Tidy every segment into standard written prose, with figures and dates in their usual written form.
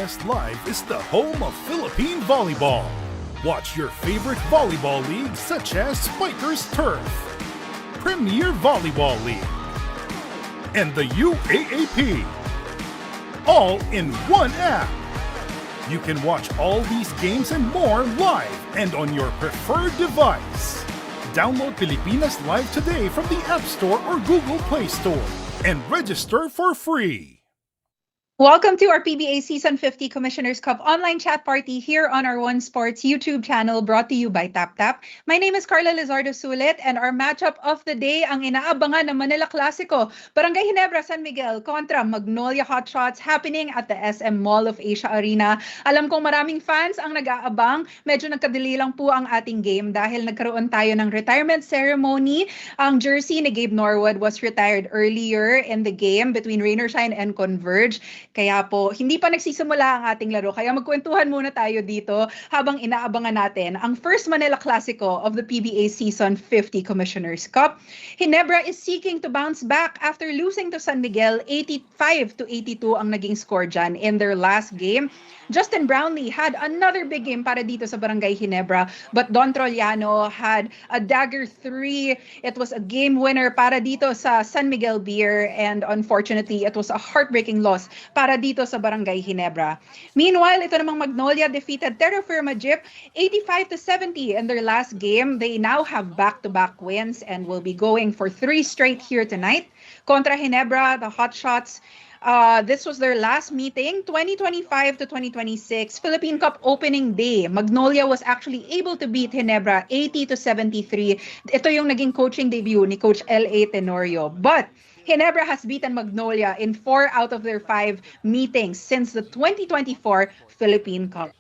Pilipinas Live is the home of Philippine volleyball. Watch your favorite volleyball leagues such as Spikers Turf, Premier Volleyball League, and the UAAP, all in one app. You can watch all these games and more live and on your preferred device. Download Pilipinas Live today from the App Store or Google Play Store and register for free. Welcome to our PBA Season 50 Commissioners Cup online chat party here on our One Sports YouTube channel, brought to you by TapTap. My name is Carla Lizardo Sulit, and our matchup of the day, ang inaabangan ng Manila Clasico, Barangay Ginebra San Miguel kontra Magnolia Hotshots, happening at the SM Mall of Asia Arena. Alam kong maraming fans ang nag-aabang. Medyo nagkadali lang po ang ating game dahil nagkaroon tayo ng retirement ceremony. Ang jersey ni Gabe Norwood was retired earlier in the game between Rain or Shine and Converge. Kaya po, hindi pa nagsisimula ang ating laro. Kaya magkwentuhan muna tayo dito habang inaabangan natin ang first Manila Clasico of the PBA Season 50 Commissioners Cup. Ginebra is seeking to bounce back after losing to San Miguel. 85-82 ang naging score dyan in their last game. Justin Brownlee had another big game para dito sa Barangay Ginebra, but Don Trollano had a dagger 3. It was a game winner para dito sa San Miguel Beer, and unfortunately, it was a heartbreaking loss para dito sa Barangay Ginebra. Meanwhile, ito namang Magnolia defeated Terra Firma Jeep 85-70 in their last game. They now have back-to-back wins and will be going for 3 straight here tonight. Contra Ginebra, the Hotshots, this was their last meeting, 2025 to 2026, Philippine Cup opening day. Magnolia was actually able to beat Ginebra 80-73. Ito yung naging coaching debut ni Coach L.A. Tenorio. But Ginebra has beaten Magnolia in 4 out of their 5 meetings since the 2024 Philippine Cup.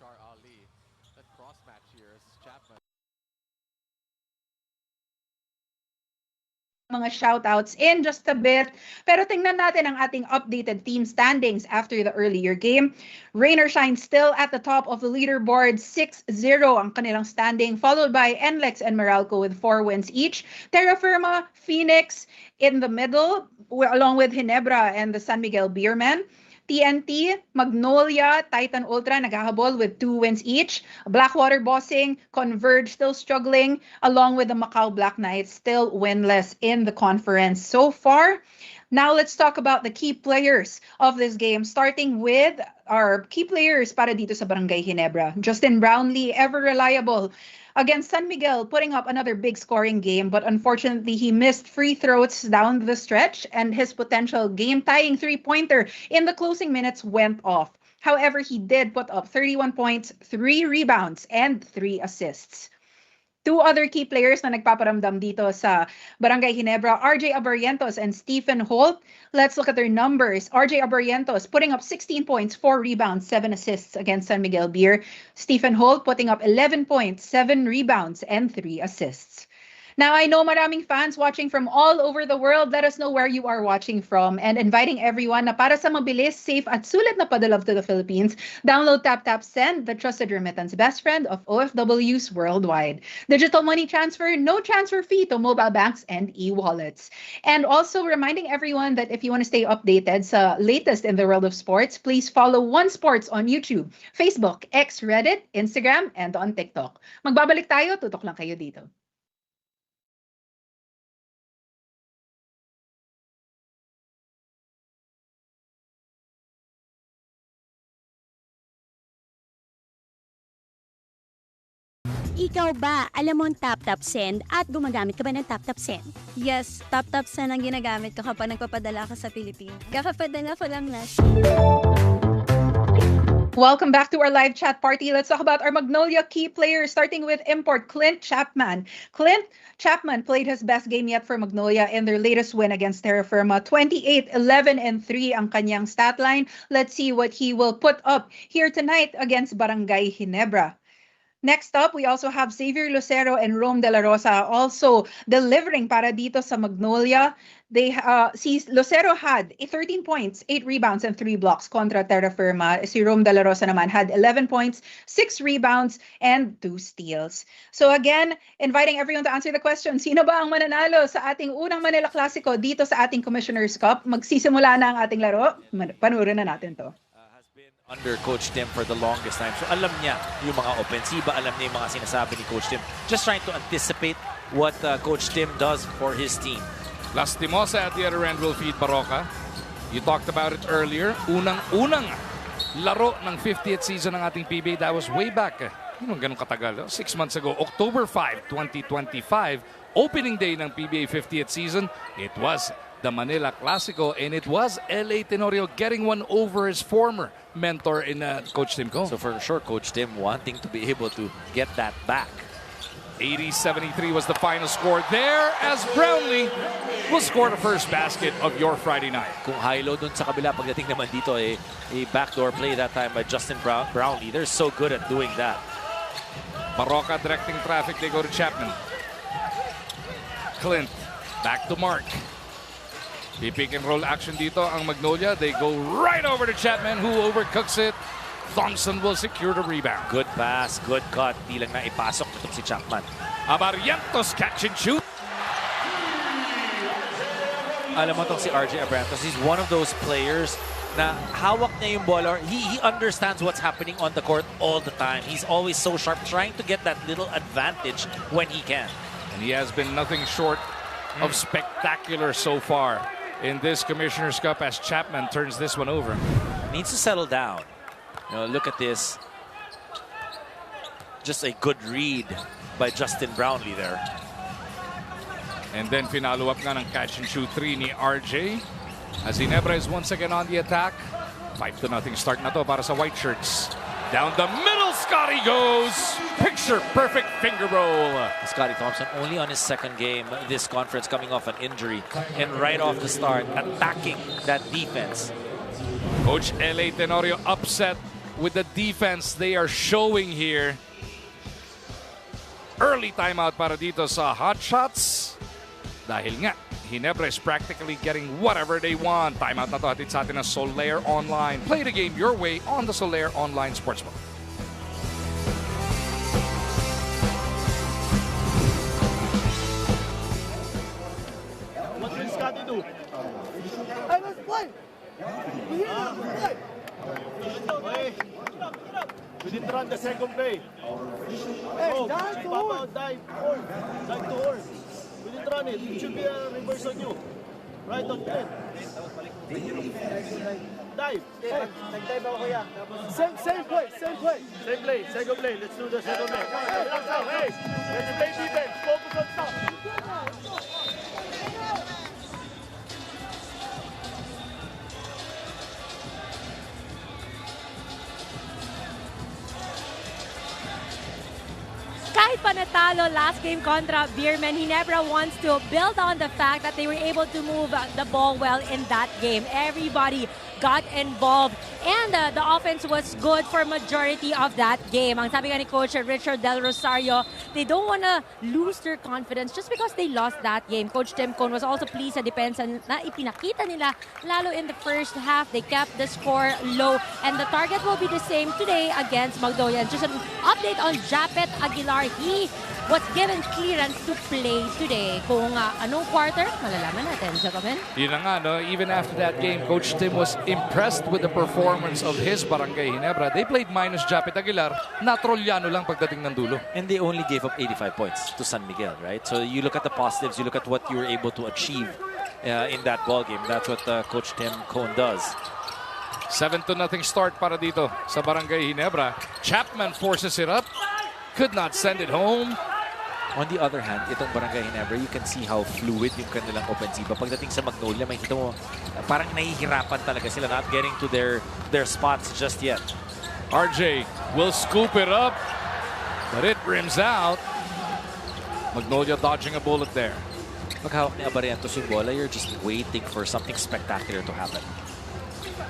Mga shoutouts in just a bit. Pero tingnan natin ang ating updated team standings after the earlier game. Rain or Shine still at the top of the leaderboard, 6-0 ang kanilang standing, followed by NLEX and Meralco with 4 wins each. Terra Firma, Phoenix in the middle, along with Ginebra and the San Miguel Beermen. TNT, Magnolia, Titan Ultra naghahabol with 2 wins each. Blackwater Bossing, Converge still struggling, along with the Macau Black Knights still winless in the conference so far. Now let's talk about the key players of this game, starting with our key players para dito sa Barangay Ginebra. Justin Brownlee, ever reliable against San Miguel, putting up another big scoring game, but unfortunately he missed free throws down the stretch and his potential game-tying 3-pointer in the closing minutes went off. However, he did put up 31 points, 3 rebounds, and 3 assists. 2 other key players na nagpaparamdam dito sa Barangay Ginebra, RJ Abarrientos and Stephen Holt. Let's look at their numbers. RJ Abarrientos putting up 16 points, 4 rebounds, 7 assists against San Miguel Beer. Stephen Holt putting up 11 points, 7 rebounds, and 3 assists. Now, I know maraming fans watching from all over the world. Let us know where you are watching from, and inviting everyone na para sa mabilis, safe at sulit na padalove to the Philippines, download TapTap Send, the trusted remittance best friend of OFWs worldwide. Digital money transfer, no transfer fee to mobile banks and e-wallets. And also reminding everyone that if you want to stay updated sa latest in the world of sports, please follow One Sports on YouTube, Facebook, X, Reddit, Instagram, and on TikTok. Magbabalik tayo, tutok lang kayo dito. Ikaw ba, alam mo ang TapTap Send at gumagamit ka ba ng TapTap Send? Yes, TapTap Send ang ginagamit ko kapag nagpapadala ka sa Pilipinas. Kakapadala ko lang na. Welcome back to our live chat party. Let's talk about our Magnolia key players, starting with import Clint Chapman. Clint Chapman played his best game yet for Magnolia in their latest win against Terra Firma. 28-11-3 ang kanyang stat line. Let's see what he will put up here tonight against Barangay Ginebra. Next up, we also have Xavier Lucero and Rome De La Rosa also delivering para dito sa Magnolia. Lucero had 13 points, 8 rebounds, and 3 blocks kontra Terra Firma. Si Rome De La Rosa naman had 11 points, 6 rebounds, and 2 steals. So again, inviting everyone to answer the question, sino ba ang mananalo sa ating unang Manila Clasico dito sa ating Commissioner's Cup? Magsisimula na ang ating laro. Panoorin na natin to. under Coach Tim for the longest time. So alam niya yung mga ofensiba, alam niya yung mga sinasabi ni Coach Tim. Just trying to anticipate what Coach Tim does for his team. Lastimosa at the other end will feed Barangay. You talked about it earlier. Unang-unang laro ng 50th season ng ating PBA. That was way back. Hindi ganun katagal. 6 months ago, October 5, 2025. Opening day ng PBA 50th season. It was the Manila Clasico, and it was LA Tenorio getting one over his former mentor in Coach Tim Cone. So for sure, Coach Tim wanting to be able to get that back. 80-73 was the final score there as Brownlee will score the first basket of your Friday night. Kung high-low dun sa kabila, pagdating naman dito, a backdoor play that time by Justin Brownlee. They're so good at doing that. Barangay directing traffic, they go to Chapman. Clint, back to Mark. Pick and roll action dito ang Magnolia. They go right over to Chapman, who overcooks it. Thompson will secure the rebound. Good pass, good cut. Di lang na ipasok nito si Chapman. Abarientos catch and shoot. Alam mo itong si RJ Abrantos, he's one of those players na hawak niya yung ball, or he understands what's happening on the court all the time. He's always so sharp, trying to get that little advantage when he can. And he has been nothing short of spectacular so far in this Commissioner's Cup as Chapman turns this one over. Needs to settle down. You know, look at this. Just a good read by Justin Brownlee there. And then finalo up nga ng catch and shoot 3 ni RJ. As Ginebra is once again on the attack. 5-0 start na to para sa White Shirts. Down the middle, Scotty goes. Picture perfect finger roll. Scotty Thompson only on his second game this conference, coming off an injury. And right off the start, attacking that defense. Coach LA Tenorio upset with the defense they are showing here. Early timeout para dito sa Hotshots. Dahil nga, Ginebra is practically getting whatever they want. Timeout na to hatid sa atin ng Solaire Online. Play the game your way on the Solaire Online Sportsbook. What will Scotty do? Hey, let's play! Okay. We didn't run the second play. Hey, dive to horn. Dive to horn. We didn't run it. It should be a reverse on you. Right on it. Dive. Nag-dive ako kuya. Same play. Same play. Second play. Let's do the second play. Relax now. Hey, let's play defense. Focus on stop. Kahit pa natalo last game kontra Beerman, Ginebra wants to build on the fact that they were able to move the ball well in that game. Everybody got involved and the offense was good for majority of that game. Ang sabi nga ni Coach Richard Del Rosario, they don't want to lose their confidence just because they lost that game. Coach Tim Cone was also pleased sa depensa na ipinakita nila, lalo in the first half. They kept the score low and the target will be the same today against Magnolia. Just an update on Japet Aguilar. He was given clearance to play today. Kung anong quarter, malalaman natin. Jacobin? Yun na nga, no? Even after that game, Coach Tim was impressed with the performance of his Barangay Ginebra. They played minus Japet Aguilar. Natrolyano lang pagdating ng dulo. And they only gave up 85 points to San Miguel, right? So you look at the positives, you look at what you were able to achieve in that ball game. That's what Coach Tim Cone does. 7-0 start para dito sa Barangay Ginebra. Chapman forces it up. Could not send it home. On the other hand, itong Barangay Ginebra, you can see how fluid yung kanilang ofensiba. Pagdating sa Magnolia, makikita mo, parang nahihirapan talaga sila, not getting to their spots just yet. RJ will scoop it up, but it rims out. Magnolia dodging a bullet there. Pag hawak ni Abarientos yung bola, you're just waiting for something spectacular to happen.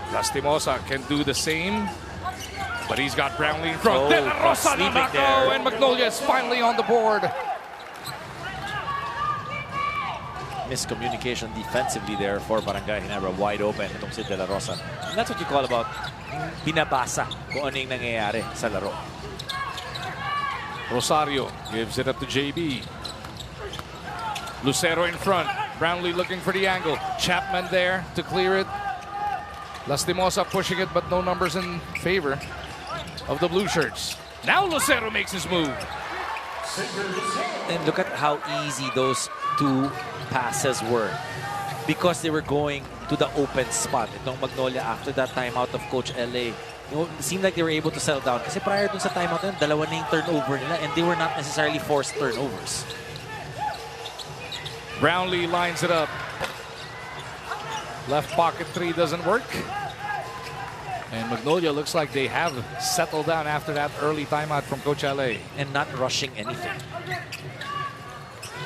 Lastimosa can do the same, but he's got Brownlee in front. Oh, De La Rosa sleeping Nanaco, there. and Magnolia is finally on the board. Miscommunication defensively there for Barangay Ginebra. Wide open itong si De La Rosa. And that's what you call about binabasa kung ano yung nangyayari sa laro. Rosario gives it up to JB. Lucero in front. Brownlee looking for the angle. Chapman there to clear it. Lastimosa pushing it, but no numbers in favor of the blue shirts. Now Lucero makes his move. And look at how easy those two passes were because they were going to the open spot. Itong Magnolia, after that timeout of Coach LA, it seemed like they were able to settle down. Kasi prior dun sa timeout yun, dalawa na yung turnover nila and they were not necessarily forced turnovers. Brownlee lines it up. Left pocket three doesn't work. And Magnolia looks like they have settled down after that early timeout from Coach LA. And not rushing anything.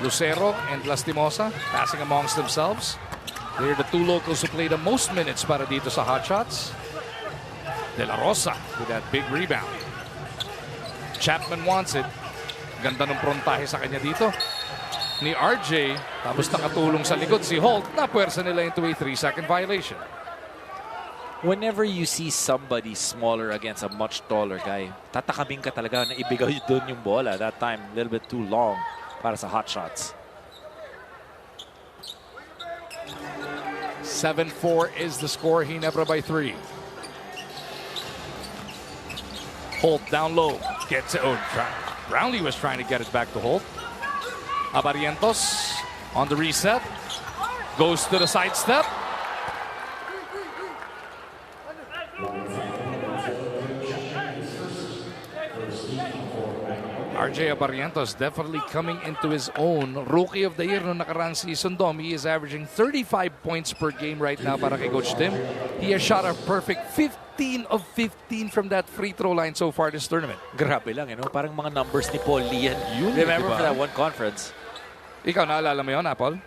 Lucero and Lastimosa passing amongst themselves. They're the two locals who play the most minutes para dito sa Hotshots. De La Rosa with that big rebound. Chapman wants it. Ganda ng prontahe sa kanya dito ni RJ. Tapos nakatulong sa likod si Holt. Napuwersa nila into a 3-second violation. Whenever you see somebody smaller against a much taller guy, tatakamin ka talaga na ibigay doon yung bola. That time, a little bit too long para sa Hotshots. 7-4 is the score. Ginebra by 3. Holt down low. Gets it. Oh, Brownlee was trying to get it back to Holt. Abarientos on the reset. Goes to the sidestep. RJ Abarientos definitely coming into his own. Rookie of the Year no nakarang season, Dom. He is averaging 35 points per game right now para kay Coach Tim. He has shot a perfect 15 of 15 from that free throw line so far this tournament. Grabe lang, you know? Parang mga numbers ni Paul Lee. Remember diba? for that one conference? Ikaw, naalala mo yun, Apple?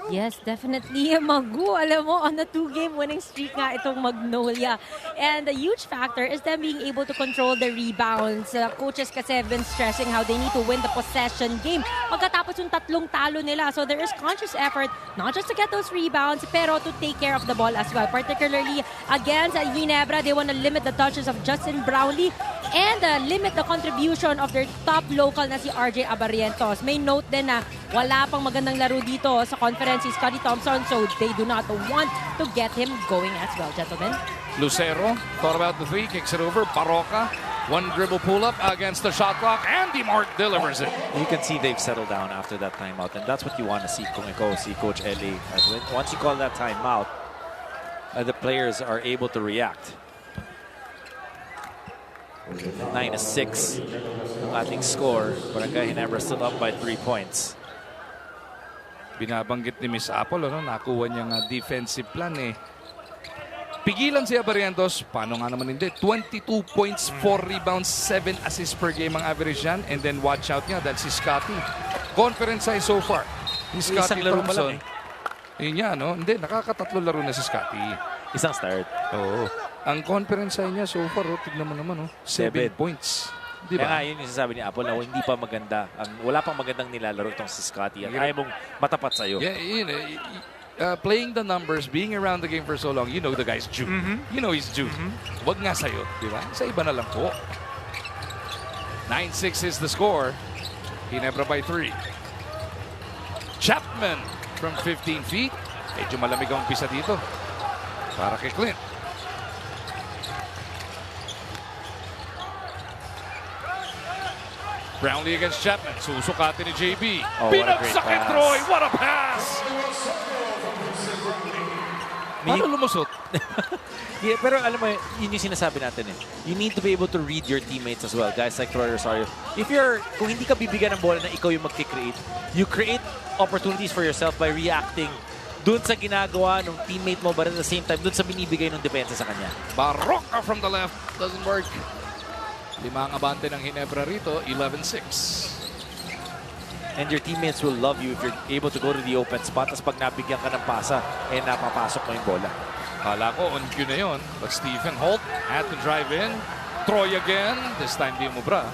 Yes, definitely. Magu, alam mo, on a 2-game winning streak nga itong Magnolia. And the huge factor is them being able to control the rebounds. Coaches kasi have been stressing how they need to win the possession game pagkatapos yung tatlong talo nila. So there is conscious effort not just to get those rebounds, pero to take care of the ball as well. Particularly against Ginebra, they want to limit the touches of Justin Brownlee and limit the contribution of their top local na si RJ Abarientos. May note din na wala pang magandang laro dito sa conference si Scotty Thompson, so they do not want to get him going as well, gentlemen. Lucero thought about the three, kicks it over. Barroca, one dribble pull-up against the shot clock. Andy Mark delivers it. You can see they've settled down after that timeout, and that's what you want to see kung ikaw si Coach LA. Once you call that timeout, the players are able to react. 9-6 ang ating score. Barangay Ginebra still up by 3 points. Binabanggit ni Miss Apple, ano, nakuha niyang defensive plan eh. Pigilan si Abarientos, paano nga naman hindi? 22 points, 4 rebounds, 7 assists per game ang average yan. And then watch out niya dahil si Scotty. Conference size so far. Si Scotty Thompson. Yun niya, no? Hindi, nakakatatlo laro na si Scotty. Isang start. Oo. Ang conference size niya so far, oh, tignan mo naman, 7 points. Diba? Kaya yun yung sasabi ni Apple na hindi pa maganda. Wala pang magandang nilalaro itong si Scotty. Ang ayaw mong matapat sa'yo. Yeah, playing the numbers, being around the game for so long, you know the guy's due. You know he's due. Wag nga sa'yo, di ba? Sa iba na lang po. 9-6 is the score. Ginebra by 3. Chapman from 15 feet. Medyo malamig ang umpisa dito. Para kay Clint. Brownlee against Chapman. Susukatin ni JB. Pinagsak kay Troy. What a pass! Paano lumusot? Yeah, pero alam mo, yun yung sinasabi natin eh. You need to be able to read your teammates as well. Guys like Troy Rosario. Kung hindi ka bibigyan ng bola na ikaw yung mag-create, you create opportunities for yourself by reacting dun sa ginagawa ng teammate mo, but at the same time, dun sa binibigay ng depensa sa kanya. Barroca from the left. Doesn't work. 5 ang abante ng Ginebra rito, 11-6. And your teammates will love you if you're able to go to the open spot. Tapos pag nabigyan ka ng pasa, napapasok mo yung bola. Kala ko on cue na yun. But Stephen Holt had to drive in. Troy again. This time di umubra.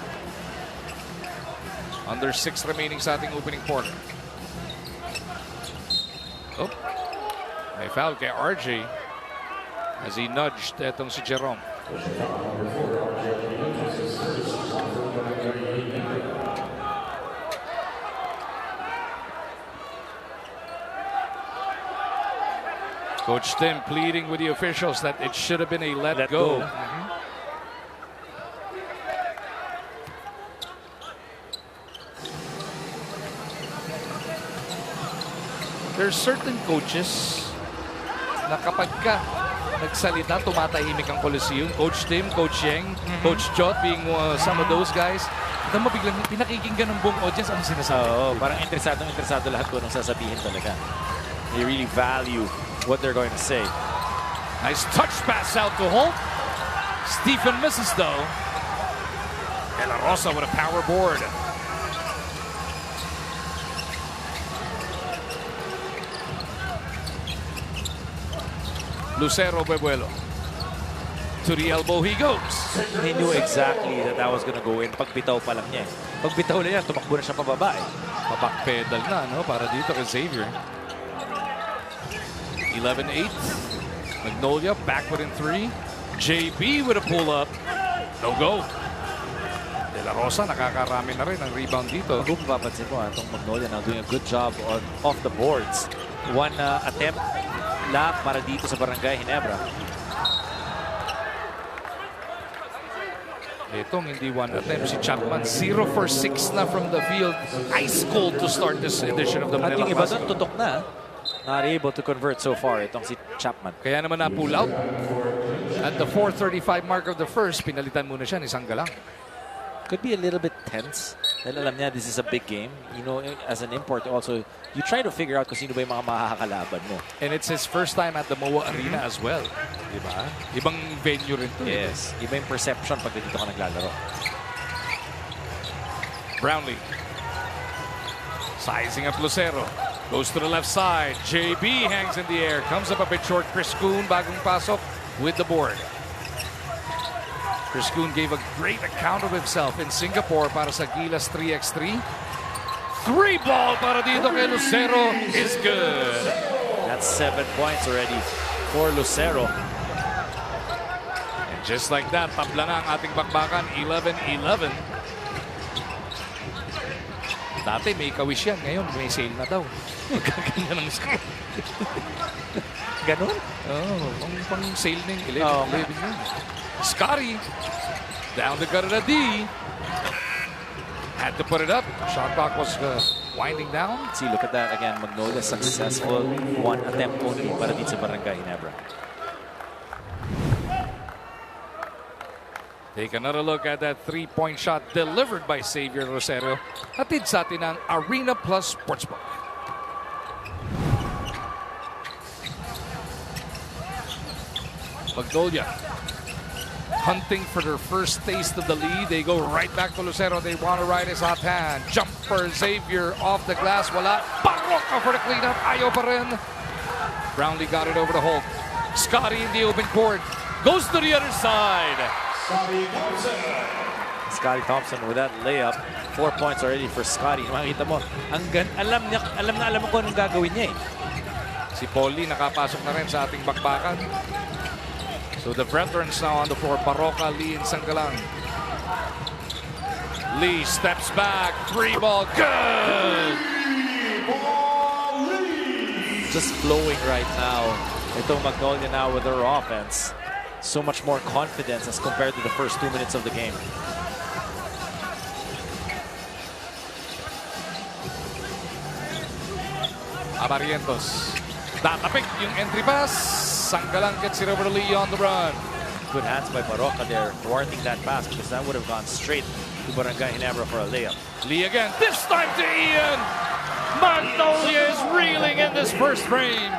Under 6 remaining sa ating opening quarter. Oh. May foul kay RJ as he nudged etong si Jerome. Coach Tim pleading with the officials that it should have been a let go. There's certain coaches na kapag ka nagsalita, tumatahimik ang Coliseum. Coach Tim, Coach Yeng, Coach Chot being some of those guys. Alam mo, biglang pinakikinggan ng buong audience ang sinasabi. Parang interesado lahat ko nung sasabihin talaga. They really value what they're going to say. Nice touch pass out to Holt. Stephen misses though. De La Rosa with a power board. Lucero Bebuelo. To the elbow he goes. He knew exactly that was gonna go in. Pagbitaw pa lang niya. Pagbitaw na niya, tumakbo na siya pababa. Pabackpedal na, no? Para dito kay Xavier. 11-8. Magnolia back within 3. JB with a pull-up. No go. De La Rosa nakakarami na rin ang rebound dito. Kung mapapansin mo, itong Magnolia now doing a good job off the boards. One attempt lang para dito sa Barangay Ginebra. Itong hindi one attempt si Chapman. 0 for 6 na from the field. Ice cold to start this edition of the At Manila yung iba Classic. doon, tutok na. Not able to convert so far itong si Chapman. Kaya naman na-pull out. At the 4:35 mark of the first, pinalitan muna siya ni Sanggalang. Could be a little bit tense. Dahil alam niya, this is a big game. You know, as an import also, you try to figure out kung sino ba yung mga makakalaban mo. And it's his first time at the MOA Arena as well. Diba? Ibang venue rin to. Yes. Iba yung perception pag dito ka naglalaro. Brownlee. Sizing up Lucero. Goes to the left side. JB hangs in the air. Comes up a bit short. Chris Kuhn, bagong pasok with the board. Chris Kuhn gave a great account of himself in Singapore para sa Gilas 3x3. 3 ball para dito kay Lucero is good. That's 7 points already for Lucero. And just like that, tabla na ang ating bakbakan. 11-11. Dati may kawis yan. Ngayon may sale na daw. Magkaganda ng score. Ganun? Pang sale na yung 11. Scotty down the gut of the D. Had to put it up. Shot clock was winding down. See, look at that again. Magnolia successful. 1 attempt only para dito sa Barangay Ginebra. Take another look at that 3-point shot delivered by Xavier Rosero. Hatid sa atin ang Arena Plus Sportsbook. Magnolia hunting for their first taste of the lead. They go right back to Lucero. They want to ride his hot hand. Jumper Xavier off the glass. Wala. Barroca for the cleanup. Ayaw pa rin. Brownlee got it over to Holt. Scotty in the open court. Goes to the other side. Scotty Thompson with that layup. 4 points already for Scotty. Makikita mo, alam mo kung anong gagawin niya eh. Si Paulie nakapasok na rin sa ating bakbakan. So the veterans now on the floor. Barroca, Lee, and Sanggalang. Lee steps back. 3 ball. Good! Just flowing right now. Itong Magnolia now with their offense. So much more confidence as compared to the first 2 minutes of the game. Abarientos. Tatapik yung entry pass. Sanggalang gets it over to Lee on the run. Good hands by Barroca there, thwarting that pass because that would have gone straight to Barangay Ginebra for a layup. Lee again. This time to Ian. Magnolia is reeling in this first frame.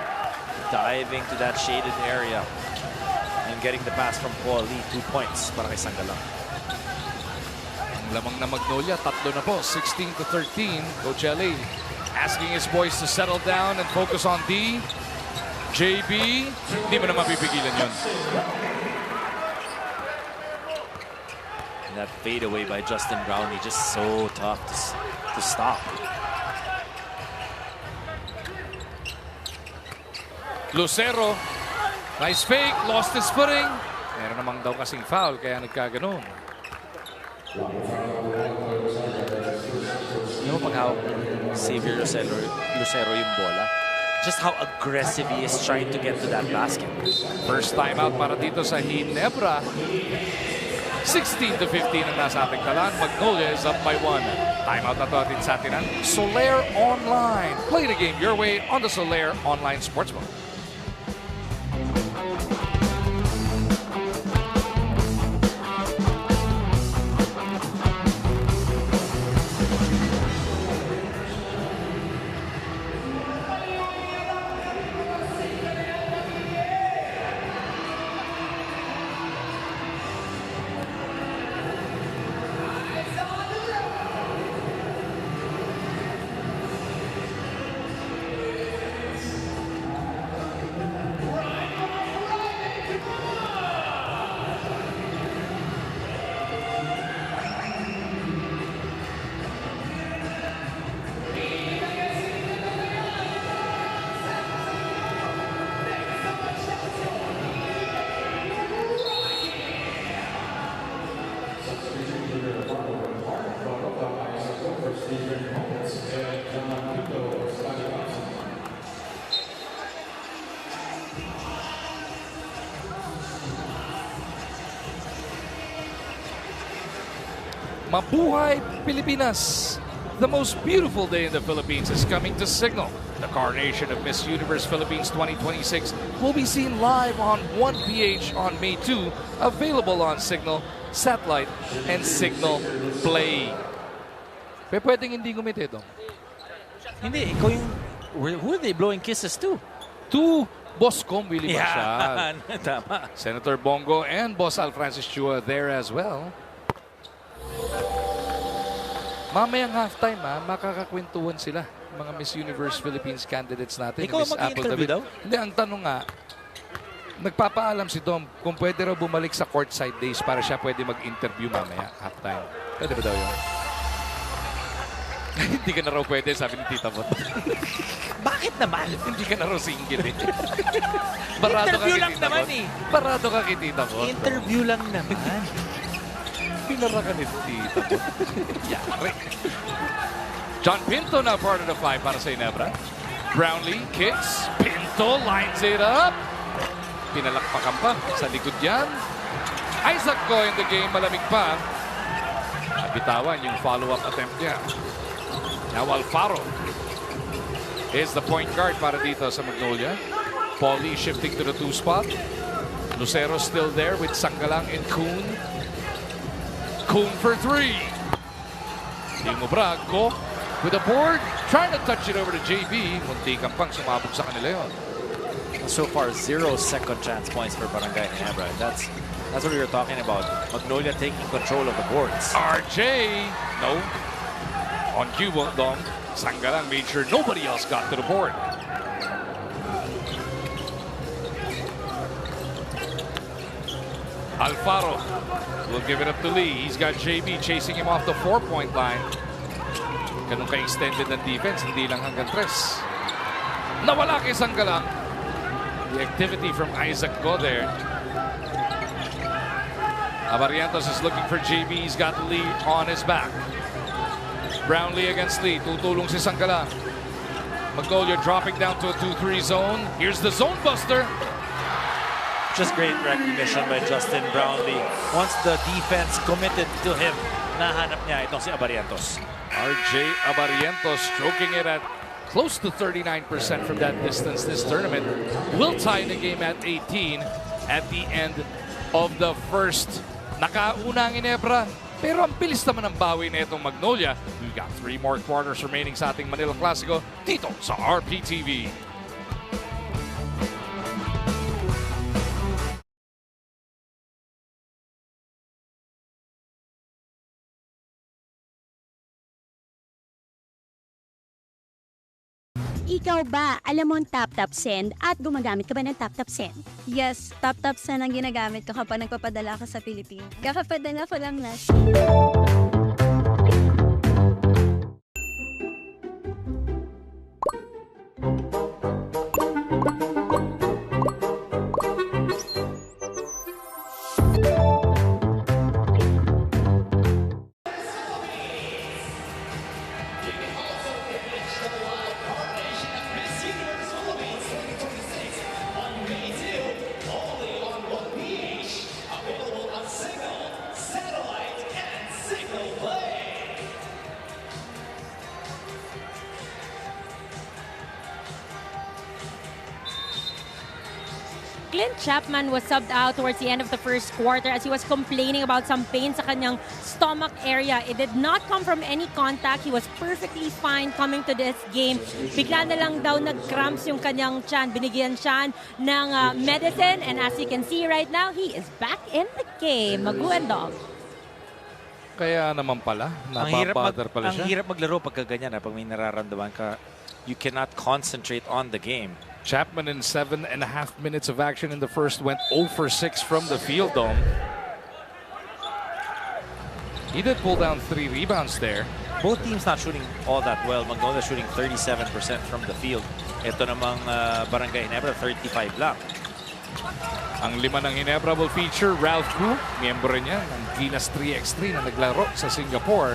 Diving to that shaded area and getting the pass from Paul Lee. 2 points para kay Sanggalang. Ang lamang na Magnolia, tatlo na po. 16-13. Coach Ellie asking his boys to settle down and focus on D. JB, hindi mo na mapipigilan yun. And that fade away by Justin Brownlee, just so tough to stop. Lucero, nice fake, lost his footing. Meron namang daw kasing foul, kaya nagkaganon. Ano mo pag-hawak Xavier Lucero yung bola? just how aggressive he is trying to get to that basket. First timeout para dito sa Ginebra. 16-15 ang nasa ating talan. Magnolia is up by 1. Timeout na to atin sa atin ang Solaire Online. Play the game your way on the Solaire Online Sportsbook. Mabuhay Pilipinas! The most beautiful day in the Philippines is coming to Signal. The coronation of Miss Universe Philippines 2026 will be seen live on 1PH on May 2, available on Signal, Satellite, and Signal Play. Pwedeng hindi gumiti ito. Hindi, ikaw yung... Who are they blowing kisses to? To Boss Com Willie Machad. Tama. Senator Bongo and Boss Al Francis Chua there as well. Mamayang halftime, makakakwentuhan sila. Mga Miss Universe Philippines candidates natin. Ikaw Miss mag-interview daw? Hindi, ang tanong nga, nagpapaalam si Dom kung pwede raw bumalik sa courtside days para siya pwede mag-interview mamaya, halftime. Pwede ba daw yun? Hindi ka na raw pwede, sabi ni Tita Bot. Bakit naman? Hindi ka na raw single eh. Barado Interview ka lang kay Tita naman Bot. eh. Barado ka kay Tita Bot. Interview lang naman. Pinara ka ni Tita Bot. Yari. John Pinto now part of the 5 para sa Ginebra. Brownlee kicks. Pinto lines it up. Pinalakpakan pa sa likod yan. Isaac Go in the game, malamig pa. Nabitawan yung follow-up attempt niya. Now Alfaro is the point guard para dito sa Magnolia. Paulie shifting to the 2 spot. Lucero still there with Sangalang and Kuhn. Kuhn for 3. Timo Brago with a board. Trying to touch it over to JB. Muntikan pang sumabog sa kanila yun. So far, 0 second chance points for Barangay Ginebra. That's what we were talking about. Magnolia taking control of the boards. RJ, no. On cue, Dong. Sangalang made sure nobody else got to the board. Alfaro will give it up to Lee. He's got JB chasing him off the 4-point line. Ganun ka-extended ng defense, hindi lang hanggang 3. Nawala kay Sangalang. The activity from Isaac Go there. Abarientos is looking for JB. He's got Lee on his back. Brownlee against Lee. Tutulong si Sangalang. Magnolia dropping down to a 2-3 zone. Here's the zone buster. Just great recognition by Justin Brownlee. Once the defense committed to him, nahanap niya itong si Abarientos. RJ Abarientos stroking it at close to 39% from that distance this tournament. Will tie the game at 18 at the end of the first. Nakauna ang Ginebra. Pero ang bilis naman ang bawi na itong Magnolia. We've got 3 more quarters remaining sa ating Manila Clasico dito sa RPTV. Ikaw ba, alam mo ang tap-tap send at gumagamit ka ba ng tap-tap send? Yes, tap-tap send ang ginagamit ko kapag nagpapadala ka sa Pilipinas. Kakapadala ko lang last. Clint Chapman was subbed out towards the end of the first quarter as he was complaining about some pain sa kanyang stomach area. It did not come from any contact. He was perfectly fine coming to this game. Bigla na lang daw nag-cramps yung kanyang tiyan. Binigyan siya ng medicine, and as you can see right now, he is back in the game. Magu and Dog. Kaya naman pala, napabother pala siya. Ang hirap maglaro pagka ganyan, pag may nararamdaman ka, you cannot concentrate on the game. Chapman in 7.5 minutes of action in the first went 0 for 6 from the field, Dome. He did pull down 3 rebounds there. Both teams not shooting all that well. Magnolia shooting 37% from the field. Ito namang Barangay Ginebra, 35 lang. Ang 5 ng Ginebra will feature Ralph Gu, miyembro niya ng Ginas 3x3 na naglaro sa Singapore.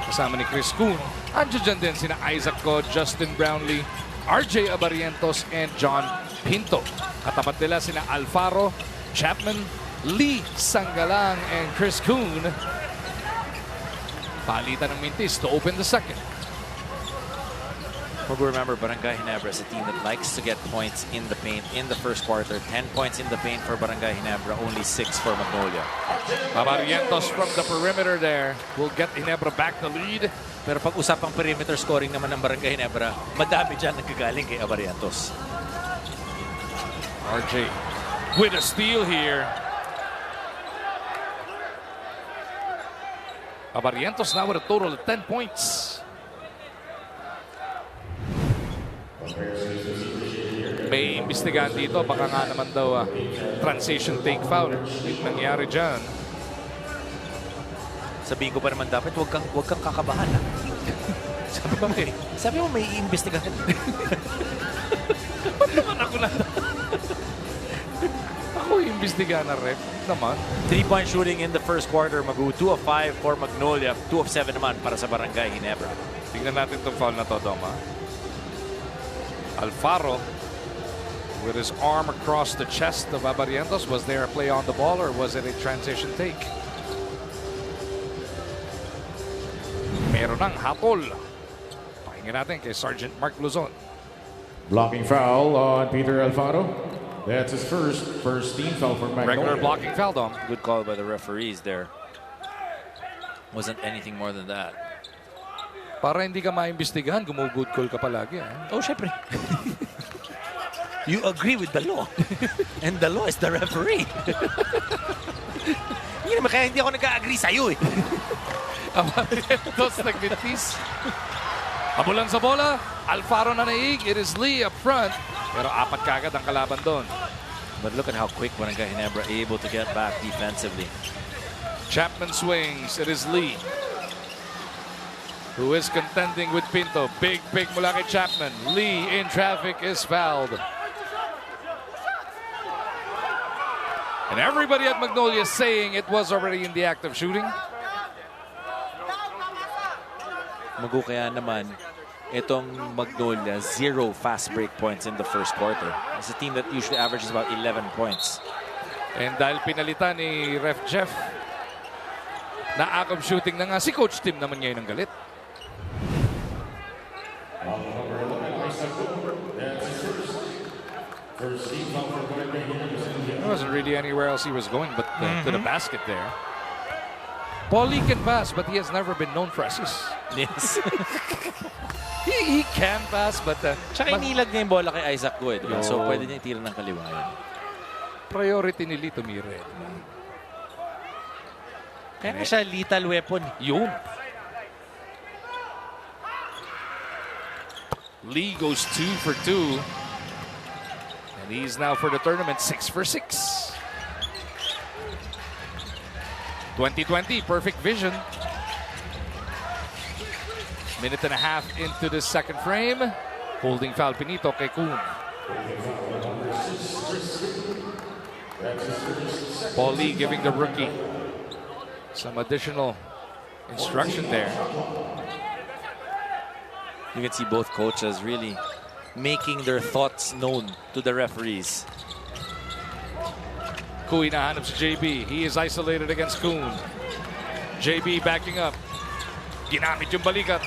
Kasama ni Chris Kuhn. Andiyo dyan din sina Isaac Go, Justin Brownlee, RJ Abarientos, and John Pinto. Katapat nila sina Alfaro, Chapman, Lee Sangalang, and Chris Kuhn. Palitan ng mintis to open the second. Remember, Barangay Ginebra is a team that likes to get points in the paint in the first quarter. 10 points in the paint for Barangay Ginebra, only 6 for Magnolia. Abarientos from the perimeter there will get Ginebra back the lead. Pero pag usapang perimeter scoring naman ng Barangay Ginebra, madami dyan nagkagaling kay Abarientos. RJ with a steal here. Abarientos now with a total of 10 points. May imbestigahan dito. Baka nga naman daw transition take foul. Yung nangyari dyan. Sabihin ko pa naman dapat, huwag kang kakabahan. Sabi mo may iimbestigahan. Ba't naman ako na? Ako iimbestigahan na rep naman. 3-point shooting in the first quarter, Magu. 2 of 5 for Magnolia. 2 of 7 naman para sa Barangay Ginebra. Tingnan natin itong foul na to, Doma. Alfaro with his arm across the chest of Abarientos. Was there a play on the ball or was it a transition take? Meron ng hatol. Pakinggan natin kay Sergeant Mark Luzon. Blocking foul on Peter Alfaro. That's his first team foul for Magnolia. Regular blocking foul, Dom. Good call by the referees there. Wasn't anything more than that. Para hindi ka maimbestigahan, gumugod call ka palagi. Oh, syempre. You agree with the law. And the law is the referee. Hindi naman kaya hindi ako nag-agree sa'yo eh. Abarientos nagnitis. Abulan sa bola. Alfaro na naig. It is Lee up front. Pero 4 kagad ang kalaban doon. But look at how quick Barangay Ginebra able to get back defensively. Chapman swings. It is Lee, who is contending with Pinto. Big mula kay Chapman. Lee in traffic is fouled. And everybody at Magnolia is saying it was already in the act of shooting. Magu, kaya naman, itong Magnolia, 0 fast break points in the first quarter. It's a team that usually averages about 11 points. And dahil pinalitan ni Ref Jeff, na act of shooting na nga, si Coach Tim naman ngayon ang galit. There wasn't really anywhere else he was going but to the basket there. Paulie can pass, but he has never been known for assists. Yes. he can pass, but... Tsaka inilag niya yung bola kay Isaac Go, diba? So pwede niya itira ng kaliwa yun. Priority ni Lee tumire. Kaya nga siya lethal weapon. Yun. Lee goes 2 for 2. And he's now for the tournament 6 for 6. 2020, perfect vision. Minute and a half into the second frame. Holding foul Pinito kay Kuhn. Paul Lee giving the rookie some additional instruction there. You can see both coaches really making their thoughts known to the referees. Kuhn nahanap si JB. He is isolated against Kuhn. JB backing up. Ginamit yung balikat.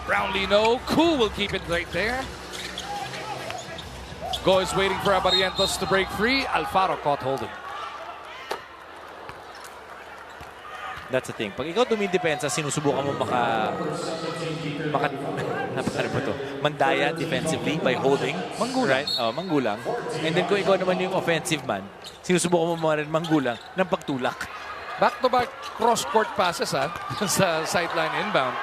Brownlee no. Kuhn will keep it right there. Go is waiting for Abarientos to break free. Alfaro caught holding. That's the thing. Pag ikaw dumidepensa, sinusubukan mo ano ba to? Mandaya defensively by holding. Manggulang. Right? Manggulang. And then kung ikaw naman yung offensive man, sinusubukan mo rin manggulang ng pagtulak. Back-to-back cross-court passes sa sideline inbound.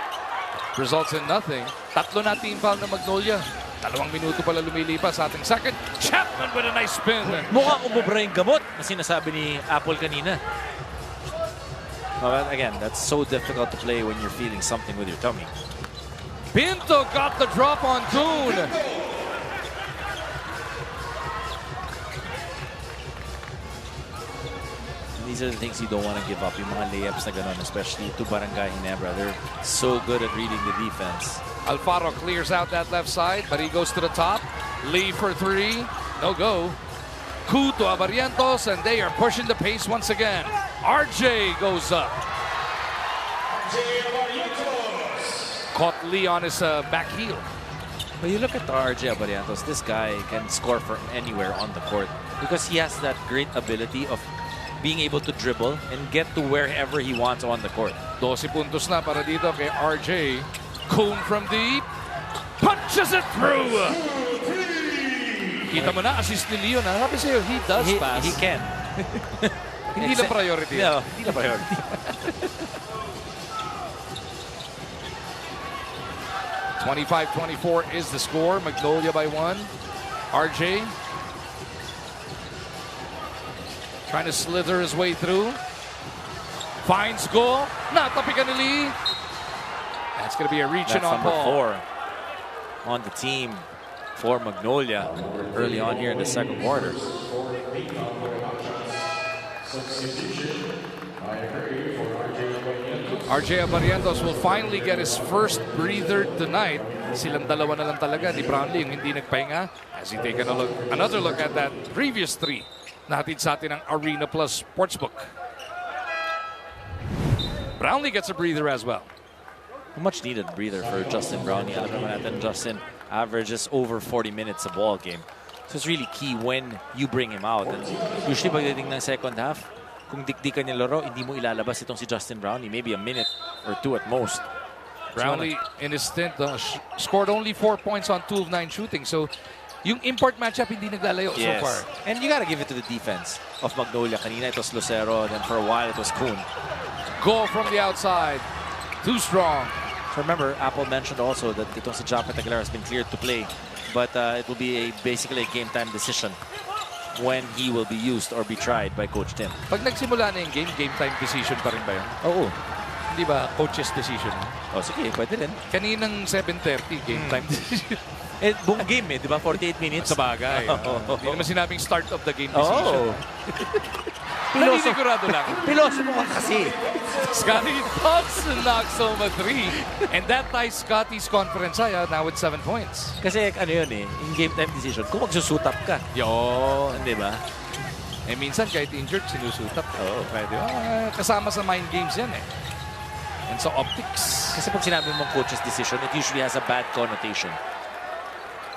Results in nothing. Tatlo na team foul na Magnolia. 2 minuto pala lumilipas sa ating second. Chapman with a nice spin. Mukhang umubra yung gamot na sinasabi ni Apple kanina. But again, that's so difficult to play when you're feeling something with your tummy. Pinto got the drop on Toon. These are the things you don't want to give up. Yung mga layups na ganon, especially to Barangay Ginebra. They're so good at reading the defense. Alfaro clears out that left side, but he goes to the top. Lee for 3. No go. Coup to Abarientos, and they are pushing the pace once again. RJ goes up. Caught Lee on his back heel. But you look at RJ Abarientos, this guy can score from anywhere on the court because he has that great ability of being able to dribble and get to wherever he wants on the court. 12 puntos na para dito kay RJ. Coon from deep. Punches it through. Kita mo na, assist ni Leon. Sabi sa'yo, he does pass. He can. Hindi na priority. No, hindi na priority. 25-24 is the score. Magnolia by 1. RJ trying to slither his way through. Finds goal. Natapikan ni Lee. That's going to be a reach-in on number ball. 4 on the team for Magnolia early on here in the second quarter. RJ Abarientos will finally get his first breather tonight. Silang dalawa na lang talaga ni Brownlee yung hindi nagpahinga. As he take another look at that previous 3 na hatid sa atin ng Arena Plus Sportsbook. Brownlee gets a breather as well. A much needed breather for Justin Brownlee. Alam naman natin, Justin averages over 40 minutes a ball game. So it's really key when you bring him out. And usually pagdating ng second half, kung dikdikan yung laro, hindi mo ilalabas itong si Justin Brownlee. Maybe a minute or 2 at most. Brownlee in his stint scored only 4 points on 2 of 9 shooting. So yung import matchup hindi naglalayo so far. And you gotta give it to the defense of Magnolia. Kanina it was Lucero, then for a while it was Kuhn. Goal from the outside. Too strong. So remember, Apple mentioned also that itong si Japet Aguilar has been cleared to play. But it will be basically a game-time decision when he will be used or be tried by Coach Tim. Pag nagsimula na yung game time decision pa rin ba yun? Oo. Hindi ba coach's decision? Oh, sige, pwede rin. Kaninang 7:30 game time decision. Buong game di ba? 48 minutes. Sa bagay. Hindi naman sinabing start of the game decision. Nanisigurado lang. Piloso mo ka kasi. Scotty Thompson knocks home a 3. And that ties Scotty's conference high now with 7 points. Kasi ano yun in game time decision, kung magsusutap ka. Yun. Di ba? Eh minsan kahit injured, sinusutap. Oo, pwede. Kasama sa mind games yan eh. And so optics. Kasi pag sinabi mong coach's decision, it usually has a bad connotation.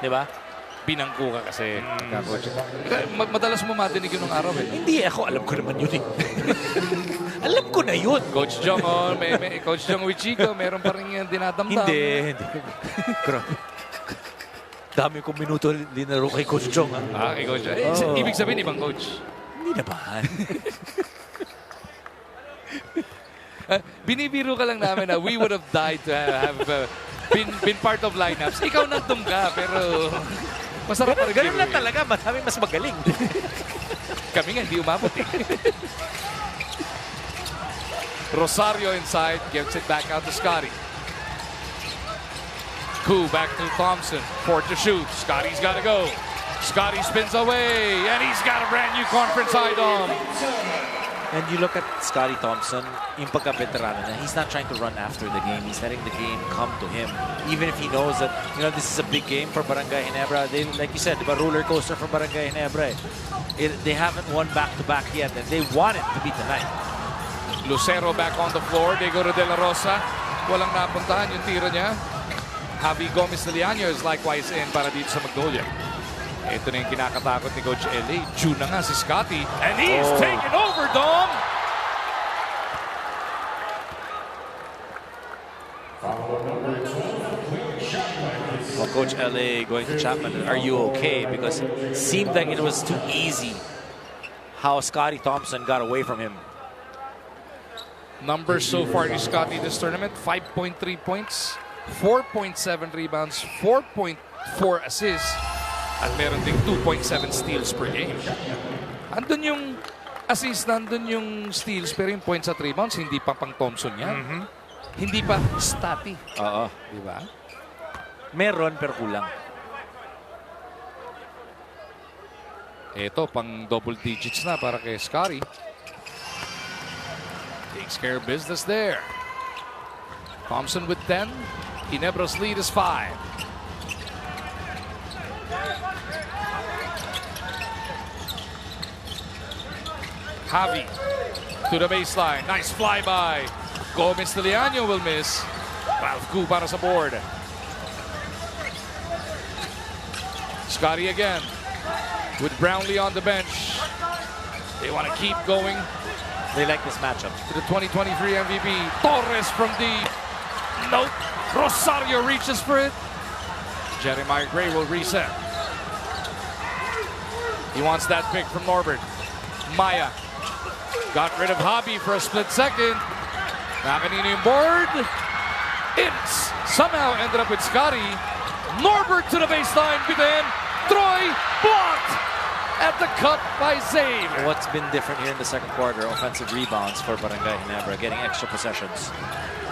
Di ba? Binangko ka kasi. Madalas mo madinig yun ng araw eh. Hindi, ako alam ko naman yun eh. Alam ko na yun. Coach Jong, Coach Jong Wichico, meron pa rin yung dinadamdam. Hindi. Grabe. Dami kong minuto linaro kay Coach Jong. Kay Coach Jong. Ibig sabihin, ibang coach. Hindi naman. Binibiro ka lang namin na we would have died to have been part of lineups. Ikaw nandun ka, pero masarap pa rin. Ganun lang talaga. Marami mas magaling. Kami nga, hindi umabot eh. Rosario inside, gives it back out to Scotty. Koo back to Thompson. 4 to shoot. Scotty's got to go. Scotty spins away, and he's got a brand new conference idol. And you look at Scotty Thompson, yung pagka-veterano na, he's not trying to run after the game. He's letting the game come to him. Even if he knows that, this is a big game for Barangay Ginebra. They, like you said, diba, roller coaster for Barangay Ginebra. They haven't won back-to-back yet, and they want it to be tonight. Lucero back on the floor. They go to De La Rosa. Walang napuntahan yung tiro niya. Javi Gomez de Leaño is likewise in para dito sa Magnolia. Ito na yung kinakatakot ni Coach LA. June na nga si Scotty. And he's taken over, Dom! Well, Coach LA going to Chapman, are you okay? Because it seemed like it was too easy how Scotty Thompson got away from him. Numbers so far ni Scotty this tournament, 5.3 points, 4.7 rebounds, 4.4 assists, at meron ding 2.7 steals per game. Andun yung assists, nandun yung steals, pero yung points at rebounds, hindi pa pang Thompson yan. Hindi pa Stati. Oo. Diba? Meron, pero kulang. Ito, pang double digits na para kay Scotty. Takes care of business there. Thompson with 10. Ginebra's lead is 5. Javi to the baseline. Nice flyby. Gomez Tiliano will miss. Ralph Gu para sa board. Scotty again with Brownlee on the bench. They want to keep going. They like this matchup. To the 2023 MVP, Torres from deep. Nope. Rosario reaches for it. Jeremiah Gray will reset. He wants that pick from Norbert. Maya got rid of Hobby for a split second. Nakanino yung board. It's somehow ended up with Scotty. Norbert to the baseline. Biden. Troy blocked at the cut by Zane. What's been different here in the second quarter? Offensive rebounds for Barangay Ginebra, getting extra possessions.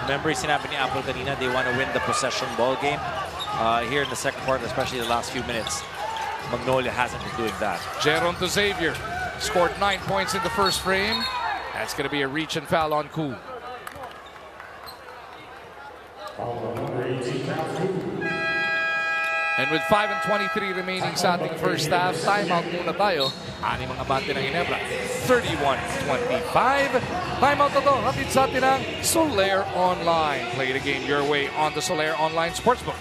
Remember, sinabi ni Apple kanina, they want to win the possession ball game. Here in the second quarter, especially the last few minutes, Magnolia hasn't been doing that. Jeron to Xavier. Scored 9 points in the first frame. That's going to be a reach and foul on Koo. And with 5 and 23 remaining sa ating first half, timeout muna tayo. Ani mga bante ng Ginebra. 31-25. Timeout na to. Hatid sa atin ng Solaire Online. Play the game your way on the Solaire Online Sportsbook.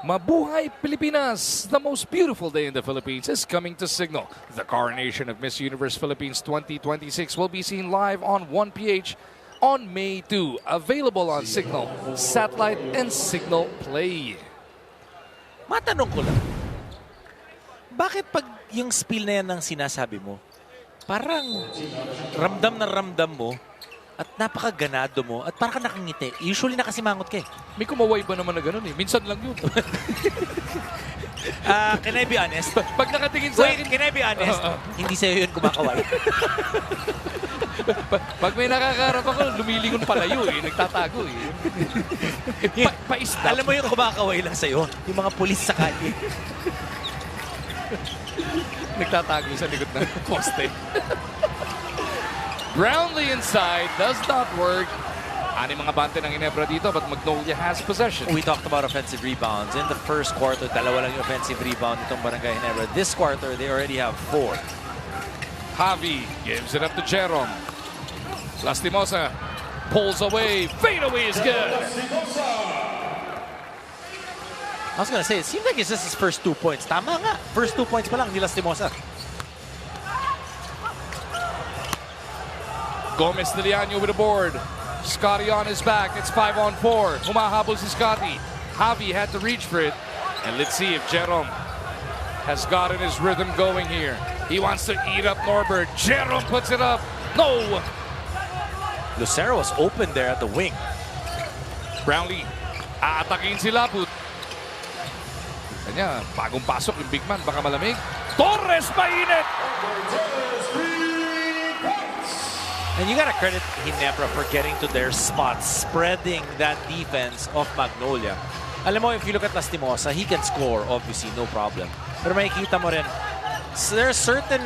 Mabuhay Pilipinas! The most beautiful day in the Philippines is coming to Signal. The coronation of Miss Universe Philippines 2026 will be seen live on 1PH on May 2. Available on Signal, Satellite, and Signal Play. Matanong ko lang, bakit pag yung spiel na yan ang sinasabi mo, parang ramdam mo at napakaganado mo at parang nakangiti. Usually nakasimangot ka eh. May kumaway ba naman na ganun eh? Minsan lang yun. Can I be honest? Pag nakatingin sa akin... Can I be honest? Hindi sa'yo yun kumakaway. Pag may nakakarap ako, lumilingon palayo eh. Nagtatago eh. Pa-stop. Alam mo yung kumakaway lang sa'yo? Yung mga pulis sa kalye. Nagtatago sa likod ng poste. Brownlee inside, does not work. Ani mga bante ng Ginebra dito, but Magnolia has possession. We talked about offensive rebounds. In the first quarter, dalawa lang yung offensive rebound itong Barangay Ginebra. This quarter, they already have 4. Javi gives it up to Jerome. Lastimosa pulls away. Fade away is good. I was gonna say, it seems like it's just his first 2 points. Tama nga. First 2 points pa lang ni Lastimosa. Gomez Diliano with a board. Scotty on his back. It's 5-on-4. Humahabol si Scotty. Javi had to reach for it. And let's see if Jerome has gotten his rhythm going here. He wants to eat up Norbert. Jerome puts it up. No! Lucero was open there at the wing. Brownlee. Aatakin si Laput. Kanya, bagong pasok yung big man. Baka malamig. Torres mainit! And you gotta credit Ginebra for getting to their spots, spreading that defense of Magnolia. Alam mo, if you look at Lastimosa, he can score, obviously, no problem. Pero makikita mo rin, there are certain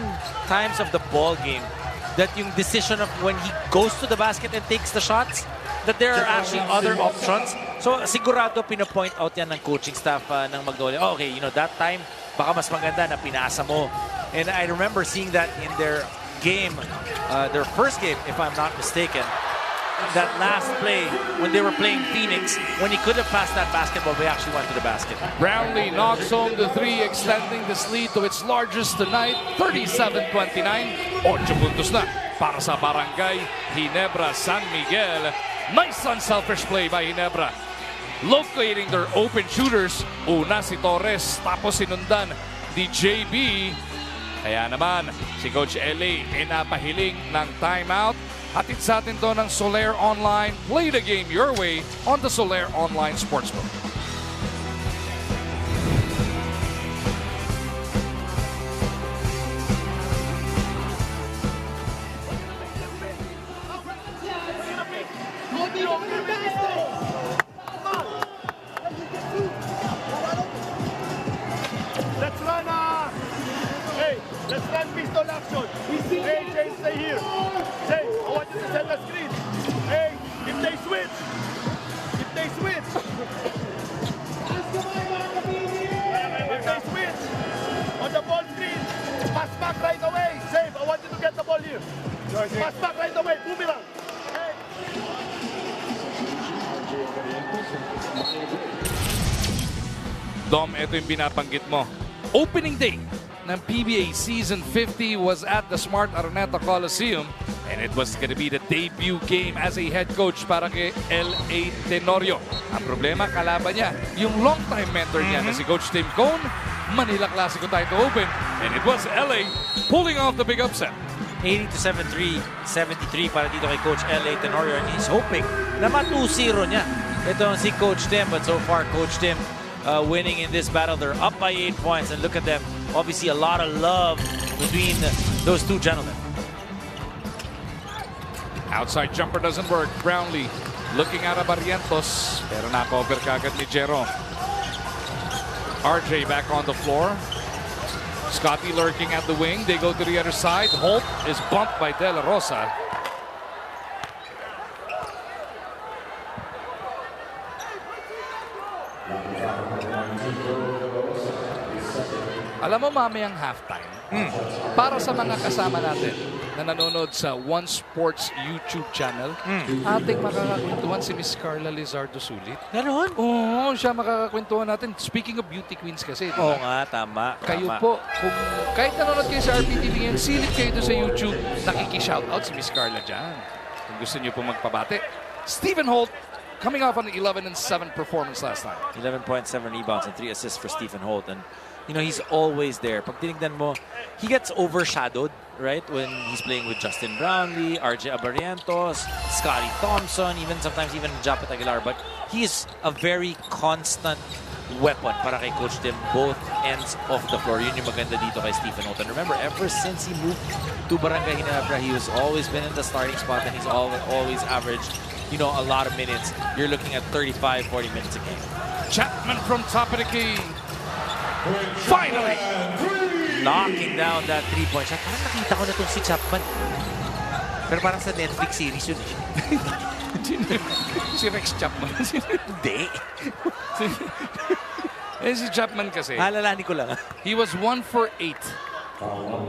times of the ball game that yung decision of when he goes to the basket and takes the shots, that there are actually other options. So sigurado pinapoint out yan ng coaching staff ng Magnolia. Oh, okay, you know, that time, baka mas maganda na pinasa mo. And I remember seeing that in their game, their first game, if I'm not mistaken, that last play when they were playing Phoenix, when he could have passed that basketball, they actually went to the basket. Brownlee knocks home the three, extending this lead to its largest tonight, 37-29. 8 puntos na para sa Barangay Ginebra San Miguel. Nice unselfish play by Ginebra. Locating their open shooters, una si Torres, tapos sinundan ni JB. Kaya naman, si Coach LA ay napahiling ng timeout. Hatid sa atin to ng Solaire Online. Play the game your way on the Solaire Online Sportsbook. Let's run, hey, let's run pistol action. Hey, James, stay here. James, I want you to set the screen. Hey, if they switch, if they switch on the ball screen, pass back right away. James, I want you to get the ball here. Pass back right away, boomerang. Hey. Dom, ito yung binabanggit mo. Opening day ng PBA Season 50 was at the Smart Araneta Coliseum, and it was going to be the debut game as a head coach para kay L.A. Tenorio. Ang problema, kalaban niya, yung long-time mentor niya na si Coach Tim Cone. Manila Clasico tayo to open, and it was L.A. pulling off the big upset. 80-73 para dito kay Coach L.A. Tenorio, and he's hoping na ma-2-0 niya. Ito si Coach Tim, but so far Coach Tim winning in this battle. They're up by 8 points, and look at them. Obviously, a lot of love between those two gentlemen. Outside jumper doesn't work. Brownlee looking at Barrientos, pero na-cover kagad ni Jerome. RJ back on the floor. Scotty lurking at the wing. They go to the other side. Holt is bumped by De La Rosa. Alam mo, mamayang halftime, para sa mga kasama natin na nanonood sa One Sports YouTube channel, ating makakakwentuhan si Miss Carla Lizardo Sulit. Ganon? Oo, siya makakakwentuhan natin. Speaking of beauty queens kasi. Oo nga, tama. Kayo po, kung kahit nanonood kayo sa RPTV ngayon, silip kayo doon sa YouTube, nakiki-shoutout si Miss Carla dyan. Kung gusto niyo po magpabate. Stephen Holt, coming off on the 11-7 performance last night. 11.7 rebounds and 3 assists for Stephen Holt. And you know, he's always there. Pag tinignan mo, he gets overshadowed, right? When he's playing with Justin Brownlee, RJ Barrientos, Scotty Thompson, sometimes even Japet Aguilar. But he's a very constant weapon para kay Coach Tim, both ends of the floor. Yun yung maganda dito kay Stephen Holt. And remember, ever since he moved to Barangay Ginebra, he has always been in the starting spot, and he's always averaged, you know, a lot of minutes. You're looking at 35, 40 minutes a game. Chapman from top of the key. Finally! Knocking down that three-point shot. Parang nakita ko na itong si Chapman. Pero parang sa Netflix series yun. Si Rex Chapman. Hindi. Si Chapman kasi, Halalani ko lang. he was 1 for 8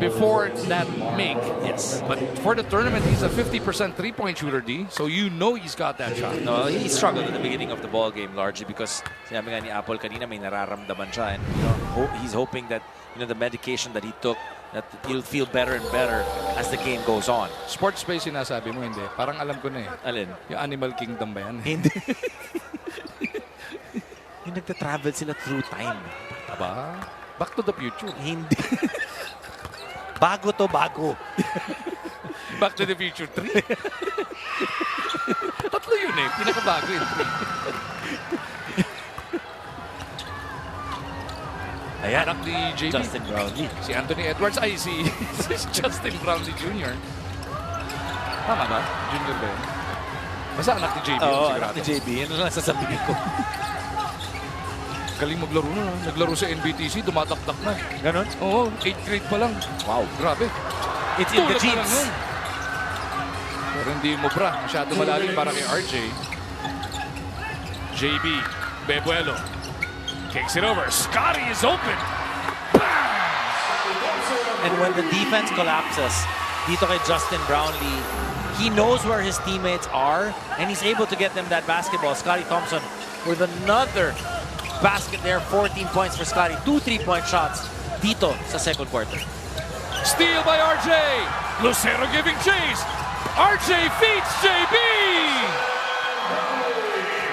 before that make. Yes. But for the tournament, he's a 50% three-point shooter, D. So you know he's got that shot. No, he struggled at the beginning of the ball game largely because sinabi nga ni Apple kanina may nararamdaman siya, and you know, he's hoping that, you know, the medication that he took that you'll feel better and better as the game goes on. Sports space sinasabi mo, hindi. Parang alam ko na eh. Alin? Yung Animal Kingdom ba yan? Hindi. Yung nagta-travel sila through time. Aba, Back to the Future. Hindi. Bago to, bago. Back to the Future 3. Tatlo yun eh. Pinakabago yun. Ayan. Anak ni JB. Justin Brownlee. Si Anthony Edwards. Ay, si Justin Brownlee Jr. Tama ba? Junior ba yun? Basta anak ni JB. Oo, anak ni JB. Yan lang sasabihin ko. Galing maglaro na. Naglaro sa NBTC. Dumadakdak na. Ganon? Oo, 8th grade pa lang. Wow. Grabe. It's in the genes. Pero hindi mo bra. Masyado malalim para kay RJ. JB. Bebuelo. Takes it over. Scotty is open. And when the defense collapses, dito kay Justin Brownlee, he knows where his teammates are, and he's able to get them that basketball. Scotty Thompson with another basket there. 14 points for Scotty. 2 3-point shots dito sa second quarter. Steal by RJ. Lucero giving chase. RJ feeds JB.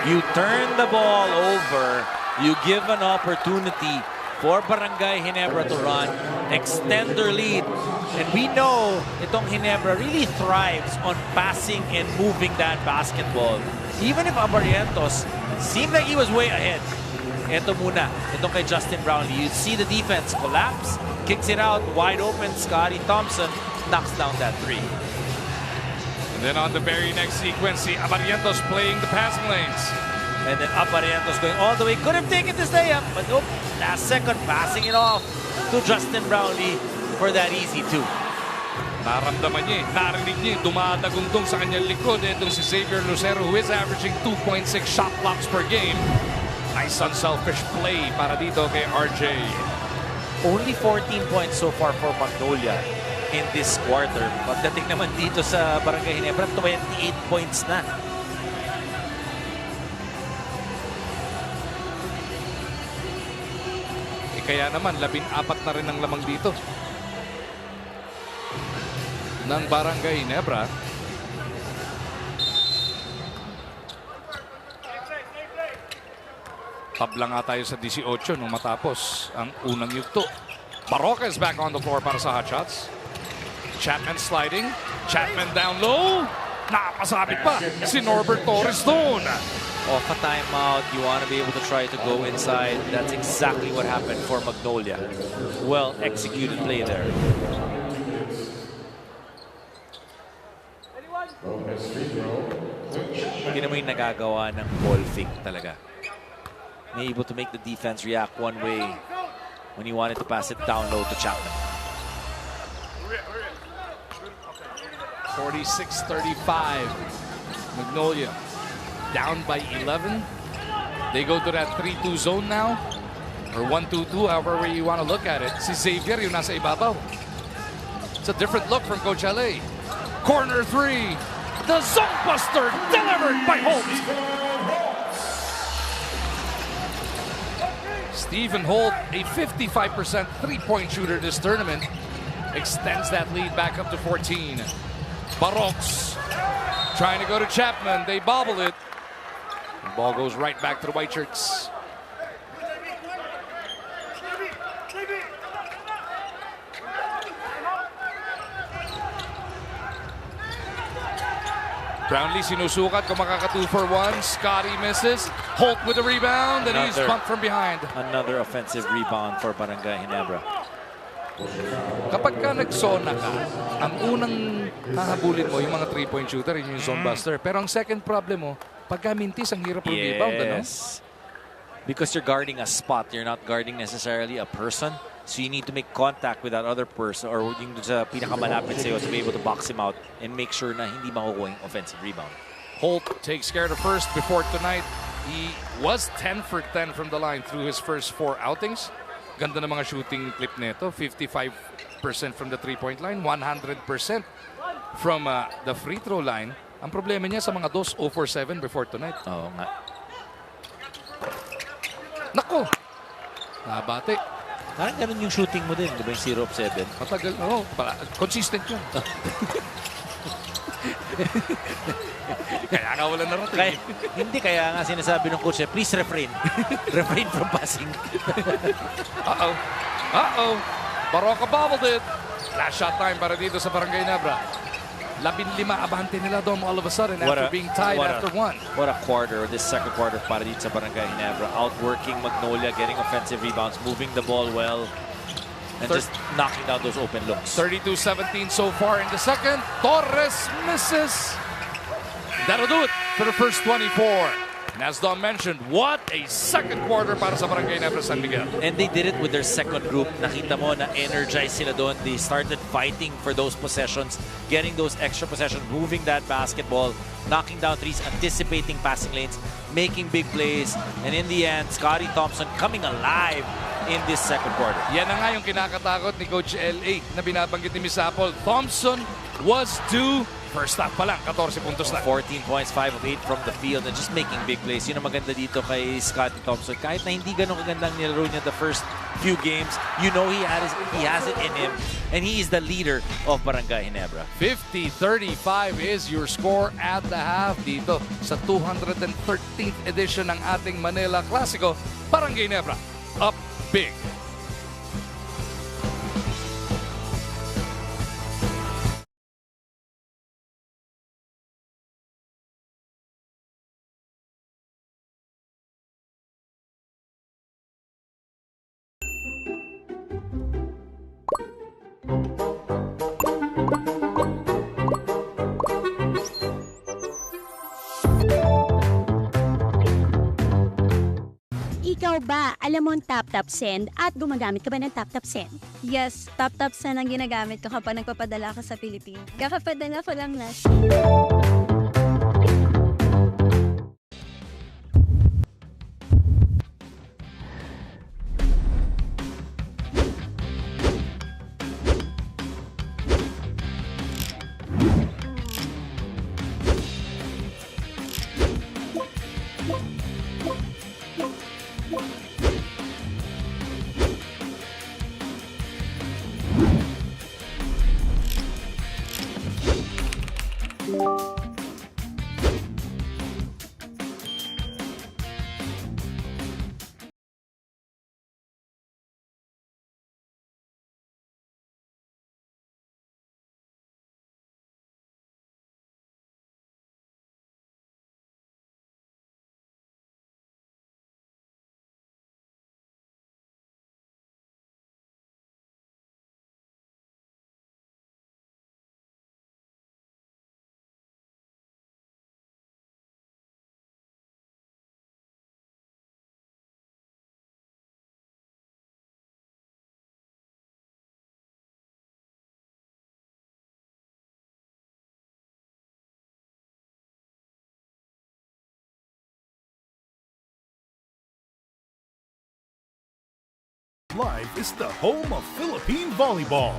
You turn the ball over. You give an opportunity for Barangay Ginebra to run, extend their lead. And we know itong Ginebra really thrives on passing and moving that basketball. Even if Abarientos seemed like he was way ahead. Ito muna, itong kay Justin Brownlee. You see the defense collapse, kicks it out, wide open. Scotty Thompson knocks down that three. And then on the very next sequence, see Abarientos playing the passing lanes. And then Abarientos going all the way. Could have taken this layup, but nope. Last second, passing it off to Justin Brownlee for that easy two. Naramdaman niya, narinig niya, dumadagundong sa kanyang likod. Itong si Xavier Lucero, who is averaging 2.6 shot blocks per game. Nice unselfish play para dito kay RJ. Only 14 points so far for Magnolia in this quarter. Pagdating naman dito sa Barangay Ginebra, 28 points na. Kaya naman, 14 na rin ang lamang dito ng Barangay Ginebra. Tabla nga tayo sa 18 nung matapos ang unang yugto. Barroca is back on the floor para sa Hotshots. Chapman sliding. Chapman down low. Napasabit pa si Norbert Torres doon. Off a timeout, you want to be able to try to go inside. That's exactly what happened for Magnolia. Well executed play there. Hindi naman yung nagagawa ng ball fake talaga. May able to make the defense react one way when he wanted to pass it down low to Chapman. 46-35. Magnolia down by 11. They go to that 3-2 zone now. Or 1-2-2, however way you want to look at it. Si Xavier yung nasa ibabaw. It's a different look from Coach LA. Corner three. The zone buster delivered by Holt. Stephen Holt, a 55% three-point shooter this tournament, extends that lead back up to 14. Barrocs trying to go to Chapman. They bobble it. The ball goes right back to the white shirts. Brownlee sinusukat kung makaka 2 for 1. Scotty misses. Holt with the rebound, and he's bumped from behind. Another offensive rebound for Barangay Ginebra. Kapag ka nag-zona ka, ang unang hahabulin mo yung mga 3-point shooter, yun yung zone buster. Pero ang second problem mo, pagka mintis, ang hirap rebound, ano? Because you're guarding a spot, you're not guarding necessarily a person. So you need to make contact with that other person or yung sa pinakamalapit sa'yo to be able to box him out and make sure na hindi makukuha yung offensive rebound. Holt takes care of the first before tonight. He was 10 for 10 from the line through his first 4 outings. Ganda ng mga shooting clip nito. 55% from the 3-point line, 100% from the free throw line. Ang problema niya sa mga 2 0 for 7 before tonight. Oo nga. Nako! Nabate. Parang ganun yung shooting mo din, di ba yung 0 of 7? Matagal, consistent yun. Kaya nga wala narating. Hindi, kaya nga sinasabi ng coach, please refrain. Refrain from passing. Uh-oh. Barangay bobbled it. Last shot time para dito sa Barangay Ginebra. 15 abante nila Dom all of a sudden after being tied after 1. What a quarter, this second quarter para dito sa Barangay Ginebra. Outworking Magnolia, getting offensive rebounds, moving the ball well, and just knocking down those open looks. 32-17 so far in the second. Torres misses. That'll do it for the first 24. And as Dom mentioned, what a second quarter para sa Barangay Ginebra San Miguel. And they did it with their second group. Nakita mo na energized sila doon. They started fighting for those possessions, getting those extra possessions, moving that basketball, knocking down threes, anticipating passing lanes, making big plays. And in the end, Scotty Thompson coming alive in this second quarter. Yan na nga yung kinakatakot ni Coach L.A. na binabanggit ni Miss Apple. Thompson was due. First half pa lang, 14 puntos na. 14 points, 5 of 8 from the field, and just making big plays. Yun ang maganda dito kay Scotty Thompson. Kahit na hindi ganun kagandang nilaro niya the first few games, you know he has it in him, and he is the leader of Barangay Ginebra. 50-35 is your score at the half dito sa 213th edition ng ating Manila Clasico. Barangay Ginebra, up big. Ikaw ba, alam mo ang tap-tap send at gumagamit ka ba ng tap-tap send? Yes, tap-tap send ang ginagamit ko kapag nagpapadala ka sa Pilipinas. Kakapadala ko lang last. Live is the home of Philippine volleyball.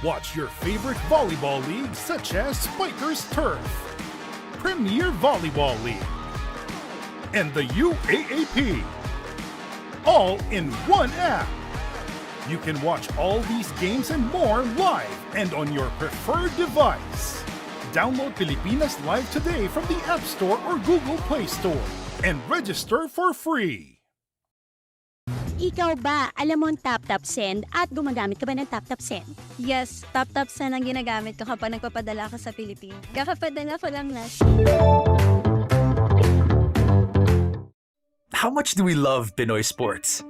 Watch your favorite volleyball leagues such as Spikers Turf, Premier Volleyball League, and the UAAP. All in one app. You can watch all these games and more live and on your preferred device. Download Pilipinas Live today from the App Store or Google Play Store and register for free. Ikaw ba, alam mo ang tap-tap send at gumagamit ka ba ng tap-tap send? Yes, tap-tap send ang ginagamit ko kapag nagpapadala ka sa Pilipinas. Kakapadala ko lang last. How much do we love Pinoy sports?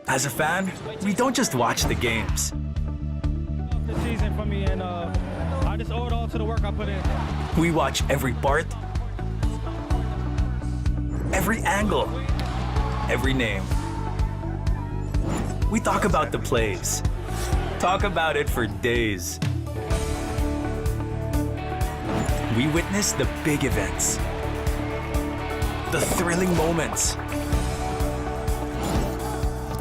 As a fan, we don't just watch the games. This season for me, and I just owe it all to the work I put in. We watch every part, every angle, every name. We talk about the plays. Talk about it for days. We witness the big events, the thrilling moments,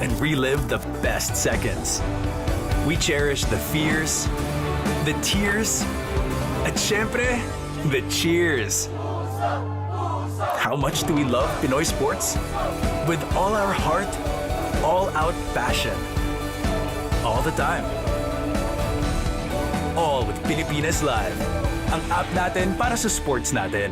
and relive the best seconds. We cherish the fears, the tears, at syempre, the cheers. How much do we love Pinoy sports? With all our heart, all-out passion. All the time. All with Pilipinas Live. Ang app natin para sa sports natin.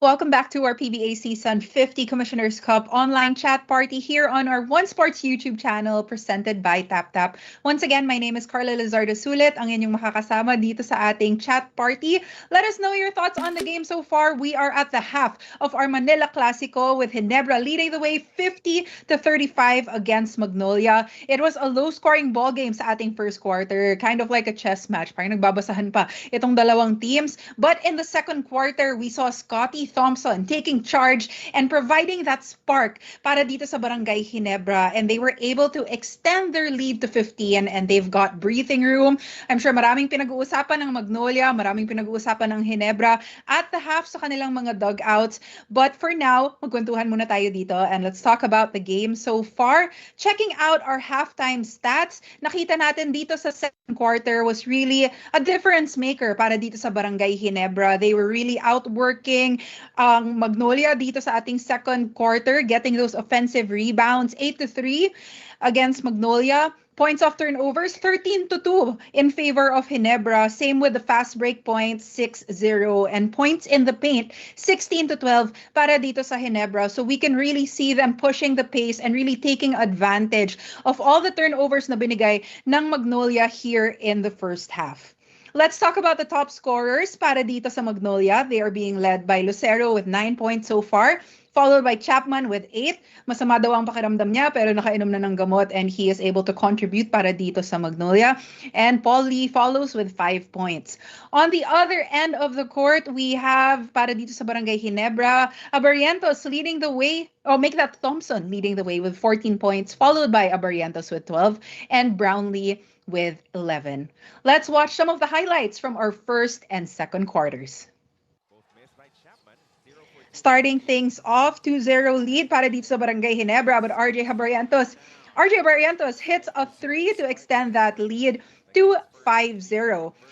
Welcome back to our PBA Season 50 Commissioner's Cup online chat party here on our One Sports YouTube channel presented by TapTap. Once again, my name is Carla Lizardo Sulit, ang inyong makakasama dito sa ating chat party. Let us know your thoughts on the game so far. We are at the half of our Manila Clasico with Ginebra leading the way 50-35 against Magnolia. It was a low-scoring ball game sa ating first quarter, kind of like a chess match. Parang nagbabasahan pa itong dalawang teams. But in the second quarter, we saw Scotty Thompson taking charge and providing that spark para dito sa Barangay Ginebra, and they were able to extend their lead to 15 and they've got breathing room. I'm sure maraming pinag-uusapan ng Magnolia, maraming pinag-uusapan ng Ginebra at the half sa kanilang mga dugouts. But for now, magkwentuhan muna tayo dito and let's talk about the game so far. Checking out our halftime stats, nakita natin dito sa second quarter was really a difference maker para dito sa Barangay Ginebra. They were really outworking ang Magnolia dito sa ating second quarter, getting those offensive rebounds, 8-3 against Magnolia. Points off turnovers, 13-2 in favor of Ginebra. Same with the fast break points, 6-0. And points in the paint, 16-12 para dito sa Ginebra. So we can really see them pushing the pace and really taking advantage of all the turnovers na binigay ng Magnolia here in the first half. Let's talk about the top scorers para dito sa Magnolia. They are being led by Lucero with 9 points so far, followed by Chapman with 8. Masama daw ang pakiramdam niya pero nakainom na ng gamot and he is able to contribute para dito sa Magnolia. And Paul Lee follows with 5 points. On the other end of the court, we have para dito sa Barangay Ginebra, Abarientos leading the way, make that Thompson leading the way with 14 points, followed by Abarientos with 12 and Brownlee with 11. Let's watch some of the highlights from our first and second quarters. Starting things off, 2-0 lead para dito sa Barangay Ginebra, but RJ Abarientos hits a 3 to extend that lead to 5-0.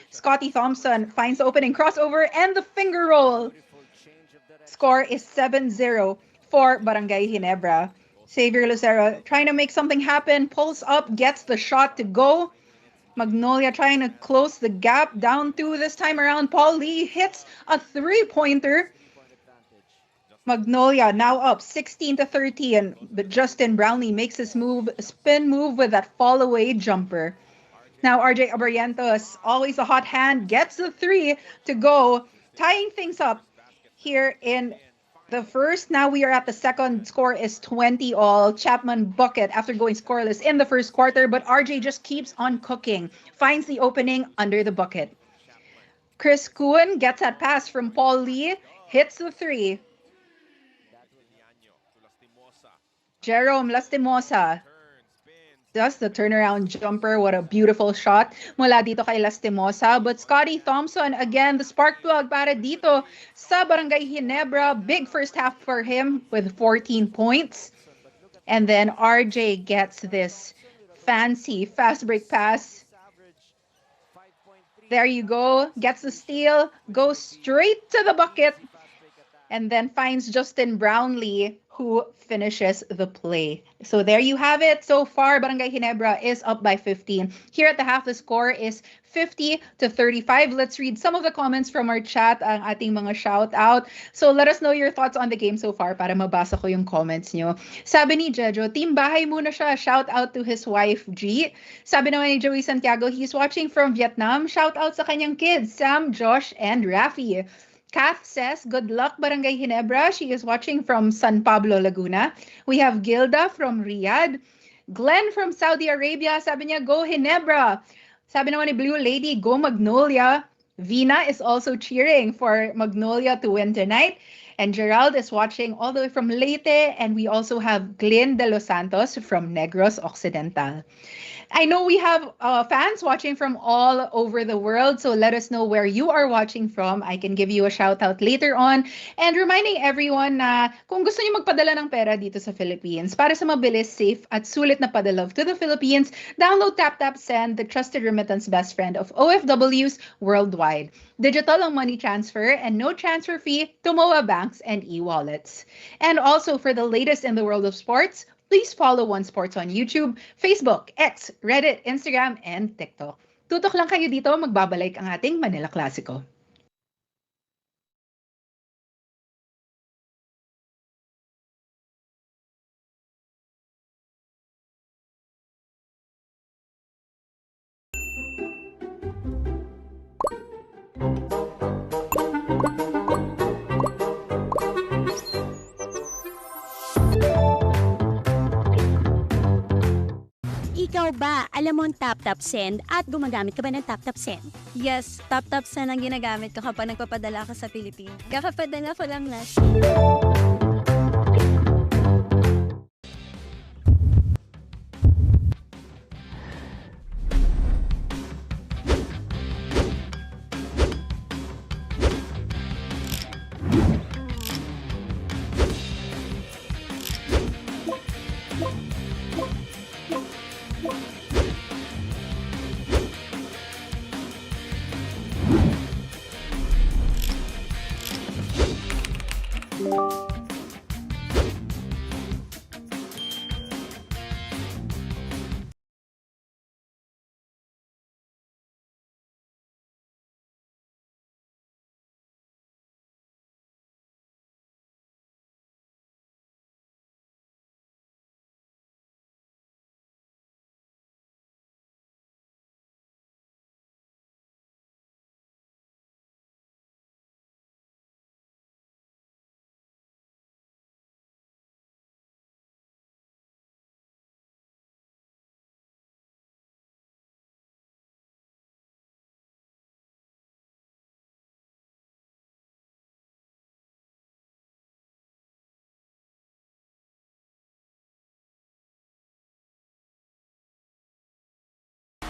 Scotty Thompson finds the opening crossover and the finger roll. Score is 7-0 for Barangay Ginebra. Xavier Lucero trying to make something happen, pulls up, gets the shot to go. Magnolia trying to close the gap, down 2 this time around. Paul Lee hits a 3-pointer. Magnolia now up 16-13, but Justin Brownlee makes his move, spin move with that fall away jumper. Now RJ Abarientos, always a hot hand, gets the 3 to go, tying things up here in the first. Now we are at the second. Score is 20 all. Chapman bucket after going scoreless in the first quarter, but RJ just keeps on cooking, finds the opening under the bucket. Chris Kuhn gets that pass from Paul Lee, hits the 3. Jerome Lastimosa does the turnaround jumper. What a beautiful shot mula dito kay Lastimosa. But Scotty Thompson, again, the spark plug para dito sa Barangay Ginebra. Big first half for him with 14 points. And then RJ gets this fancy fast break pass. There you go. Gets the steal. Goes straight to the bucket. And then finds Justin Brownlee, who finishes the play. So there you have it. So far, Barangay Ginebra is up by 15. Here at the half, the score is 50-35. Let's read some of the comments from our chat, ang ating mga shout out. So let us know your thoughts on the game so far para mabasa ko yung comments nyo. Sabi ni Jejo, team bahay muna siya. Shout out to his wife, G. Sabi naman ni Joey Santiago, he's watching from Vietnam. Shout out sa kanyang kids, Sam, Josh, and Rafi. Kath says, good luck, Barangay Ginebra. She is watching from San Pablo, Laguna. We have Gilda from Riyadh. Glenn from Saudi Arabia. Sabi niya, go Ginebra. Sabi naman ni Blue Lady, go Magnolia. Vina is also cheering for Magnolia to win tonight. And Gerald is watching all the way from Leyte. And we also have Glenn de los Santos from Negros Occidental. I know we have fans watching from all over the world, so let us know where you are watching from. I can give you a shout out later on. And reminding everyone na kung gusto niyo magpadala ng pera dito sa Philippines, para sa mabilis, safe at sulit na padala to the Philippines, download TapTapSend, the trusted remittance best friend of OFWs worldwide. Digital ang money transfer and no transfer fee to MOA banks and e-wallets. And also for the latest in the world of sports, please follow One Sports on YouTube, Facebook, X, Reddit, Instagram, and TikTok. Tutok lang kayo dito, magbabalik ang ating Manila Klasiko. Ikaw ba, alam mo ang TapTapSend at gumagamit ka ba ng TapTapSend? Yes, TapTapSend ang ginagamit ko kapag nagpapadala ka sa Pilipinas. Kakapadala ko lang last.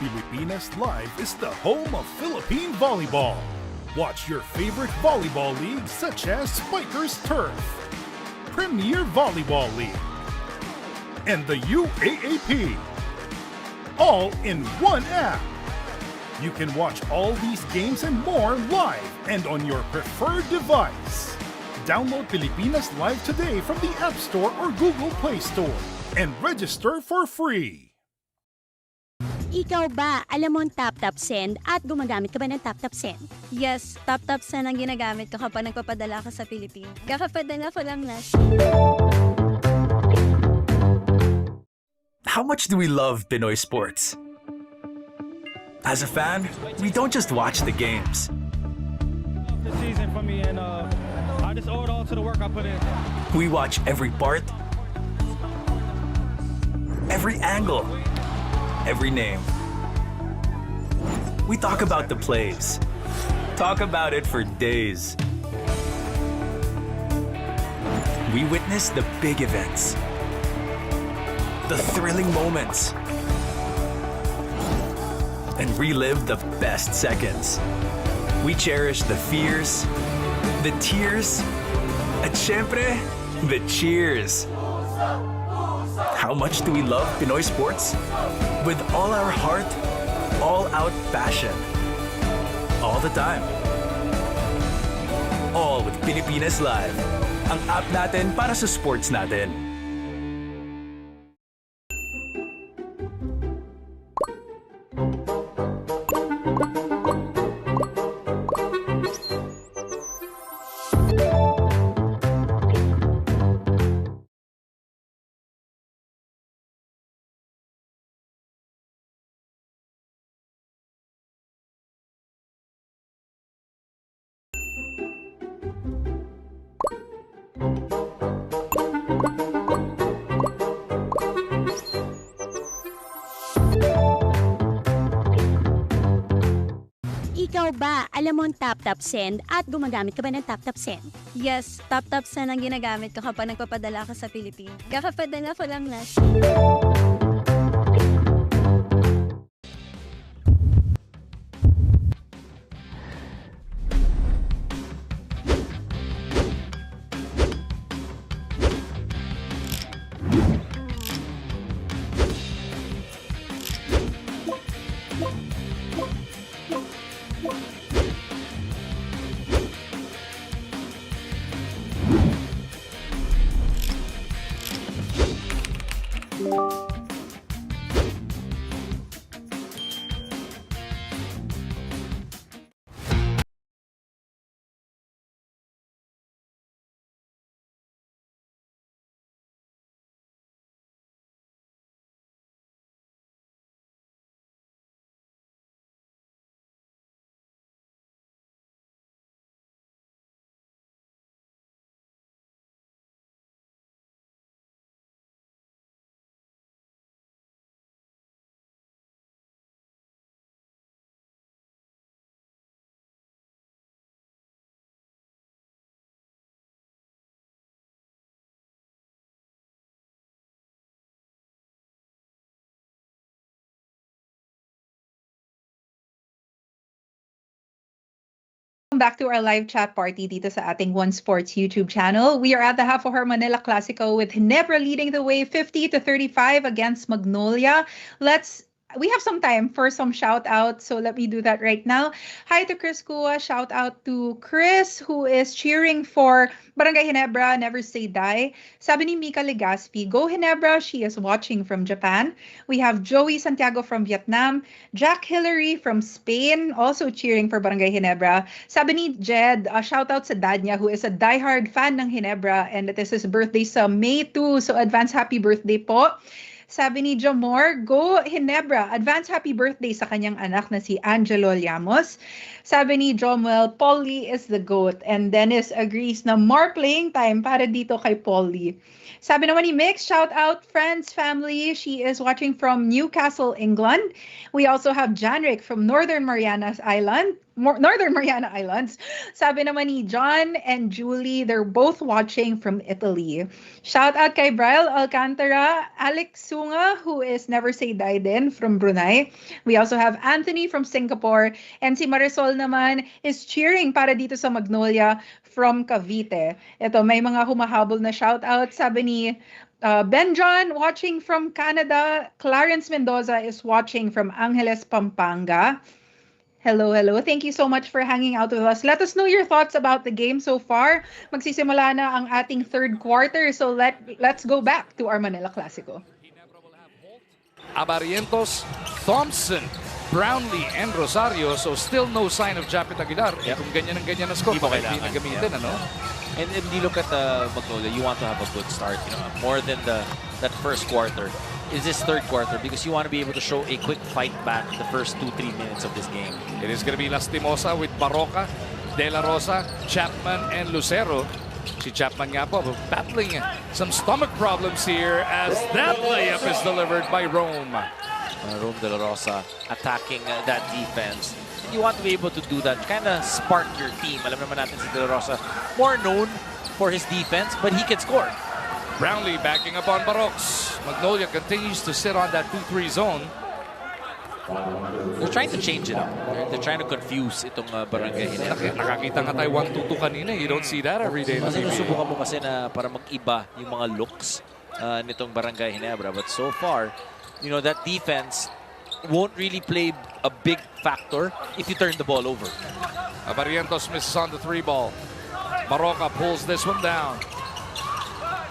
Pilipinas Live is the home of Philippine volleyball. Watch your favorite volleyball leagues such as Spikers Turf, Premier Volleyball League, and the UAAP. All in one app. You can watch all these games and more live and on your preferred device. Download Pilipinas Live today from the App Store or Google Play Store and register for free. Ikaw ba, alam mo ang TapTapSend at gumagamit ka ba ng TapTapSend? Yes, TapTapSend ang ginagamit ko kapag nagpapadala ka sa Pilipinas. Kakapadala ko lang last. How much do we love Pinoy sports? As a fan, we don't just watch the games. This season for me, and I just owe it all to the work I put in. We watch every part, every angle, every name. We talk about the plays. Talk about it for days. We witness the big events, the thrilling moments, and relive the best seconds. We cherish the fears, the tears, at syempre, the cheers. How much do we love Pinoy sports? With all our heart, all-out passion. All the time. All with Pilipinas Live. Ang app natin para sa sports natin. Ikaw ba, alam mo ang TapTapSend at gumagamit ka ba ng TapTapSend? Yes, TapTapSend ang ginagamit ko kapag nagpapadala ka sa Pilipinas. Kakapadala ko lang last. Welcome back to our live chat party dito sa ating One Sports YouTube channel. We are at the half of our Manila Clasico with Ginebra leading the way 50-35 against Magnolia. We have some time for some shout outs, so let me do that right now. Hi to Chris Kua. Shout out to Chris who is cheering for Barangay Ginebra, Never Say Die. Sabi ni Mika Legaspi, Go Ginebra, she is watching from Japan. We have Joey Santiago from Vietnam. Jack Hillary from Spain, also cheering for Barangay Ginebra. Sabi ni Jed, shout out sa dad niya who is a diehard fan ng Ginebra and it is his birthday sa May 2, so advance happy birthday po. Sabi ni Jamor, Go Ginebra, advance happy birthday sa kanyang anak na si Angelo Llamos. Sabi ni Jomwell, Polly is the GOAT. And Dennis agrees na more playing time para dito kay Polly. Sabi naman ni Mix, shout out friends, family. She is watching from Newcastle, England. We also have Janrick from Northern Mariana Islands. Sabi naman ni John and Julie, they're both watching from Italy. Shout out kay Brian Alcantara, Alex Sunga, who is Never Say Die din from Brunei. We also have Anthony from Singapore, and si Marisol naman is cheering para dito sa Magnolia from Cavite. Ito, may mga humahabol na shout out. Sabi ni Ben John, watching from Canada. Clarence Mendoza is watching from Angeles, Pampanga. Hello, hello. Thank you so much for hanging out with us. Let us know your thoughts about the game so far. Magsisimula na ang ating third quarter, so let's go back to our Manila Clasico. Abarientos, Thompson, Brownlee, and Rosario. So still no sign of Japet Aguilar. Yep. Kung ganyan ang ganyan na score, hindi na gamitin, ano? And if you look at Magnolia, you want to have a good start, more than that first quarter. Is this third quarter because you want to be able to show a quick fight back the first 2-3 minutes of this game. It is going to be Lastimosa with Barroca, De La Rosa, Chapman, and Lucero. Si Chapman nga po battling some stomach problems here as that layup is delivered by Rome. Rome De La Rosa attacking that defense. You want to be able to do that, kind of spark your team. Alam naman natin si De La Rosa, more known for his defense, but he can score. Brownlee backing up on Barox. Magnolia continues to sit on that 2-3 zone. They're trying to change it up. They're trying to confuse itong Barangay Ginebra. Nakakita nga tayo 1-2 kanina. You don't see that every day. Sinusubukan mo kasi na para mag-iba yung mga looks nitong Barangay Ginebra. But so far, that defense won't really play a big factor if you turn the ball over. Abarientos misses on the 3 ball. Barroca pulls this one down.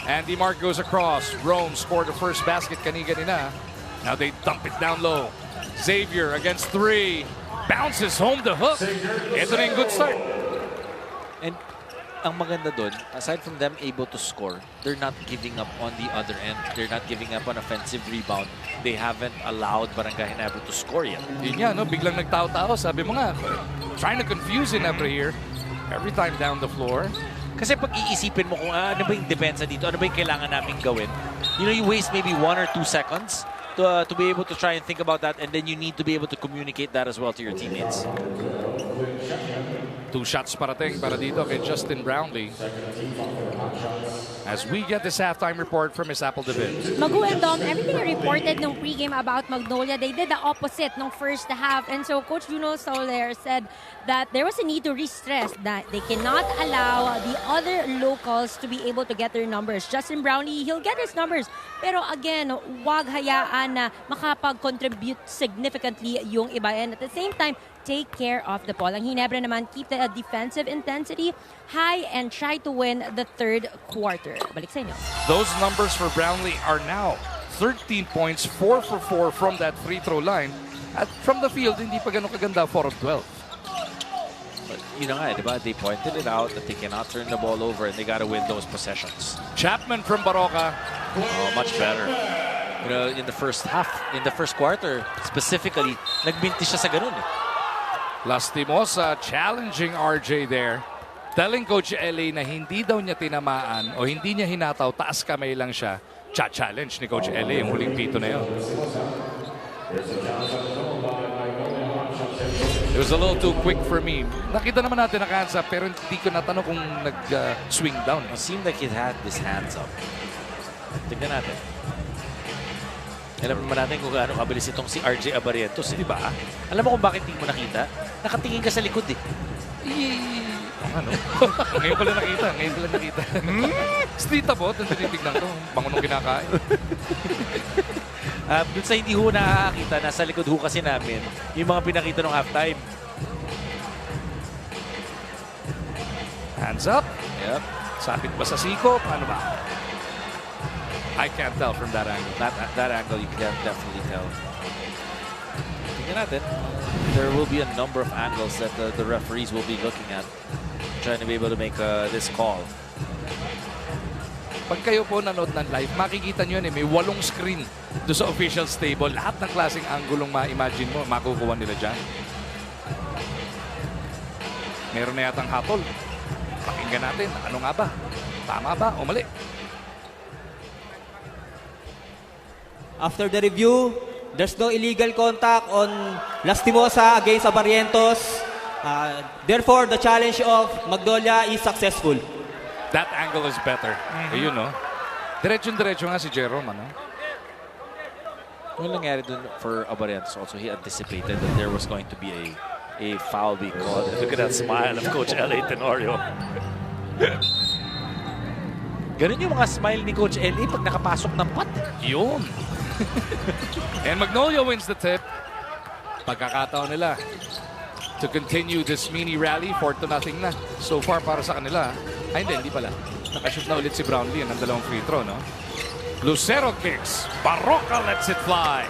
Andy Mark goes across. Rome scored the first basket kanina. Now they dump it down low. Xavier against 3. Bounces home the hook. Ito na yung good start. And ang maganda doon, aside from them able to score, they're not giving up on the other end. They're not giving up on offensive rebound. They haven't allowed Barangay Ginebra to score yet. Yun nga, no? Biglang nagtao-tao. Sabi mo nga, trying to confuse Ginebra here. Every time down the floor. Kasi pag iisipin mo kung ano ba yung depensa dito, ano ba yung kailangan namin gawin, you waste maybe 1 or 2 seconds to be able to try and think about that, and then you need to be able to communicate that as well to your teammates. 2 shots parating para dito kay Justin Brownlee. As we get this halftime report from Miss Apple David. Magu and Dom, everything reported nung pregame about Magnolia, they did the opposite nung first half. And so Coach Juno Soler said that there was a need to re-stress that they cannot allow the other locals to be able to get their numbers. Justin Brownlee, he'll get his numbers. Pero again, wag hayaan na makapag-contribute significantly yung iba. And at the same time, take care of the ball. Ang Ginebra naman, keep the defensive intensity high and try to win the third quarter. Balik sa inyo. Those numbers for Brownlee are now 13 points, 4 for 4 from that free throw line. At from the field, hindi pa ganun kaganda, 4 of 12. But you know, diba? They pointed it out that they cannot turn the ball over and they got to win those possessions. Chapman from Barangay. Oh, much better. You know, in the first half, in the first quarter, specifically, nagbinti siya sa ganun. Lastimosa challenging RJ there. Telling Coach LA na hindi daw niya tinamaan o hindi niya hinataw, taas kamay lang siya. Cha-challenge ni Coach LA yung huling pito na yun. It was a little too quick for me. Nakita naman natin hands up pero hindi ko natanong kung nag-swing down. It seemed like he had his hands up. Tignan natin. Alam naman natin kung gaano kabilis itong si RJ Abarientos, di ba? Alam mo kung bakit hindi mo nakita? Nakatingin ka sa likod eh. Ano? Ngayon ko lang nakita. Street abot, ang tinitignan ko. Bango nung kinakain. Doon sa hindi ho nakakita, nasa likod ho kasi namin, yung mga pinakita ng halftime. Hands up. Yep. Sabit ba sa siko? Paano ba? I can't tell from that angle. That angle, you can definitely tell. Tingnan natin. There will be a number of angles that the referees will be looking at, trying to be able to make this call. Pag kayo po nanood ng live, makikita nyo yun may 8 screen doon sa officials table. Lahat ng klaseng anggulong ma-imagine mo, makukuha nila dyan. Meron na yatang hatol. Pakinggan natin, ano nga ba? Tama ba o mali? After the review, there's no illegal contact on Lastimosa against Abarientos. Therefore, the challenge of Magnolia is successful. That angle is better. Ayun, no? Diretso-diretso nga si Jerome, ano? Ano nangyari dun for Abarientos also, he anticipated that there was going to be a foul being called. Look at that smile of Coach L.A. Tenorio. Ganun yung mga smile ni Coach L.A. pag nakapasok ng pot. Yun. And Magnolia wins the tip. Pagkakataon nila to continue this mini rally, 4-0 na. So far para sa kanila. Ay, hindi pala. Nakashoot na ulit si Brownlee ng 2 free throw, no? Lucero kicks. Barroca lets it fly.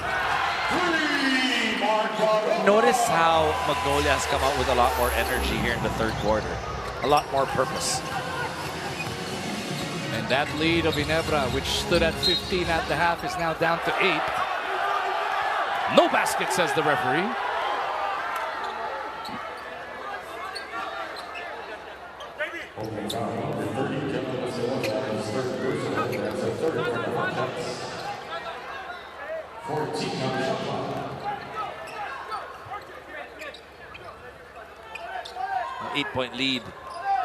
Notice how Magnolia has come out with a lot more energy here in the third quarter. A lot more purpose. And that lead of Ginebra, which stood at 15 at the half, is now down to 8. No basket, says the referee. An 8-point lead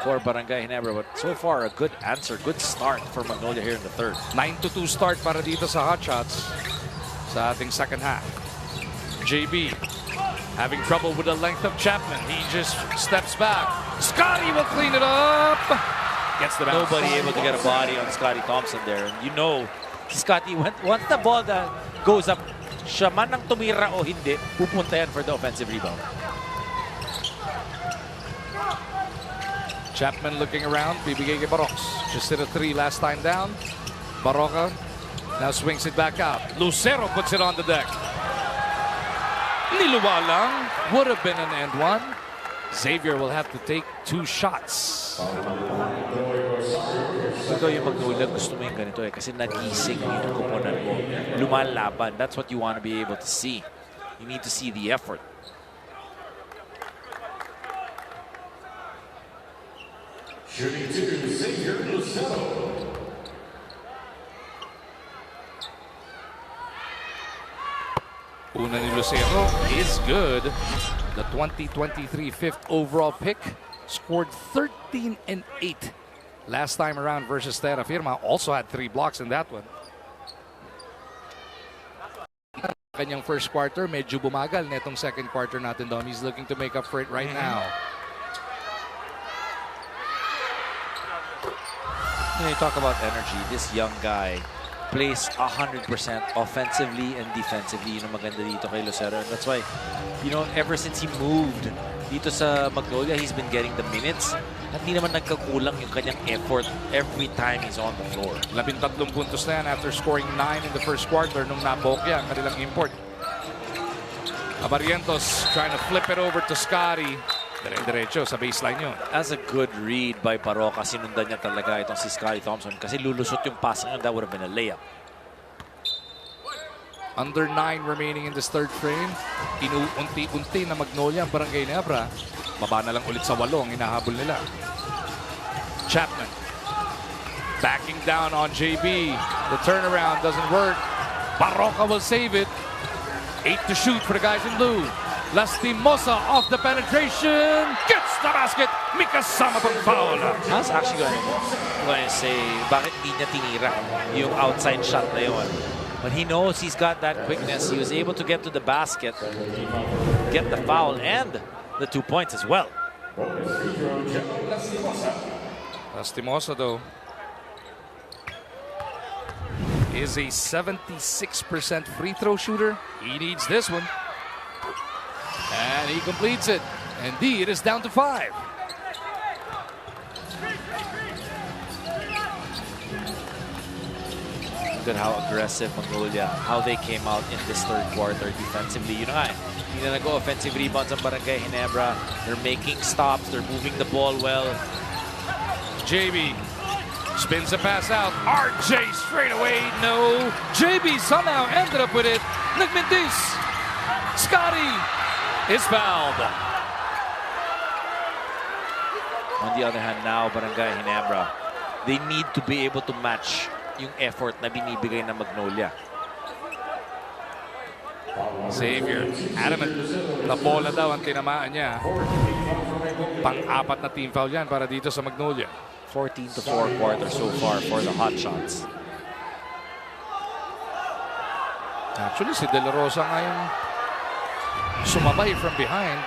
for Barangay Ginebra, but so far a good answer, good start for Magnolia here in the third. 9-2 start para dito sa Hotshots sa ating second half. JB having trouble with the length of Chapman. He just steps back. Scotty will clean it up. Gets the bounce. Nobody able to get a body on Scotty Thompson there. And you know, si Scotty, once the ball that goes up, siya man ang tumira o hindi, pupunta yan for the offensive rebound. Chapman looking around. PBA Baroks just hit a 3 last time down. Barroca now swings it back out. Lucero puts it on the deck. Niluwa lang. Would have been an end one. Xavier will have to take 2 shots. Ikaw yung Magnolia, gusto mo yung ganito eh. Kasi nagising yung kuponan mo. Lumalaban. That's what you want to be able to see. You need to see the effort. Shooting 2, Xavier Lucero. Una ni Lucero is good. The 2023 5th overall pick scored 13 and 8 last time around versus Terra Firma. Also had 3 blocks in that one. Kanyang first quarter, medyo bumagal netong second quarter natin daw. He's looking to make up for it right now. When you talk about energy, this young guy plays 100% offensively and defensively. Yun ang maganda dito kay Lucero. And that's why, you know, ever since he moved dito sa Magnolia, he's been getting the minutes. at hindi naman nagkakulang yung kanyang effort every time he's on the floor. 13 puntos na yan after scoring 9 in the first quarter nung nabokya ang kanilang import. Barrientos trying to flip it over to Scotty. Dire-diretso sa baseline yun. That's a good read by Barroca. Sinundan niya talaga itong si Scotty Thompson kasi lulusot yung pass niya. That would have been a layup. Under 9 remaining in this third frame. Inuunti-unti na Magnolia ang Barangay Ginebra. Baba na lang ulit sa 8 ang hinahabol nila. Chapman backing down on JB. The turnaround doesn't work. Barroca will save it. 8 to shoot for the guys in blue. Lastimosa off the penetration. Gets the basket. May kasama pang foul. I was actually going to say, bakit di niya tinira yung outside shot na yun? But he knows he's got that quickness. He was able to get to the basket, get the foul, and the 2 points as well. Lastimosa, though, is a 76% free throw shooter. He needs this one. And he completes it. Indeed, it is down to 5. Look at how aggressive Magnolia, how they came out in this third quarter defensively. Yun na nga, hindi na nag-go offensive rebounds ang Barangay Ginebra. They're making stops, they're moving the ball well. JB spins the pass out. RJ straight away, no. JB somehow ended up with it. Nagmintis. Scotty is fouled. On the other hand now, Barangay Ginebra, they need to be able to match yung effort na binibigay ng Magnolia. Xavier, adamant na bola daw ang tinamaan niya. Pang-apat na team foul yan para dito sa Magnolia. 14-4 quarter so far for the Hotshots. Actually, si De La Rosa ngayon sumabay from behind.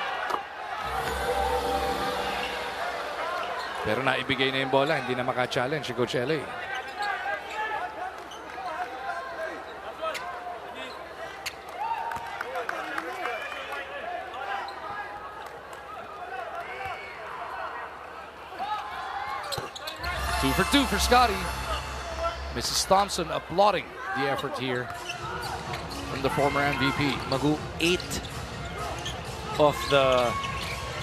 Pero naibigay na yung bola, hindi na maka-challenge si Coach LA. Two for two for Scotty. Mrs. Thompson applauding the effort here from the former MVP. Magu, 8 of the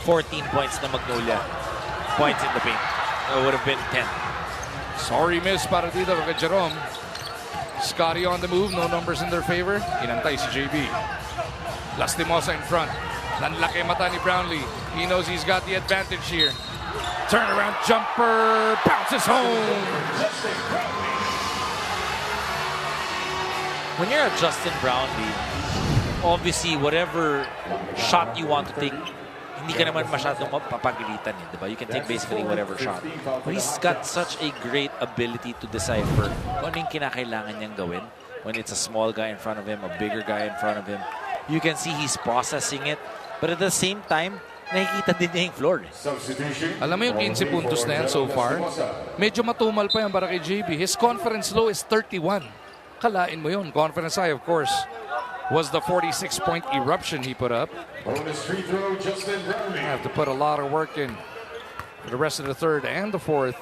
14 points na Magnolia. Points in the paint. It would have been 10. Sorry miss para dito kay Jerome. Scotty on the move, no numbers in their favor. Inantay si JB. Lastimosa in front. Nanlaki mata ni Brownlee. He knows he's got the advantage here. Turnaround jumper, bounces home. When you're a Justin Brownlee, obviously whatever shot you want to take, hindi ka naman masyadong mapapagilitan eh, diba? You can take basically whatever shot. But he's got such a great ability to decipher kung ano yung kinakailangan niyang gawin. When it's a small guy in front of him, a bigger guy in front of him, you can see he's processing it. But at the same time, nakikita din niya yung floor. Alam mo yung 15 puntos na yan so far? Medyo matumal pa yan para kay JB. His confidence low is 31. Kalain mo yun. Confidence high, of course, was the 46-point eruption he put up. Have to put a lot of work in for the rest of the third and the fourth.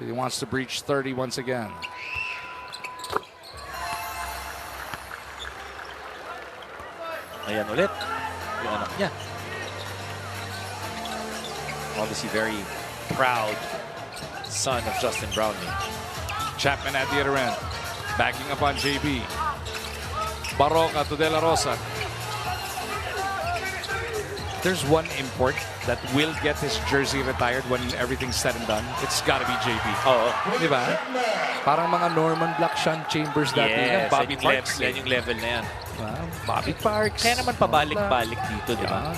He wants to breach 30 once again. Ayan ulit. Yung anak niya. Obviously very proud son of Justin Brownlee. Chapman at the other end. Backing up on JB. Barroca to De La Rosa. There's one import that will get his jersey retired when everything's said and done. It's gotta be JB. Oo. Di ba? Parang mga Norman Black, Sean Chambers dati. Yes, Bobby Parks. yan yung level na yan. Bobby Parks. Kaya naman pabalik-balik dito, di ba?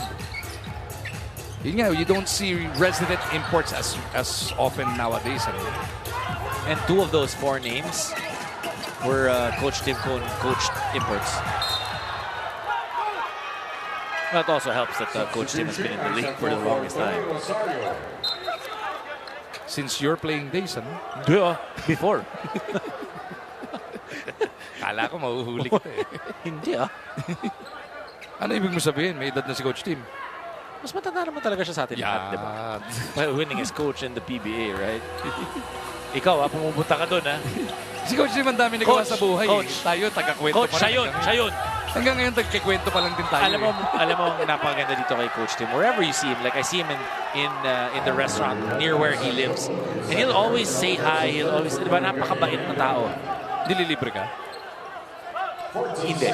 Yun nga, you don't see resident imports as often nowadays. And 2 of those 4 names were Coach Tim Cone coached imports. That also helps that Coach Tim has been in the league for the longest time. Since your playing days, ano? Yeah, before. Kala ko mahuhuli kita eh. Hindi ah. Ano ibig mo sabihin? May edad na si Coach Tim. Mas matanda naman talaga siya sa atin lahat, di ba? Winning as coach in the PBA, right? Ikaw, pumupunta ka doon, ha? Si Coach Jim, ang dami nagawa sa buhay. Coach. Tayo, taga-kwento Coach, pa rin. siya yun. Hanggang ngayon, tagkikwento pa lang din tayo. Alam mo, napakaganda dito kay Coach Tim. Wherever you see him, like I see him in the restaurant near where he lives. And he'll always say hi. He'll always, di ba, napakabait na tao. Nililibre ka? Hindi.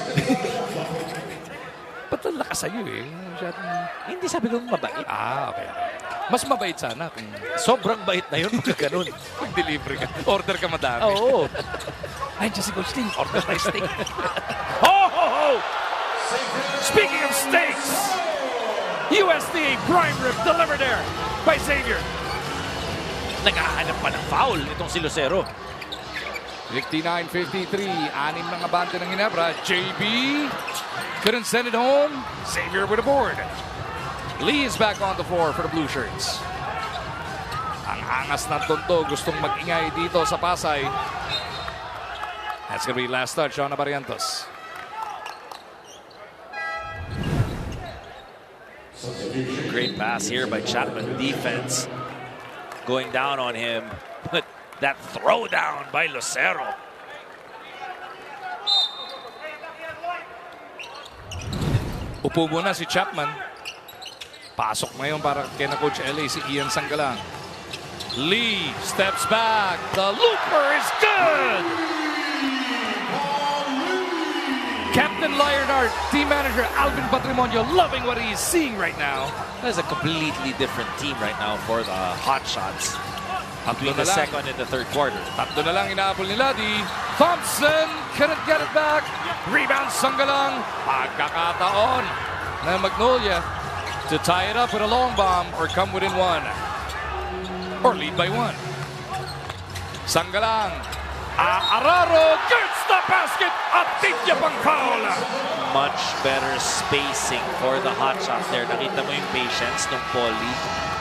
Ba't ang lakas sa'yo eh? Hindi, sabi ko mabait. Okay. Mas mabait sana kung sobrang bait na yun pagka ganun. Mag-delivery ka. Order ka madami. Oo. Ay, dyan si Coach Tim. Order tayo steak. Speaking of steaks, USDA prime rib delivered there by Xavier. Naghahanap pa ng foul itong si Lucero. 59-53. Anim ng abante ng Ginebra. JB couldn't send it home. Xavier with a board. Lee is back on the floor for the Blue Shirts. Ang angas ng Tondo gustong mag-ingay dito sa Pasay. That's gonna be last touch on Barrientos. Great pass here by Chapman. Defense going down on him. But that throw down by Lucero. Upo muna si Chapman. Pasok ngayon para kay na Coach LA si Ian Sanggalang. Lee steps back. The looper is good. Captain Leonard, team manager Alvin Patrimonio, loving what he's seeing right now. That's a completely different team right now for the Hotshots. Between the second and the third quarter. Tatlo na lang inaabol ni Ladi. Thompson couldn't get it back. Rebound Sanggalang. Pagkakataon na Magnolia to tie it up with a long bomb or come within one. Or lead by one. Sanggalang. Araro gets the basket. Atitya pang foul. Much better spacing for the Hotshots there. Nakita mo yung patience ng Paulie.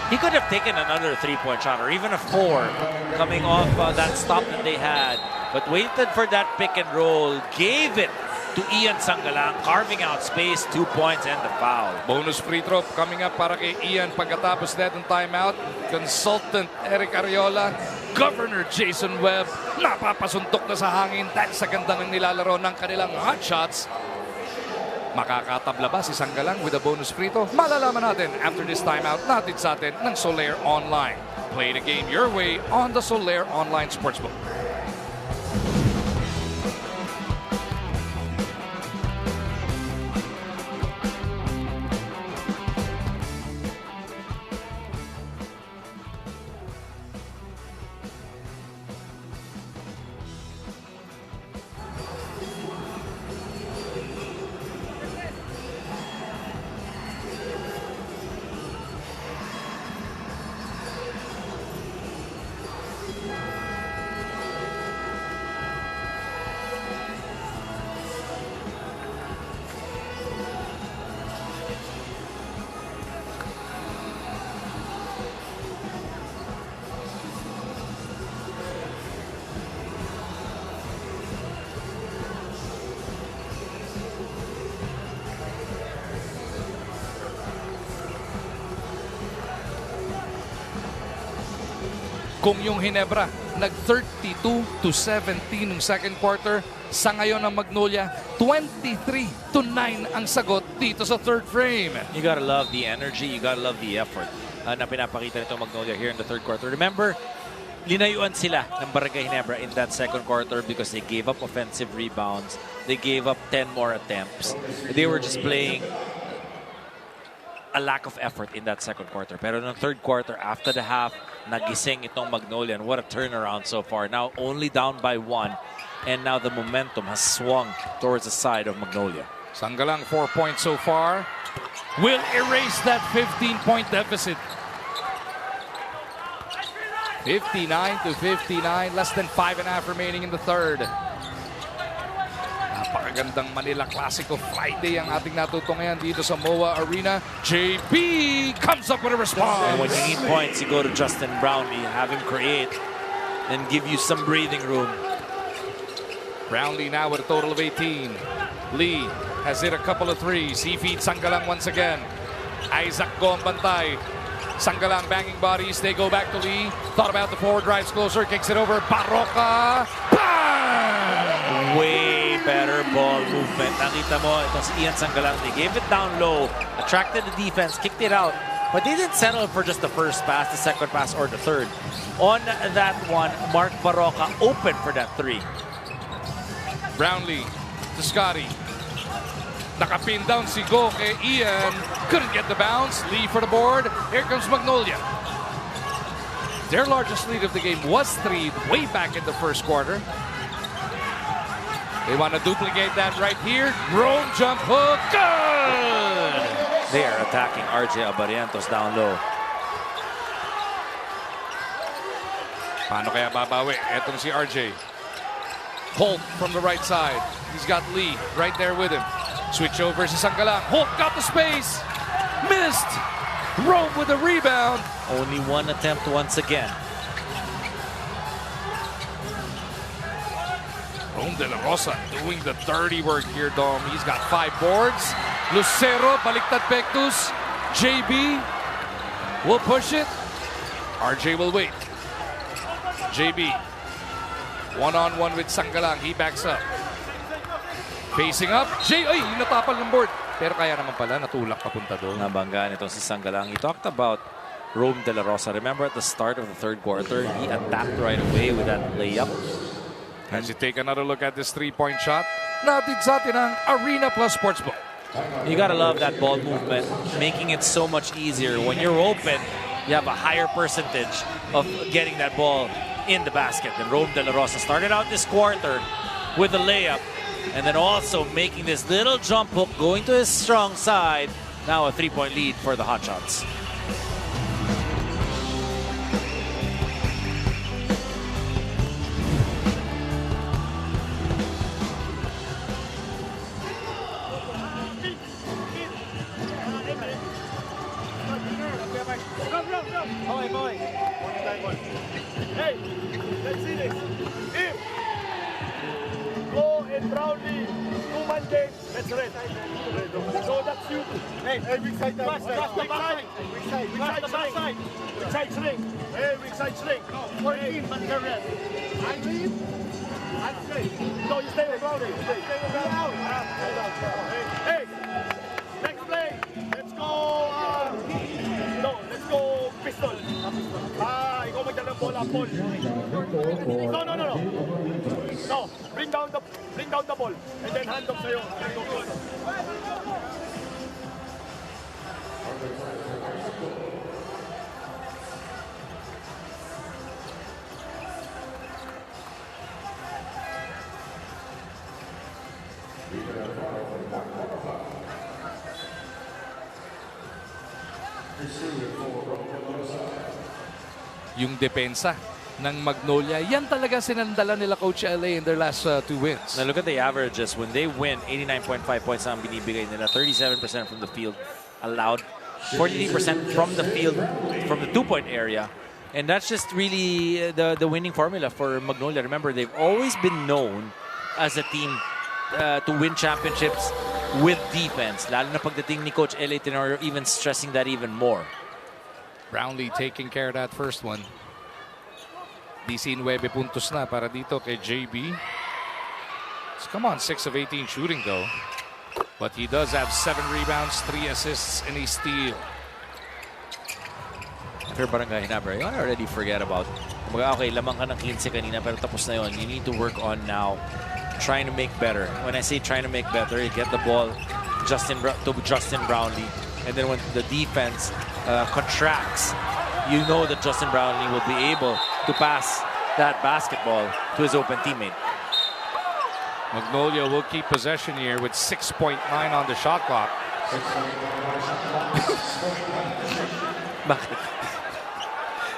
He could have taken another three-point shot or even a four coming off that stop that they had. But waited for that pick and roll. Gave it to Ian Sanggalang, carving out space, 2 points and the foul. Bonus free throw coming up para kay Ian pagkatapos net ng timeout. Consultant Eric Ariola, Governor Jason Webb, napapasuntok na sa hangin dahil sa ganda ng nilalaro ng kanilang hotshots. Makakatabla ba si Sanggalang with a bonus free throw? Malalaman natin after this timeout natin sa atin ng Solaire Online. Play the game your way on the Solaire Online Sportsbook. Kung yung Ginebra nag-32-17 ng second quarter, sa ngayon ng Magnolia, 23-9 ang sagot dito sa third frame. You gotta love the energy, you gotta love the effort na pinapakita nito Magnolia here in the third quarter. Remember, linayuan sila ng Barangay Ginebra in that second quarter because they gave up offensive rebounds. They gave up 10 more attempts. They were just playing a lack of effort in that second quarter. Pero in the third quarter, after the half, nagising itong Magnolia. And what a turnaround so far. Now only down by one. And now the momentum has swung towards the side of Magnolia. Sanggalang 4 points so far. Will erase that 15-point deficit. 59-59. Less than 5.5 remaining in the third. Napakagandang Manila Classico Friday ang ating natutungayan dito sa MOA Arena. JB comes up with a response. And when you need points, you go to Justin Brown. You have him create and give you some breathing room. Brownlee now with a total of 18. Lee has hit a couple of threes. He feeds Sanggalang once again. Isaac go ang bantay. Sanggalang banging bodies. They go back to Lee. Thought about the forward, drives closer, kicks it over. Barroca. Bang! Way better ball movement. Nakita mo, itong si Ian Sanggalang. They gave it down low, attracted the defense, kicked it out. But they didn't settle for just the first pass, the second pass, or the third. On that one, Mark Barroca open for that three. Brownlee to Scotty. Nakapin down si Go kay Ian. Couldn't get the bounce. Lee for the board. Here comes Magnolia. Their largest lead of the game was 3 way back in the first quarter. They want to duplicate that right here. Rome jump hook. Good! They are attacking RJ Abarientos down low. Paano kaya babawi? Etong si RJ. Holt from the right side. He's got Lee right there with him. Switch over to Sanggalang. Holt got the space. Missed. Rome with the rebound. Only one attempt once again. Rome de la Rosa doing the dirty work here, Dom. He's got 5 boards. Lucero, baliktad pectus. JB will push it. RJ will wait. JB. One-on-one with Sanggalang. He backs up. Facing up. Ay, natapal ng board. Pero kaya naman pala, natulak papunta doon. Nabanggaan itong si Sanggalang. He talked about Rome de la Rosa. Remember at the start of the third quarter, he attacked right away with that layup. As you take another look at this 3-point shot, natin sa atin ang Arena Plus Sportsbook. You gotta love that ball movement, making it so much easier. When you're open, you have a higher percentage of getting that ball in the basket. And Rome de la Rosa started out this quarter with a layup. And then also making this little jump hook, going to his strong side. Now a 3-point lead for the Hotshots. Hey, let's see this. If Go and Brownlee, 2-man game, let's red. So that's you. Hey, weak side, weak side. Weak side. Weak side swing. Hey, weak side swing. 14, man, the red. I leave. I stay. No, you stay with Brownlee. Stay with Brownlee. Hey, next play. Let's go. No, let's go pistol. Ikaw magdala ng bola, Paul. No. No, bring down the ball and then hand off sa'yo. Yung depensa ng Magnolia, yan talaga sinandala nila Coach LA in their last 2 wins. Now look at the averages. When they win, 89.5 points ang binibigay nila. 37% from the field allowed. 43% from the field, from the 2-point area. And that's just really the winning formula for Magnolia. Remember, they've always been known as a team to win championships with defense. Lalo na pagdating ni Coach LA Tenorio, even stressing that even more. Brownlee taking care of that first one. 19 puntos na para dito kay JB. He's come on 6 of 18 shooting though. But he does have 7 rebounds, 3 assists, and a steal. After Barangay Ginebra, you already forget about, okay, lamang ka ng 15 kanina pero tapos na yun. You need to work on now trying to make better. When I say trying to make better, you get the ball to Justin Brownlee. And then when the defense contracts, you know that Justin Brownlee will be able to pass that basketball to his open teammate. Magnolia will keep possession here with 6.9 on the shot clock. Bakit?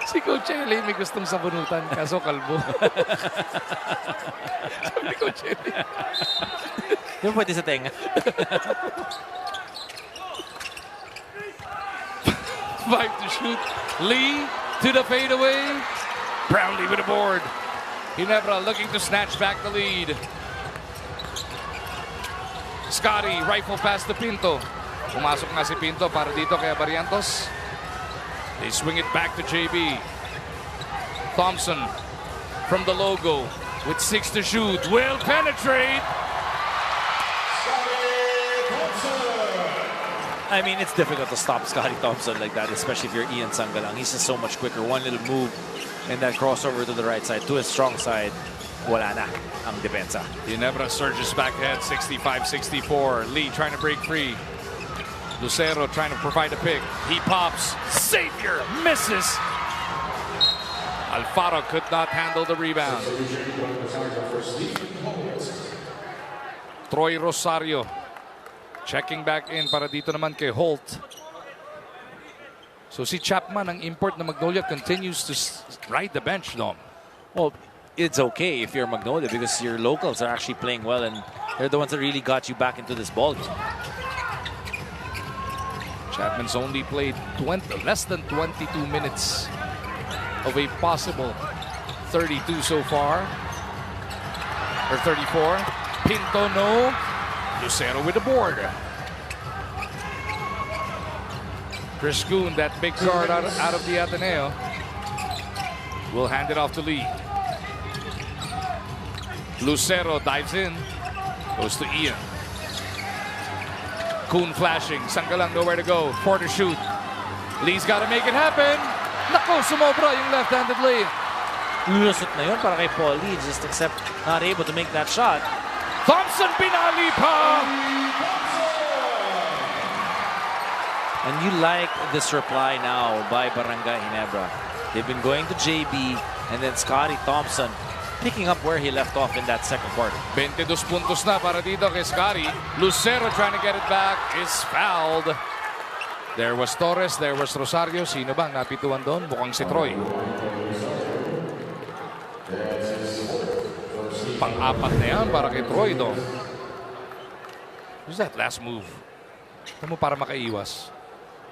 Si Coach Eli may gustong sabunutan kaso kalbo. Sabi ni Coach Eli. Di ba pwede sa tenga? 5 to shoot. Lee to the fadeaway. Brownlee with a board. Ginebra looking to snatch back the lead. Scotty rifle past the Pinto. Pumasok nga si Pinto para dito kay Barrientos. They swing it back to JB. Thompson from the logo with 6 to shoot. Will penetrate. I mean, it's difficult to stop Scotty Thompson like that, especially if you're Ian Sangalang. He's just so much quicker. One little move and that crossover to the right side, to his strong side. Wala na ang depensa. Ginebra surges back ahead, 65-64. Lee trying to break free. Lucero trying to provide a pick. He pops. Xavier misses. Alfaro could not handle the rebound. Troy Rosario checking back in para dito naman kay Holt. So si Chapman, ang import na Magnolia, continues to ride the bench, Dom. Well, it's okay if you're Magnolia because your locals are actually playing well and they're the ones that really got you back into this ball game. Chapman's only played less than 22 minutes of a possible 32 so far. Or 34. Pinto, no. Lucero with the board. Chris Goon, that big guard out of the Ateneo, will hand it off to Lee. Lucero dives in. Goes to Ian. Kuhn flashing. Sangalang nowhere to go. 4 to shoot. Lee's got to make it happen. Nako, sumobra yung left-handed lay. Lusot na yun para kay Paul Lee. Just except not able to make that shot. Thompson pinali pa! And you like this reply now by Barangay Ginebra. They've been going to JB and then Scotty Thompson picking up where he left off in that second quarter. 22 puntos na para dito kay Scotty. Lucero trying to get it back is fouled. There was Torres, there was Rosario. Sino bang napituan doon? Mukhang si Troy. Pang-apat na yan para kay Troy doon. Who's that last move? Ito mo para makaiwas.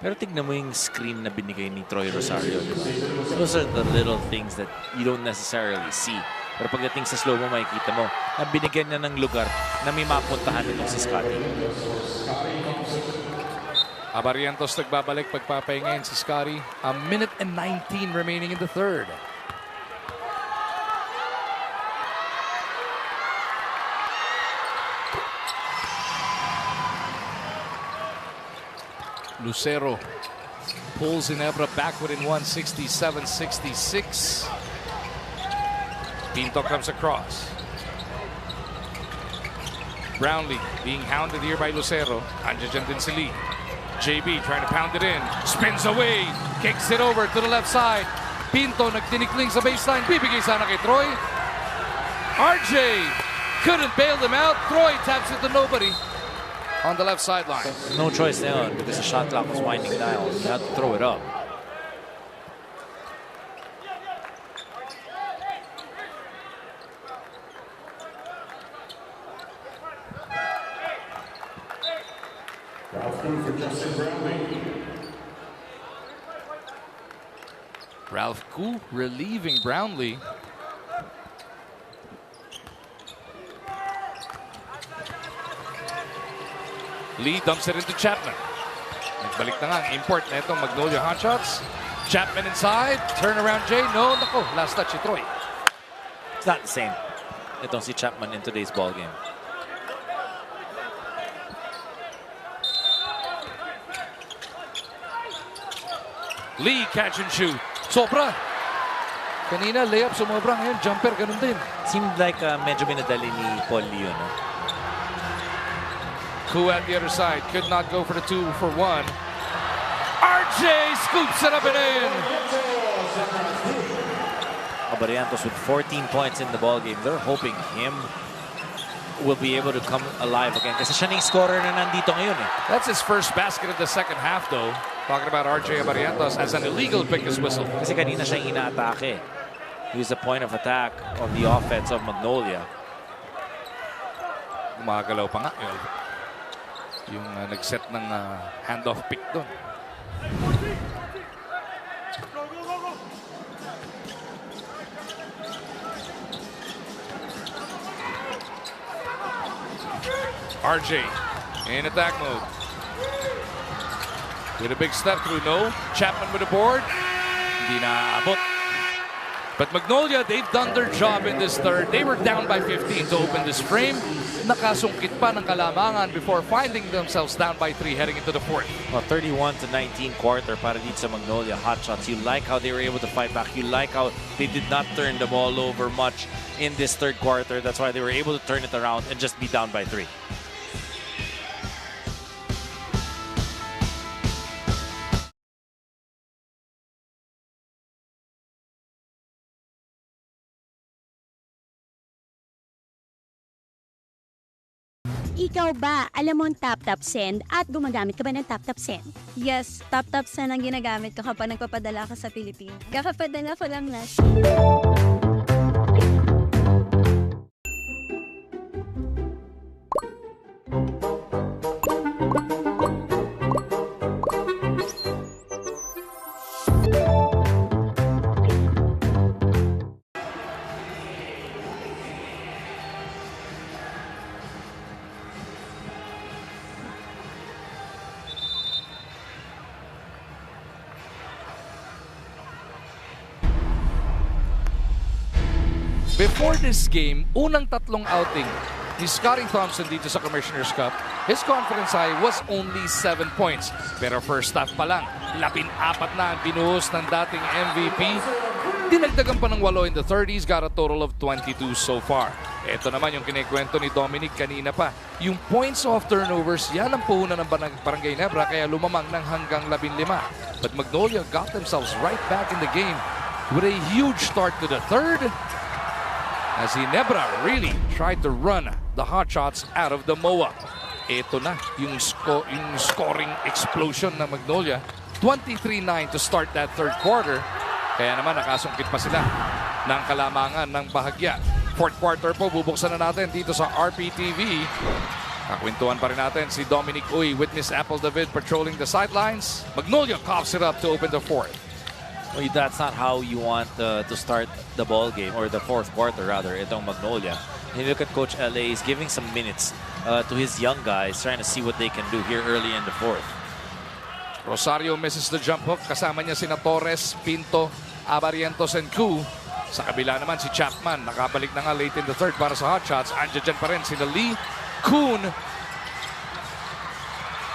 Pero tignan mo yung screen na binigay ni Troy Rosario. Diba? Those are the little things that you don't necessarily see. Pero pagdating sa slow mo, makikita mo na binigyan niya ng lugar na may mapuntahan itong si Scotty. Barrientos nagbabalik pagpapahingayin si Scotty. A minute and 19 remaining in the third. Lucero pulls Ginebra backward in 167-66. Pinto comes across. Brownlee being hounded here by Lucero. Andiyan din si Lee. JB trying to pound it in. Spins away. Kicks it over to the left side. Pinto nagtinikling sa baseline. Bibigay sana kay Troy. RJ couldn't bail them out. Troy taps it to nobody on the left sideline. No choice now because the shot clock was winding down. You had to throw it up. Ralph Koo relieving Brownlee. Lee dumps it into Chapman. Nagbalik na nga ang import na itong Magnolia Hotshots. Chapman inside. Turnaround Jay. No, nako. Last touch si Troy. It's not the same. Itong si Chapman in today's ball game. Lee catch and shoot. Sobra. Kanina layup sumobra. Ngayon jumper ganun din. Seemed like medyo minadali ni Paul Lee yun. Koo at the other side. Could not go for the 2 for 1. RJ scoops it up and in. Barrientos with 14 points in the ball game. They're hoping him will be able to come alive again. Kasi siya na yung scorer na nandito ngayon eh. That's his first basket of the second half though. Talking about RJ Barrientos as an illegal pick his whistle. Kasi kanina siya yung ina-atake. He was the point of attack of the offense of Magnolia. Gumagalaw pa nga yung nag-set ng handoff pick doon. RJ in attack mode. With a big step through, no. Chapman with a board. Hindi naabot. But Magnolia, they've done their job in this third. They were down by 15 to open this frame. Nakasungkit pa ng kalamangan before finding themselves down by 3 heading into the fourth. Well, 31-19 quarter para dito sa Magnolia Hotshots. You like how they were able to fight back. You like how they did not turn the ball over much in this third quarter. That's why they were able to turn it around and just be down by 3. Ikaw ba, alam mo ang tap-tap send at gumagamit ka ba ng tap-tap send? Yes, tap-tap send ang ginagamit ko kapag nagpapadala ka sa Pilipinas. Kakapadala ko lang last. Before this game, unang tatlong outing ni Scotty Thompson dito sa Commissioner's Cup, his confidence high was only 7 points. Pero first half pa lang, 14 na ang binuhos ng dating MVP. Dinagdagan pa ng 8 in the 30s, got a total of 22 so far. Ito naman yung kinikwento ni Dominic kanina pa. Yung points off turnovers, yan ang puhunan ng Barangay Ginebra kaya lumamang ng hanggang 15. But Magnolia got themselves right back in the game with a huge start to the third, as Ginebra really tried to run the Hotshots out of the MOA. Ito na yung scoring explosion ng Magnolia. 23-9 to start that third quarter. Kaya naman nakasungkit pa sila ng kalamangan ng bahagya. Fourth quarter po, bubuksan na natin dito sa RPTV. Kakwentuhan pa rin natin si Dominic Uy with Miss Apple David patrolling the sidelines. Magnolia coughs it up to open the fourth. Well, that's not how you want to start the ball game, or the fourth quarter rather, itong Magnolia. And you look at Coach LA, he's giving some minutes to his young guys, trying to see what they can do here early in the fourth. Rosario misses the jump hook. Kasama niya sina Torres, Pinto, Abarientos, and Ku. Sa kabila naman si Chapman. Nakabalik na nga late in the third para sa Hotshots. Andiyan dyan pa rin sina Lee, Kuhn,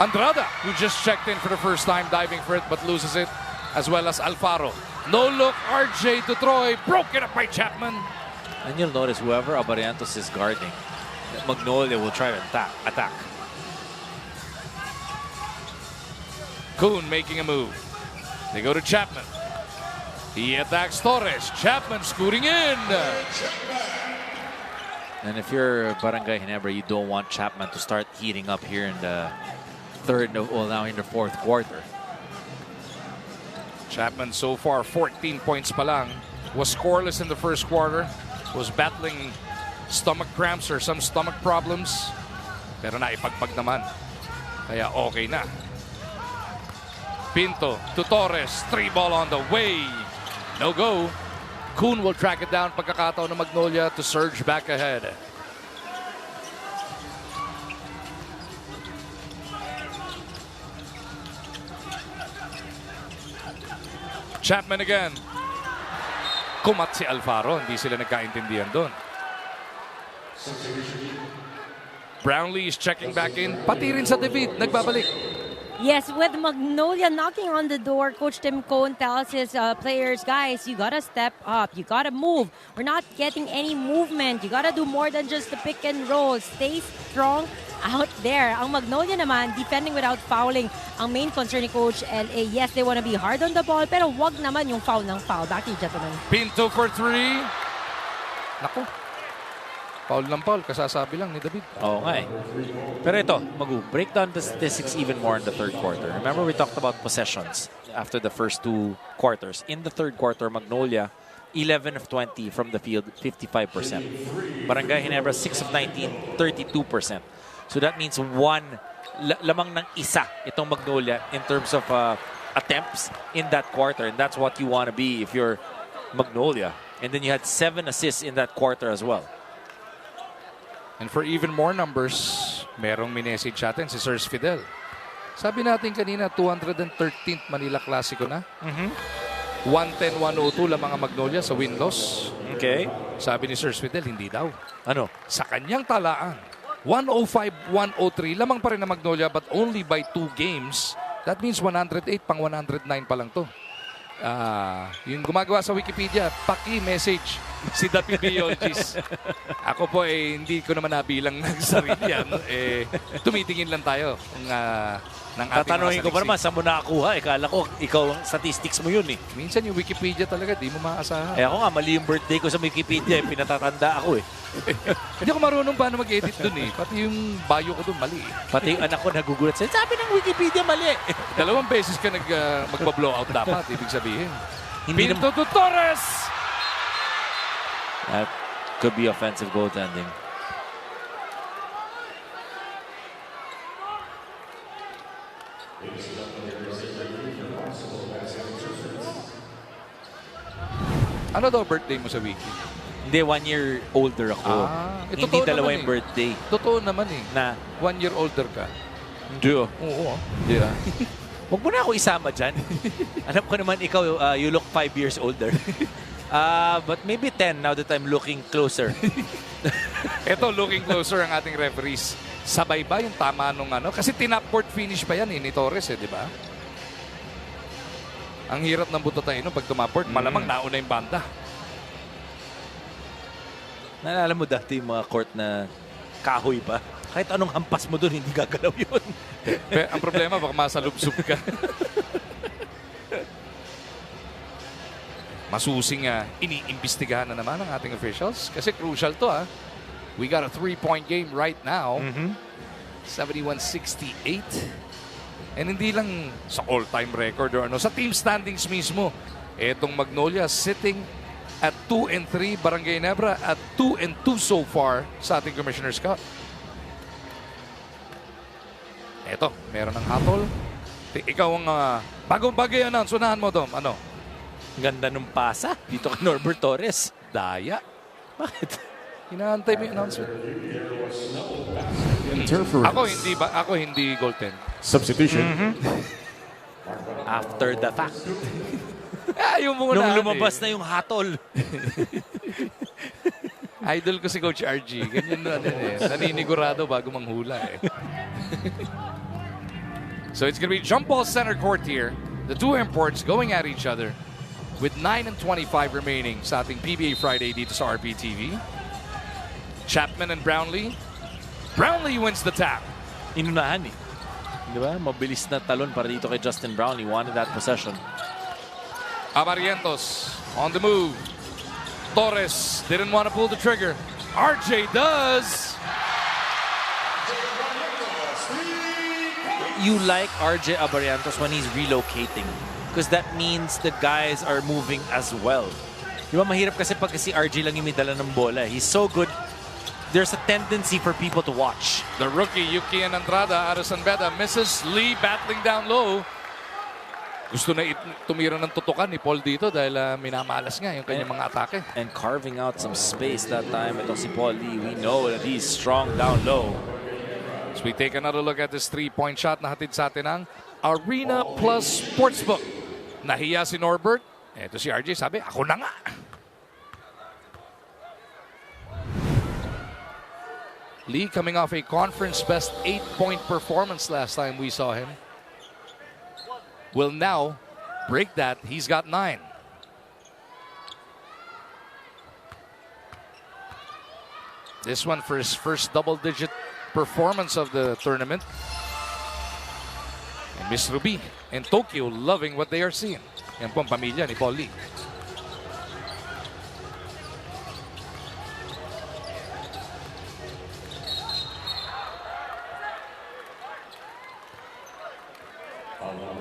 Andrada, who just checked in for the first time, diving for it but loses it, as well as Alfaro. No look, RJ to Troy, broken up by Chapman. And you'll notice whoever Abarientos is guarding, Magnolia will try to attack. Kuhn making a move. They go to Chapman. He attacks Torres. Chapman scooting in. And if you're Barangay Ginebra, you don't want Chapman to start heating up here in the third, well, now in the fourth quarter. Chapman so far 14 points pa lang. Was scoreless in the first quarter. Was battling stomach cramps or some stomach problems. Pero naipagpag naman. Kaya okay na. Pinto to Torres. 3-ball on the way. No go. Kuhn will track it down. Pagkakataon ng Magnolia to surge back ahead. Chapman again. Kumat si Alfaro. Hindi sila nagkaintindihan doon. Brownlee is checking back in. Pati rin sa David. Nagbabalik. Yes, with Magnolia knocking on the door, Coach Tim Cohn tells his players, guys, you gotta step up. You gotta move. We're not getting any movement. You gotta do more than just the pick and roll. Stay strong out there. Ang Magnolia naman, defending without fouling. Ang main concern ni Coach LA, yes, they wanna be hard on the ball, pero wag naman yung foul ng foul. Back to you, gentlemen. Pinto for 3. Naku. Foul ng foul, kasasabi lang ni David. Oo nga eh. Pero ito, break down the statistics even more in the third quarter. Remember we talked about possessions after the first two quarters. In the third quarter, Magnolia, 11 of 20 from the field, 55%. Barangay Ginebra, 6 of 19, 32%. So that means lamang ng isa itong Magnolia in terms of attempts in that quarter. And that's what you want to be if you're Magnolia. And then you had 7 assists in that quarter as well. And for even more numbers, merong minessage atin si Sirs Fidel. Sabi natin kanina, 213th Manila Clasico na. 110-102 lang mga Magnolia sa win-loss. Okay. Sabi ni Sir Swidel, hindi daw. Ano? Sa kanyang talaan, 105-103. Lamang pa rin na Magnolia but only by 2 games. That means 108 pang 109 pa lang to. Yung gumagawa sa Wikipedia, paki-message si The PBA. Ako po hindi ko naman nabilang ng sarili yan. Tumitingin lang tayo ng ating Tatanungin ko pa naman, saan mo nakakuha? Kala ko, ikaw ang statistics mo yun eh. Minsan yung Wikipedia talaga, di mo maasahan. Ako nga, mali yung birthday ko sa Wikipedia. Pinatatanda ako eh. Hindi ako marunong paano mag-edit dun eh. Pati yung bio ko dun, mali eh. Pati yung anak ko nagugulat sa'yo, sabi ng Wikipedia mali. 2 beses ka magpa-blowout dapat, ibig sabihin. Hindi Pinto to Torres! That could be offensive goaltending. Ano daw birthday mo sa wiki? Hindi, 1 year older ako. Hindi dalawa yung birthday. Totoo naman eh. Na? 1 year older ka. Hindi oh. Oo. Hindi ah. Huwag mo na ako isama dyan. Alam ko naman ikaw, you look 5 years older. But maybe 10 now that I'm looking closer. Ito, looking closer ang ating referees. Sabay ba yung tama nung ano? Kasi tinaport finish pa yan ni Torres di ba? Ang hirap ng butotayin nung pag tumaport. Malamang nauna yung banda. Naalala mo dati yung mga court na kahoy pa? Kahit anong hampas mo doon, hindi gagalaw yun. Pero ang problema, baka masalubsub ka. Masusing iniimbestigahan na naman ang ating officials. Kasi crucial to We got a 3-point game right now. 71-68. And hindi lang sa all-time record or sa team standings mismo. Etong Magnolia sitting at 2-3. Barangay Ginebra at 2-2 so far sa ating Commissioner's Cup. Eto, meron ng hatol. Ikaw ang bagong bagay announce. Unahan mo, Dom. Ano? Ganda nung pasa dito kay Norbert Torres. Daya. Bakit? Inaantay mo yung announcer. Interference. Ako hindi goaltend. Substitution. After the fact. Yung muna. Nung lumabas na yung hatol. Idol ko si Coach RG. Ganyan na naninigurado bago manghula So it's going to be jump ball center court here. The two imports going at each other with 9:25 remaining sa ating PBA Friday dito sa RPTV. Chapman and Brownlee. Brownlee wins the tap. Inunahan Di ba? Mabilis na talon para dito kay Justin Brownlee. Wanted that possession. Abarientos on the move. Torres didn't want to pull the trigger. RJ does. You like RJ Abarientos when he's relocating because that means the guys are moving as well. Di ba mahirap kasi pag si RJ lang yung may dala ng bola. He's so good. There's a tendency for people to watch. The rookie, Yuki Andrada, out of San Beda, misses. Lee battling down low. Gusto na tumira ng tutukan ni Paul dito dahil minamalas nga yung kanyang mga atake. And carving out some space that time. Itong si Paul Lee, we know that he's strong down low. So we take another look at this 3-point shot na hatid sa atin ng Arena Plus Sportsbook. Nahiya si Norbert. Ito si RJ sabi, ako na nga. Lee coming off a conference best 8-point performance last time we saw him. Will now break that. He's got 9. This one for his first double-digit performance of the tournament. And Miss Ruby and Tokyo loving what they are seeing. Yan po ang pamilya ni Paul Lee.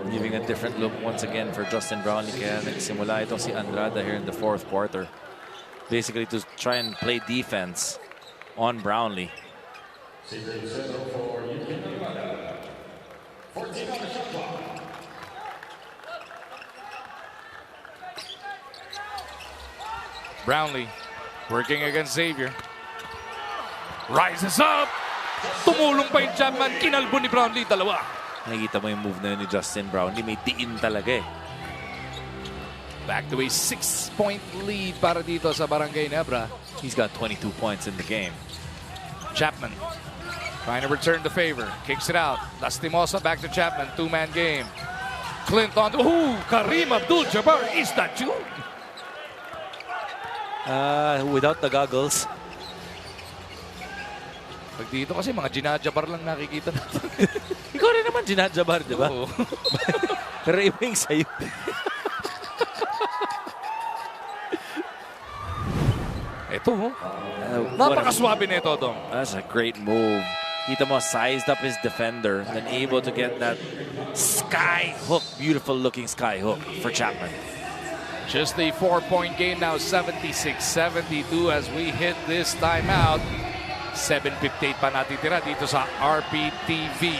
Giving a different look once again for Justin Brownlee. Kaya nagsimula ito si Andrada here in the 4th quarter. Basically to try and play defense on Brownlee. Brownlee working against Xavier. Rises up. Tumulong pa yung Chapman. Kinalbo ni Brownlee. Dalawa. Nakikita mo yung move na yun ni Justin Brownlee. May diin talaga eh. Back to a 6-point lead para dito sa Barangay Ginebra. He's got 22 points in the game. Chapman trying to return the favor. Kicks it out. Lastimosa back to Chapman. Two-man game. Clinton. Ooh, Kareem Abdul-Jabbar. Is that you? Without the goggles. Pag dito kasi mga ginajabar lang nakikita natin. Ikaw rin naman ginajabar, di ba? Oo. Pero iba yung sa'yo. Ito, napakaswabe nito, Dong. That's a great move. Kita mo, sized up his defender, then able to get that sky hook, beautiful looking sky hook for Chapman. Just a 4-point game now, 76-72 as we hit this timeout. 7:58 pa natitira dito sa RPTV.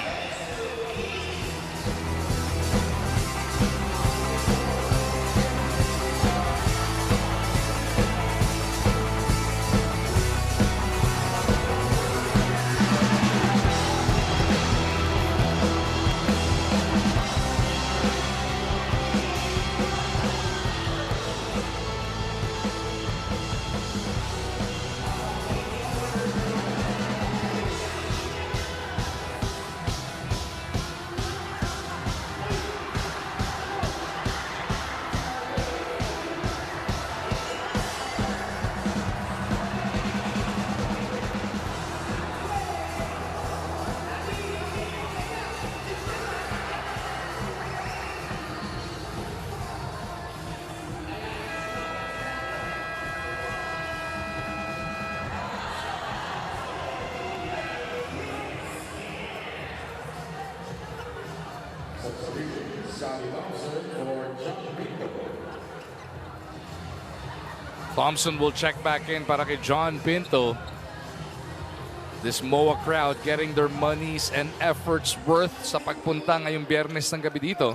Thompson will check back in para kay John Pinto. This MOA crowd getting their monies and efforts worth sa pagpunta ngayong Biyernes ng gabi dito.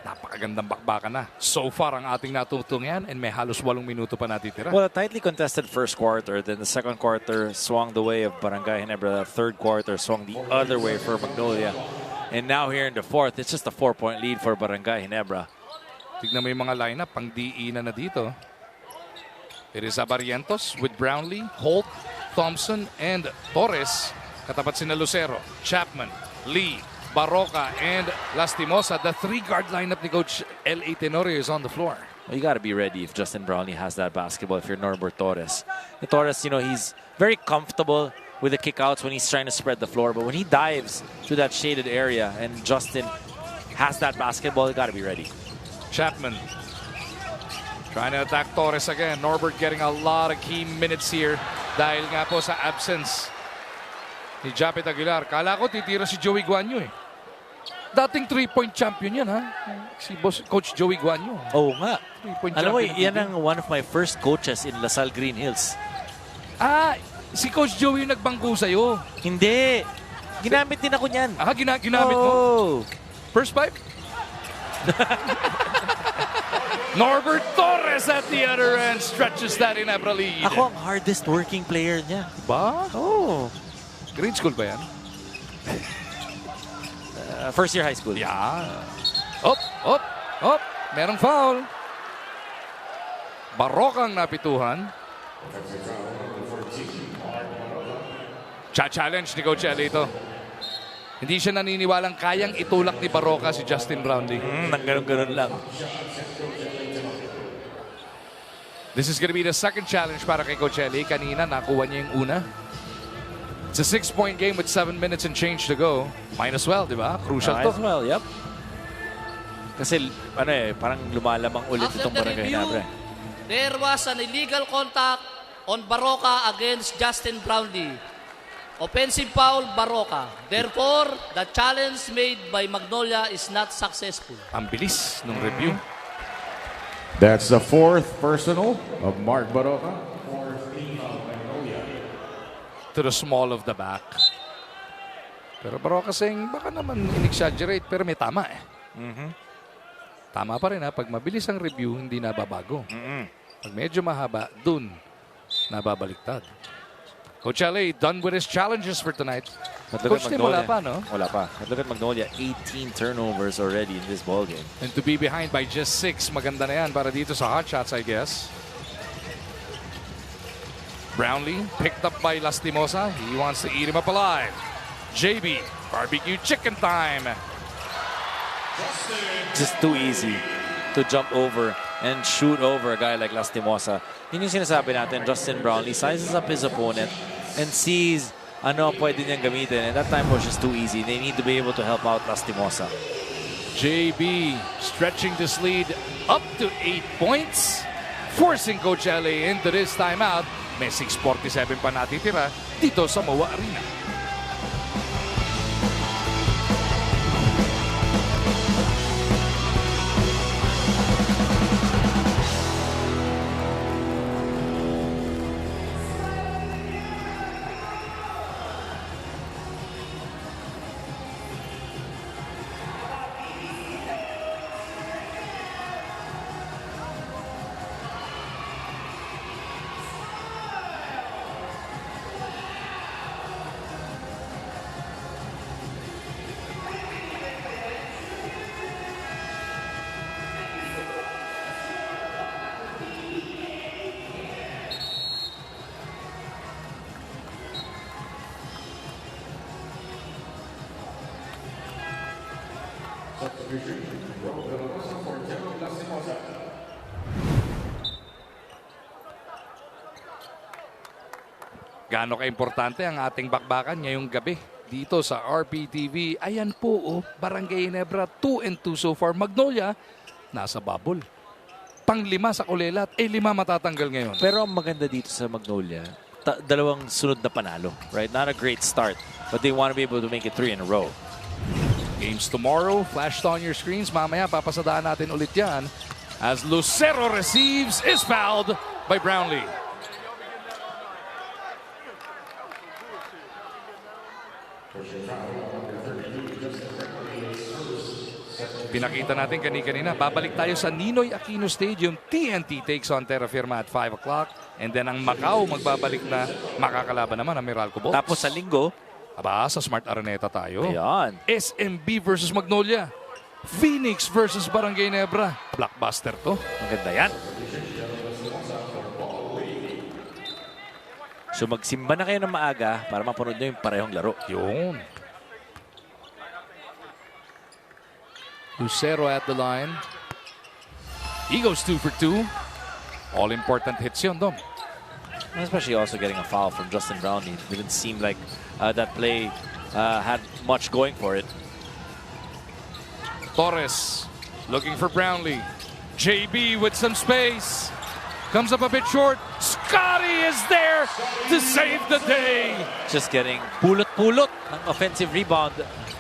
Napakagandang bakbakan na. So far ang ating natutong yan and may halos 8 minuto pa natitira. Well, a tightly contested first quarter. Then the second quarter swung the way of Barangay Ginebra. The third quarter swung the other way for Magnolia. And now here in the fourth, it's just a 4-point lead for Barangay Ginebra. Tignan mo yung mga lineup, pang diinan na dito. It is Abarientos with Brownlee, Holt, Thompson, and Torres. Katapat sina Lucero, Chapman, Lee, Barroca, and Lastimosa. The 3-guard lineup ni Coach L.A. Tenorio is on the floor. Well, you got to be ready if Justin Brownlee has that basketball. If you're Norbert Torres, Torres, you know, he's very comfortable with the kickouts when he's trying to spread the floor. But when he dives to that shaded area and Justin has that basketball, you got to be ready. Chapman trying to attack Torres again. Norbert getting a lot of key minutes here dahil nga po sa absence ni Japet Aguilar. Kala ko titira si Joey Guanyo eh. Dating 3-point champion yan ha. Si boss, Coach Joey Guanyo. Oo nga. 3-point Alam mo, champion. yan ang one of my first coaches in Lasal Green Hills. Ah, si Coach Joey yung nagbangko sa'yo. Hindi. Ginamit din ako niyan. Ah, ginamit mo? First five? Norbert Torres at the other end stretches that Ginebra lead. Ako ang hardest working player niya. Ba? Oh. Grade school ba yan? First year high school. Yeah. Up. Merong foul. Barokang napituhan. Cha-challenge ni Coach L ito. Hindi siya naniniwalang kayang itulak ni Barroca si Justin Brownlee. Nang ganun-ganun lang. This is going to be the second challenge para kay Coach L. Kanina, nakuha niya yung una. It's a 6-point game with 7 minutes and change to go. Might as well, di ba? Crucial to. Might as well, yep. Kasi, parang lumalamang ulit itong Barangay Ginebra. There was an illegal contact on Barroca against Justin Brownlee. Offensive foul, Barroca. Therefore, the challenge made by Magnolia is not successful. Ang bilis ng review. That's the 4th personal of Mark Barroca. To the small of the back. Pero Barroca saying, baka naman in-exaggerate, pero may tama eh. Tama pa rin ha, pag mabilis ang review, hindi nababago. Pag medyo mahaba, dun nababaliktad. Coach L.A. done with his challenges for tonight. But look Coach at Tim, Magnolia. wala pa, no? Wala pa. But look at Magnolia, 18 turnovers already in this ballgame. And to be behind by just 6, maganda na yan para dito sa Hotshots, I guess. Brownlee picked up by Lastimosa. He wants to eat him up alive. JB, barbecue chicken time. Just too easy to jump over and shoot over a guy like Lastimosa. Yun yung sinasabi natin, Justin Brownlee sizes up his opponent and sees ano pwede niyang gamitin. And that time was just too easy. They need to be able to help out Lastimosa. JB stretching this lead up to 8 points. Forcing Coach LA into this timeout. May 6:47 pa natitira dito sa MOA Arena. Gaano ka-importante ang ating bakbakan ngayong gabi dito sa RPTV. Ayan po, Barangay Ginebra 2-2 so far. Magnolia, nasa bubble. Pang-5 sa kulelat, 5 matatanggal ngayon. Pero ang maganda dito sa Magnolia, dalawang sunod na panalo, right? Not a great start, but they want to be able to make it 3 in a row. Games tomorrow, flashed on your screens. Mamaya, papasadaan natin ulit yan as Lucero receives, is fouled by Brownlee. Pinakita natin kanina, babalik tayo sa Ninoy Aquino Stadium. TNT takes on Terra Firma at 5 o'clock. And then ang Macau magbabalik na, makakalaban naman ang Meralco Bolts. Tapos sa linggo, sa Smart Araneta tayo. Ayan. SMB versus Magnolia. Phoenix versus Barangay Ginebra. Blockbuster to. Maganda yan. So magsimba na kayo ng maaga para mapanood nyo yung parehong laro. Yun. Lucero at the line. He goes 2 for 2. All important hits yun, Dom. Especially also getting a foul from Justin Brownlee. It didn't seem like that play had much going for it. Torres looking for Brownlee. JB with some space. Comes up a bit short. Scotty is there to save the day. Just getting pulot-pulot ng offensive rebound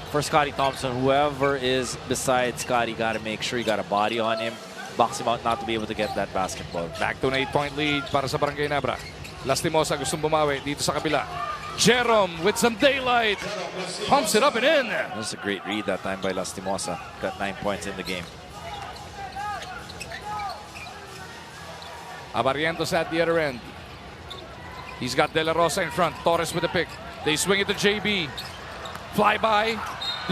for Scotty Thompson. Whoever is beside Scotty, got to make sure you got a body on him. Box him out not to be able to get that basketball. Back to an 8-point lead para sa Barangay Ginebra. Lastimosa gustong bumawi dito sa kabila. Jerome with some daylight. Pumps it up and in. That's a great read that time by Lastimosa. Got 9 points in the game. Abarrientos at the other end. He's got De La Rosa in front. Torres with the pick. They swing it to JB. Fly by.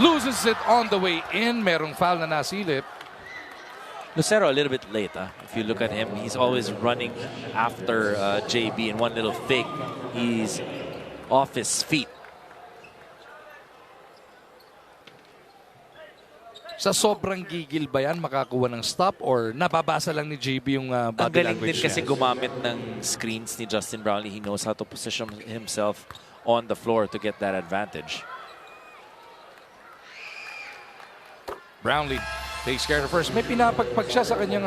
Loses it on the way in. Merong foul na nasilip. Lucero a little bit late. If you look at him, he's always running after JB in one little fake. He's off his feet. Sa sobrang gigil ba yan makakuha ng stop or nababasa lang ni JB yung body Ang galing language din kasi niya? gumamit ng screens ni Justin Brownlee. He knows how to position himself on the floor to get that advantage. Brownlee takes care of first. May pinapagpag siya sa kanyang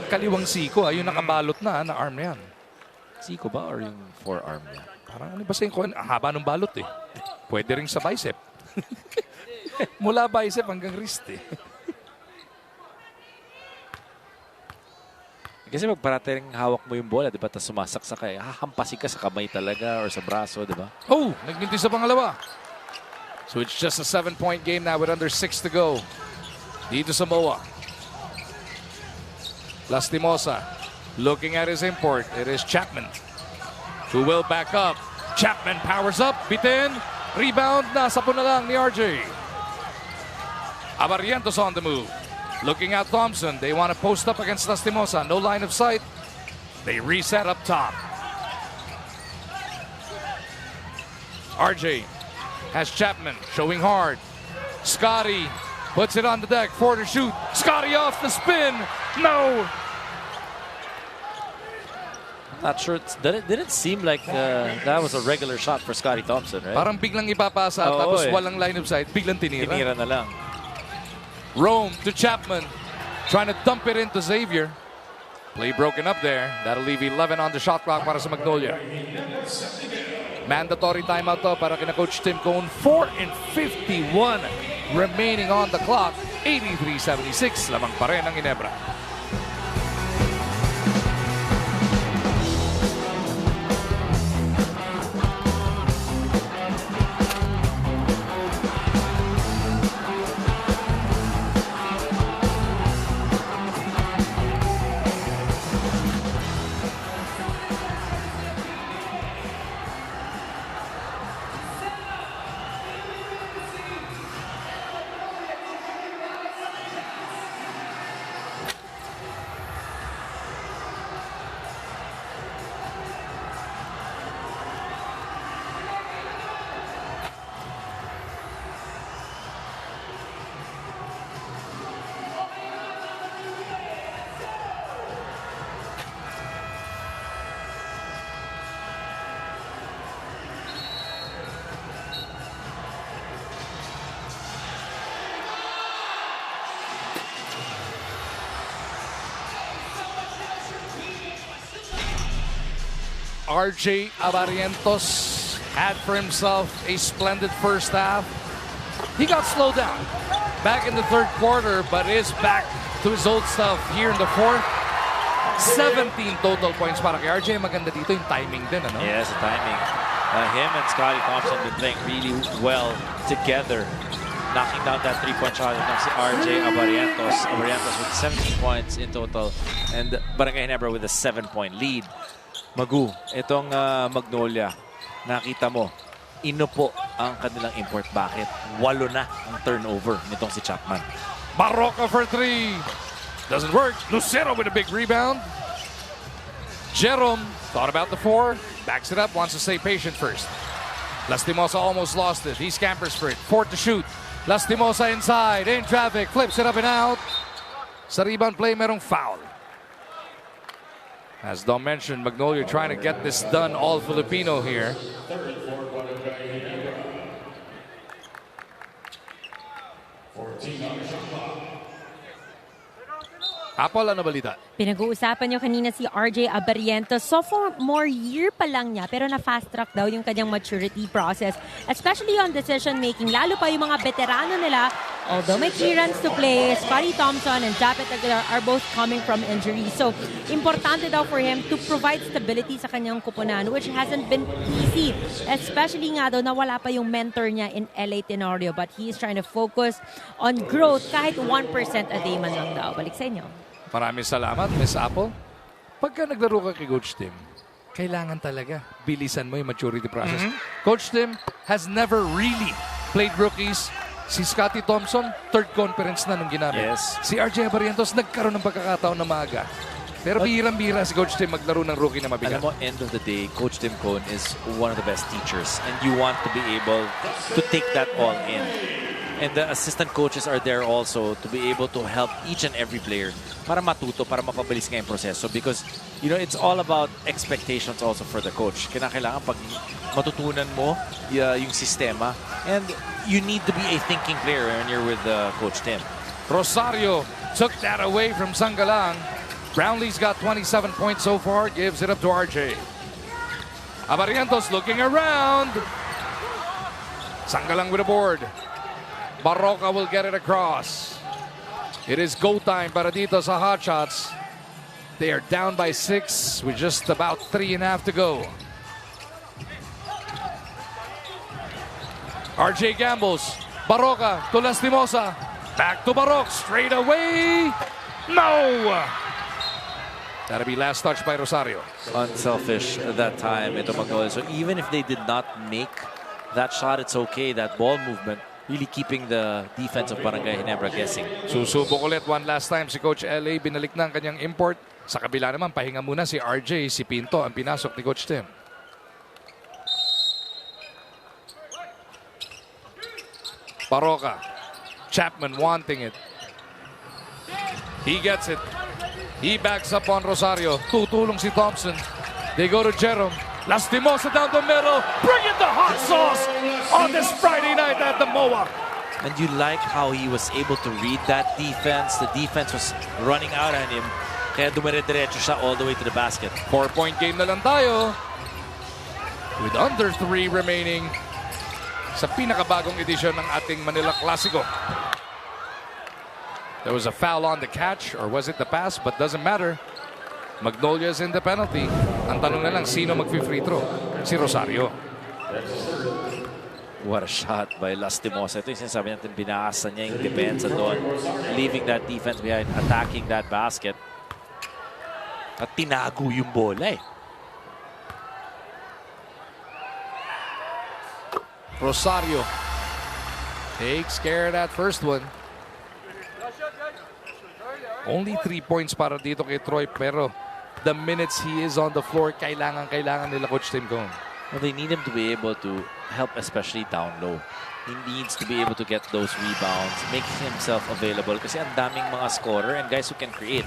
kaliwang siko. Yung nakabalot na arm na yan. Siko ba or yung forearm niya? Parang ano ba sa yung haba ng balot eh. Pwede rin sa bicep. Mula bicep hanggang wrist eh. Kasi pag parating hawak mo yung bola, di ba? Tapos sumasaksak ka, hahampasin ka sa kamay talaga or sa braso, di ba? Oh, nagminti sa pangalawa. So it's just a 7-point game now with under 6 to go. Dito sa MOA. Lastimosa looking at his import. It is Chapman who will back up. Chapman powers up, bitin. Rebound, nasa po na lang ni RJ. Abarientos on the move. Looking at Thompson. They want to post up against Lastimosa. No line of sight. They reset up top. RJ has Chapman showing hard. Scotty puts it on the deck. 4 to shoot. Scotty off the spin. No. Not sure. Didn't seem like that was a regular shot for Scotty Thompson, right? Parang biglang ipapasa tapos walang line of sight. Biglang tinira. Tinira na lang. Rome to Chapman. Trying to dump it into Xavier. Play broken up there. That'll leave 11 on the shot clock para sa Magnolia. Mandatory timeout to para kina Coach Tim Cone. 4:51 remaining on the clock. 83-76. Lamang pa rin ang Ginebra. RJ Abarientos had for himself a splendid first half. He got slowed down back in the third quarter, but is back to his old stuff here in the fourth. 17 total points para kay RJ. Maganda dito yung timing din, ano? Yes, the timing. Him and Scotty Thompson been playing really well together. Knocking down that three-point shot of si RJ Abarientos. Abarientos with 17 points in total. And Barangay Ginebra with a 7-point lead. Magu, itong Magnolia, nakita mo, inupo ang kanilang import. Bakit? 8 na ang turnover nitong si Chapman. Barroca for 3. Doesn't work. Lucero with a big rebound. Jerome thought about the 4. Backs it up, wants to stay patient first. Lastimosa almost lost it. He scampers for it. 4 to shoot. Lastimosa inside, in traffic, flips it up and out. Sa rebound play, merong foul. As Dom mentioned, Magnolia trying to get this done all Filipino here. Apple, ano balita? Pinag-uusapan niyo kanina si RJ Abarientos. Sophomore year pa lang niya, pero na-fast track daw yung kanyang maturity process. Especially on decision making. Lalo pa yung mga veterano nila. Although may key runs to play, Scotty Thompson and Japet Aguilar are both coming from injury. So, importante daw for him to provide stability sa kanyang kupunan, which hasn't been easy. Especially nga daw na wala pa yung mentor niya in LA Tenorio. But he is trying to focus on growth kahit 1% a day man lang daw. Balik sa inyo. Maraming salamat, Miss Apple. Pagka naglaro ka kay Coach Tim, kailangan talaga bilisan mo yung maturity process. Coach Tim has never really played rookies. Si Scotty Thompson, third conference na nung ginamit. Yes. Si RJ Abarientos nagkaroon ng pagkakataon na maaga. Pero bihirang-bihira si Coach Tim maglaro ng rookie na mabigat. Alam mo, end of the day, Coach Tim Cone is one of the best teachers. And you want to be able to take that all in. And the assistant coaches are there also to be able to help each and every player para matuto, para mapabilis nga yung proseso. Because, you know, it's all about expectations also for the coach. Kailangan pag matutunan mo yung sistema. And you need to be a thinking player when you're with Coach Tim. Rosario took that away from Sangalang. Brownlee's got 27 points so far, gives it up to RJ. Abarientos looking around. Sangalang with a board. Barroca will get it across. It is go time para dito sa Hotshots. They are down by 6 with just about 3.5 to go. RJ gambles. Barroca to Lastimosa. Back to Barroc. Straight away. No! That'll be last touch by Rosario. Unselfish at that time, ito Magnolia. So even if they did not make that shot, it's okay. That ball movement, really keeping the defense of Barangay Ginebra guessing. Susubok ulit one last time si Coach LA. Binalik na ang kanyang import. Sa kabila naman, pahinga muna si RJ. Si Pinto ang pinasok ni Coach Tim. Barroca. Chapman wanting it. He gets it. He backs up on Rosario. Tutulong si Thompson. They go to Jerome. Lastimosa down the middle. Bring in the hot sauce on this Friday night at the MOA. And you like how he was able to read that defense. The defense was running out on him. Kaya dumire-diretso siya all the way to the basket. 4-point game na lang tayo. With under 3 remaining sa pinakabagong edisyon ng ating Manila Clasico. There was a foul on the catch, or was it the pass? But doesn't matter. Magnolia's in the penalty. Ang tanong na lang, sino mag-free throw? Si Rosario. What a shot by Lastimosa. Ito yung sinasabi natin, binasa niya yung depensa doon. Leaving that defense behind, attacking that basket. At tinago yung bola eh. Rosario takes care of that first one. Only 3 points para dito kay Troy, pero the minutes he is on the floor, kailangan nila Coach Tim Cone. Well, they need him to be able to help, especially down low. He needs to be able to get those rebounds, making himself available kasi ang daming mga scorer and guys who can create.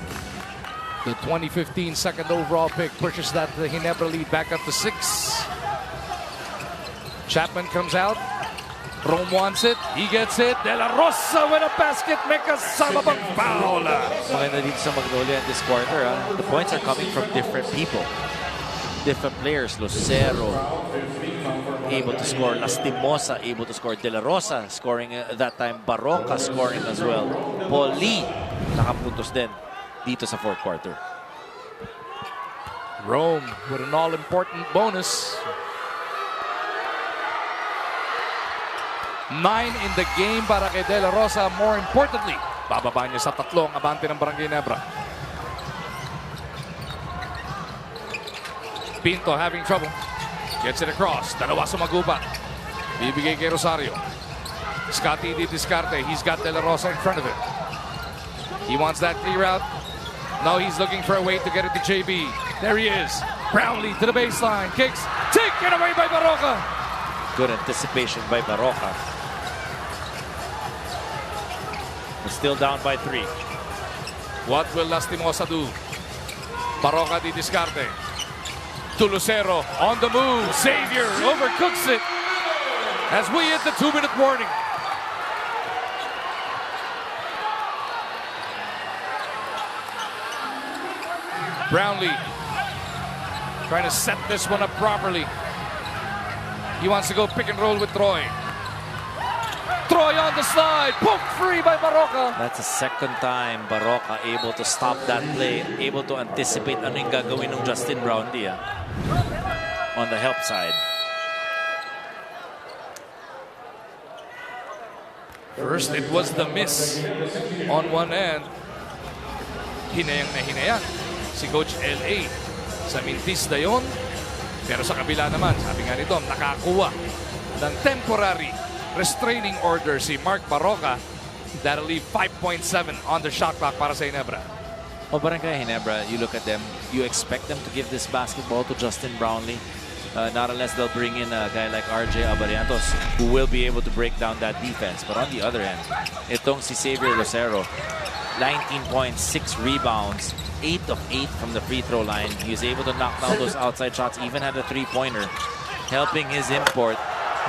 The 2015 second overall pick pushes that the Ginebra lead back up to 6. Chapman comes out. Rome wants it. He gets it. De La Rosa with a basket. May kasama pang foul. Maganda dito sa Magnolia in this quarter. The points are coming from different people. Different players. Lucero able to score. Lastimosa able to score. De La Rosa scoring that time. Barroca scoring as well. Paul Lee nakapuntos din dito sa fourth quarter. Rome with an all-important bonus. 9 in the game para kay De La Rosa. More importantly, bababa niya sa 3 ang abante ng Barangay Ginebra. Pinto having trouble. Gets it across. Dalawa sumagupa. Bibigay kay Rosario. Scotty di discarte. He's got De La Rosa in front of him. He wants that clear out. Now he's looking for a way to get it to JB. There he is. Brownlee to the baseline. Kicks. Taken away by Barroca. Good anticipation by Barroca. We're still down by 3. What will Lastimosa do? Barroca di discarte. To Lucero on the move. Xavier overcooks it as we hit the 2-minute warning. Brownlee trying to set this one up properly. He wants to go pick and roll with Troy. Troy on the slide. Poke free by Barroca. That's the second time Barroca able to stop that play. Able to anticipate ano yung gagawin ng Justin Brownlee on the help side. First, it was the miss on one end. Hinayang na hinayang si Coach LA sa mintis na yun. Pero sa kabila naman, sabi nga nito, nakakuha ng temporary restraining order si Mark Barroca. That'll leave 5.7 on the shot clock para sa Ginebra. O Barangay Ginebra, you look at them, you expect them to give this basketball to Justin Brownlee. Not unless they'll bring in a guy like RJ Abarientos who will be able to break down that defense. But on the other hand, itong si Xavier Lucero, 19 points, 6 rebounds, 8 of 8 from the free throw line. He was able to knock down those outside shots, even had a 3-pointer, helping his import,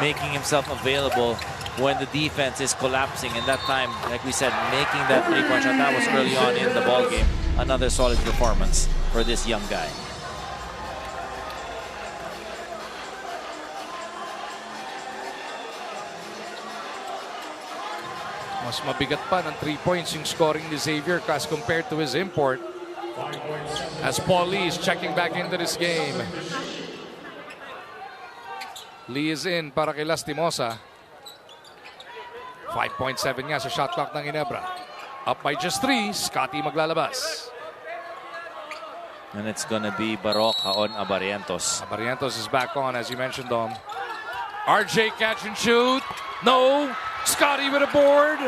making himself available when the defense is collapsing. And that time, like we said, making that 3-point shot, that was early on in the ball game. Another solid performance for this young guy. Mas mabigat pa ng 3 points yung scoring ni Xavier as compared to his import. As Paul Lee is checking back into this game. Lee is in para kay Lastimosa. 5.7 nga sa shot clock ng Ginebra. Up by just 3, Scotty maglalabas. And it's gonna be Barroca on Abarientos. Abarientos is back on, as you mentioned, Dom. RJ catch and shoot. No. Scotty with a board.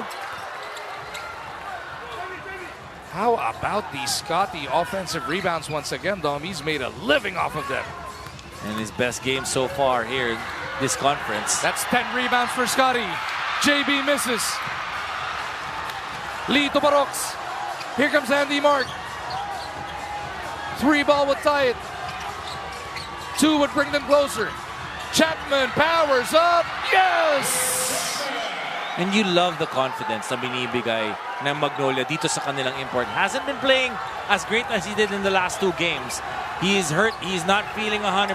How about these Scotty offensive rebounds once again, Dom? He's made a living off of them. And his best game so far here in this conference. That's 10 rebounds for Scotty. JB misses. Lee to Barox. Here comes Andy Mark. 3 ball would tie it. 2 would bring them closer. Chapman powers up. Yes! And you love the confidence na binibigay ng Magnolia dito sa kanilang import. Hasn't been playing as great as he did in the last 2 games. He is hurt. He's not feeling 100%,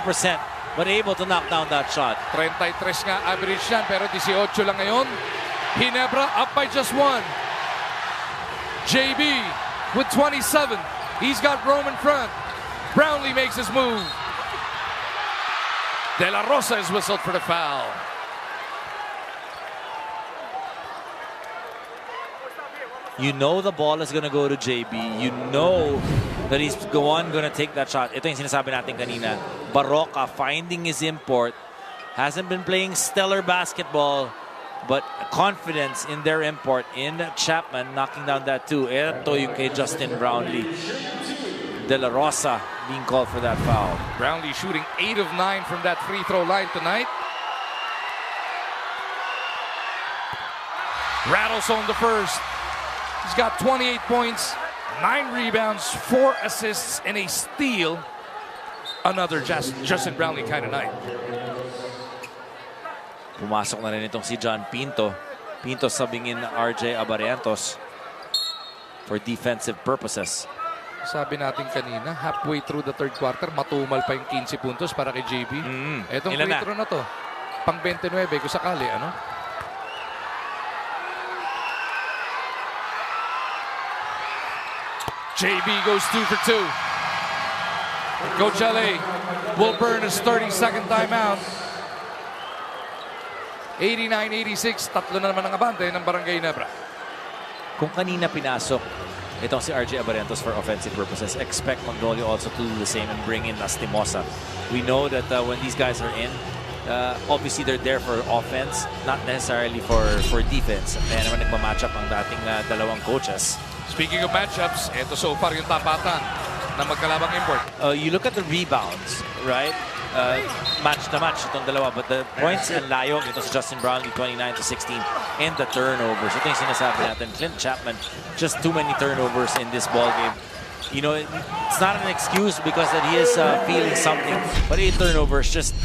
but able to knock down that shot. 33 nga average yan, pero 18 lang ngayon. Ginebra up by just 1. JB with 27. He's got Rome in front. Brownlee makes his move. De La Rosa is whistled for the foul. You know the ball is going to go to JB. You know that he's the one going to take that shot. Ito yung sinasabi natin kanina. Barroca finding his import. Hasn't been playing stellar basketball, but confidence in their import in Chapman knocking down that 2. Ito yung kay Justin Brownlee. De La Rosa being called for that foul. Brownlee shooting 8 of 9 from that free throw line tonight. Rattles on the first. He's got 28 points, 9 rebounds, 4 assists, and a steal. Another Justin Brownlee kind of night. Pumasok na rin itong si John Pinto. Pinto subbing in RJ Abarientos for defensive purposes. Sabi natin kanina, halfway through the third quarter, matumal pa yung 15 puntos para kay JB. Etong free throw na to, pang 29 kung sakali, ano? JB goes 2 for 2. Coach LA will burn his 32nd timeout. 89-86, tatlo na naman ang abante ng Barangay Ginebra. Kung kanina pinasok itong si RJ Abarientos for offensive purposes, expect Magnolia also to do the same and bring in Lastimosa. We know that when these guys are in, obviously they're there for offense, not necessarily for defense. Kaya naman nagmamatch up ang dating dalawang coaches. Speaking of matchups, ito so far yung tapatan na magkalabang import. You look at the rebounds, right? Match na match itong dalawa, but the points and layong, ito si Justin Brownlee 29-16, and the turnovers. Ito yung sinasabi natin, Clint Chapman, just too many turnovers in this ball game. You know, it's not an excuse because that he is feeling something, but 8 turnovers, just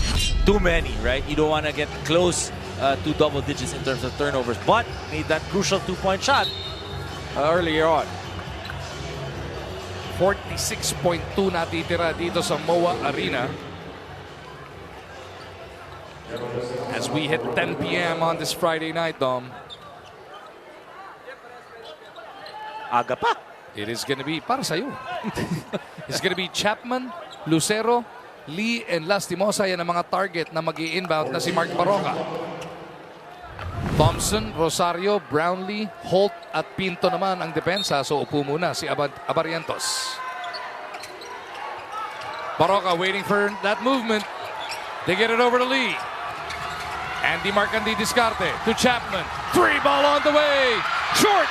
too many, right? You don't want to get close to double digits in terms of turnovers, but made that crucial 2-point shot earlier on. 46.2 natitira dito sa MOA Arena. As we hit 10 p.m. on this Friday night, Dom. Aga pa. It is going to be, para sa'yo. It's going to be Chapman, Lucero, Lee, and Lastimosa. Yan ang mga target na mag-i-inbound na si Mark Barroca. Thompson, Rosario, Brownlee, Holt at Pinto naman ang depensa. So upo muna si Abarientos. Barroca waiting for that movement. They get it over to Lee. Andy Marcandi Discarte to Chapman. 3 ball on the way. Short.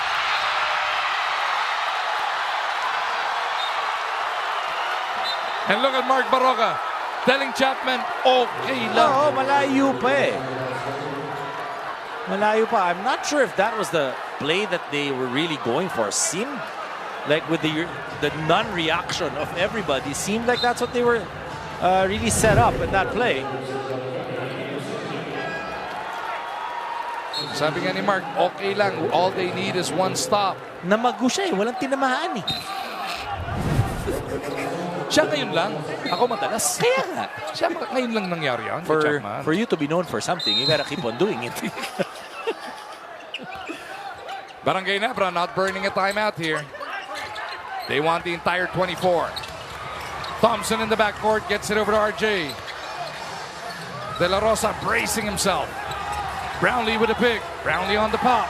And look at Mark Barroca telling Chapman, okay lang. Oo, malayo pa eh. Malayo pa. I'm not sure if that was the play that they were really going for. Seemed like with the non-reaction of everybody, seemed like that's what they were really set up in that play. Sabi nga ni Mark, okay lang. All they need is 1 stop. Namago siya eh. Walang tinamaan eh. Siya ngayon lang. Ako madalas. Kaya nga. Siya ngayon lang nangyari yan. For you to be known for something, you gotta keep on doing it. Barangay Ginebra not burning a timeout here. They want the entire 24. Thompson in the backcourt gets it over to RJ. De La Rosa bracing himself. Brownlee with a pick. Brownlee on the pop.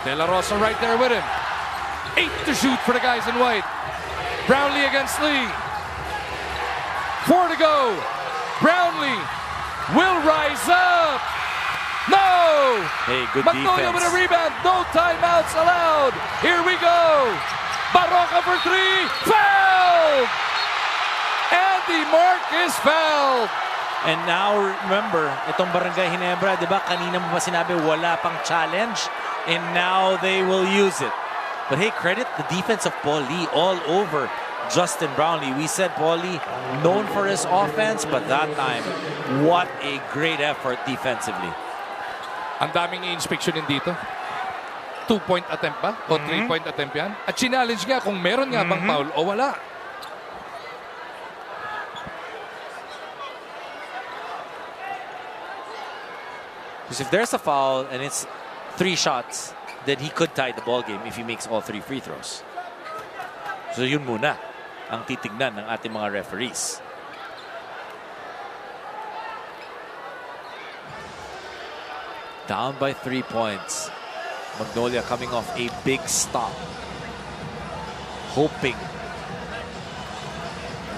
De La Rosa right there with him. 8 to shoot for the guys in white. Brownlee against Lee. 4 to go. Brownlee will rise up. No! Hey, good Magnolia defense. with a rebound. No timeouts allowed. Here we go. Barroca for three. Fouled! And the mark is fouled. And now, remember, itong Barangay Ginebra, di ba, kanina mo pa sinabi, wala pang challenge. And now they will use it. But hey, credit the defense of Paul Lee all over Justin Brownlee. We said Paul Lee, known for his offense, but that time, what a great effort defensively. Ang daming i-inspection din dito. 2-point attempt ba? O 3-point attempt yan? At challenge nga kung meron nga bang foul o wala. Because if there's a foul and it's 3 shots, then he could tie the ball game if he makes all 3 free throws. So yun muna ang titignan ng ating mga referees. Down by 3 points. Magnolia coming off a big stop. Hoping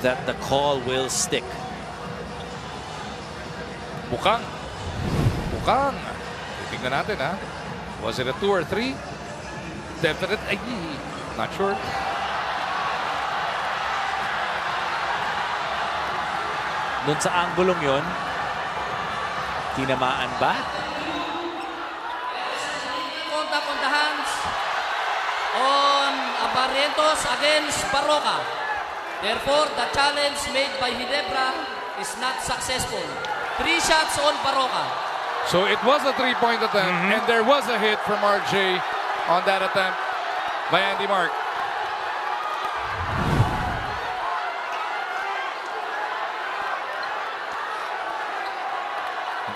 that the call will stick. Mukhang. Tingnan natin ha. Was it a 2 or 3? Definite. Ay, not sure. Doon sa anggulong yon, tinamaan ba? Contact on the hands on Barrientos against Barroca. Therefore, the challenge made by Ginebra is not successful. 3 shots on Barroca. So it was a 3-point attempt, and there was a hit from RJ on that attempt by Andy Mark.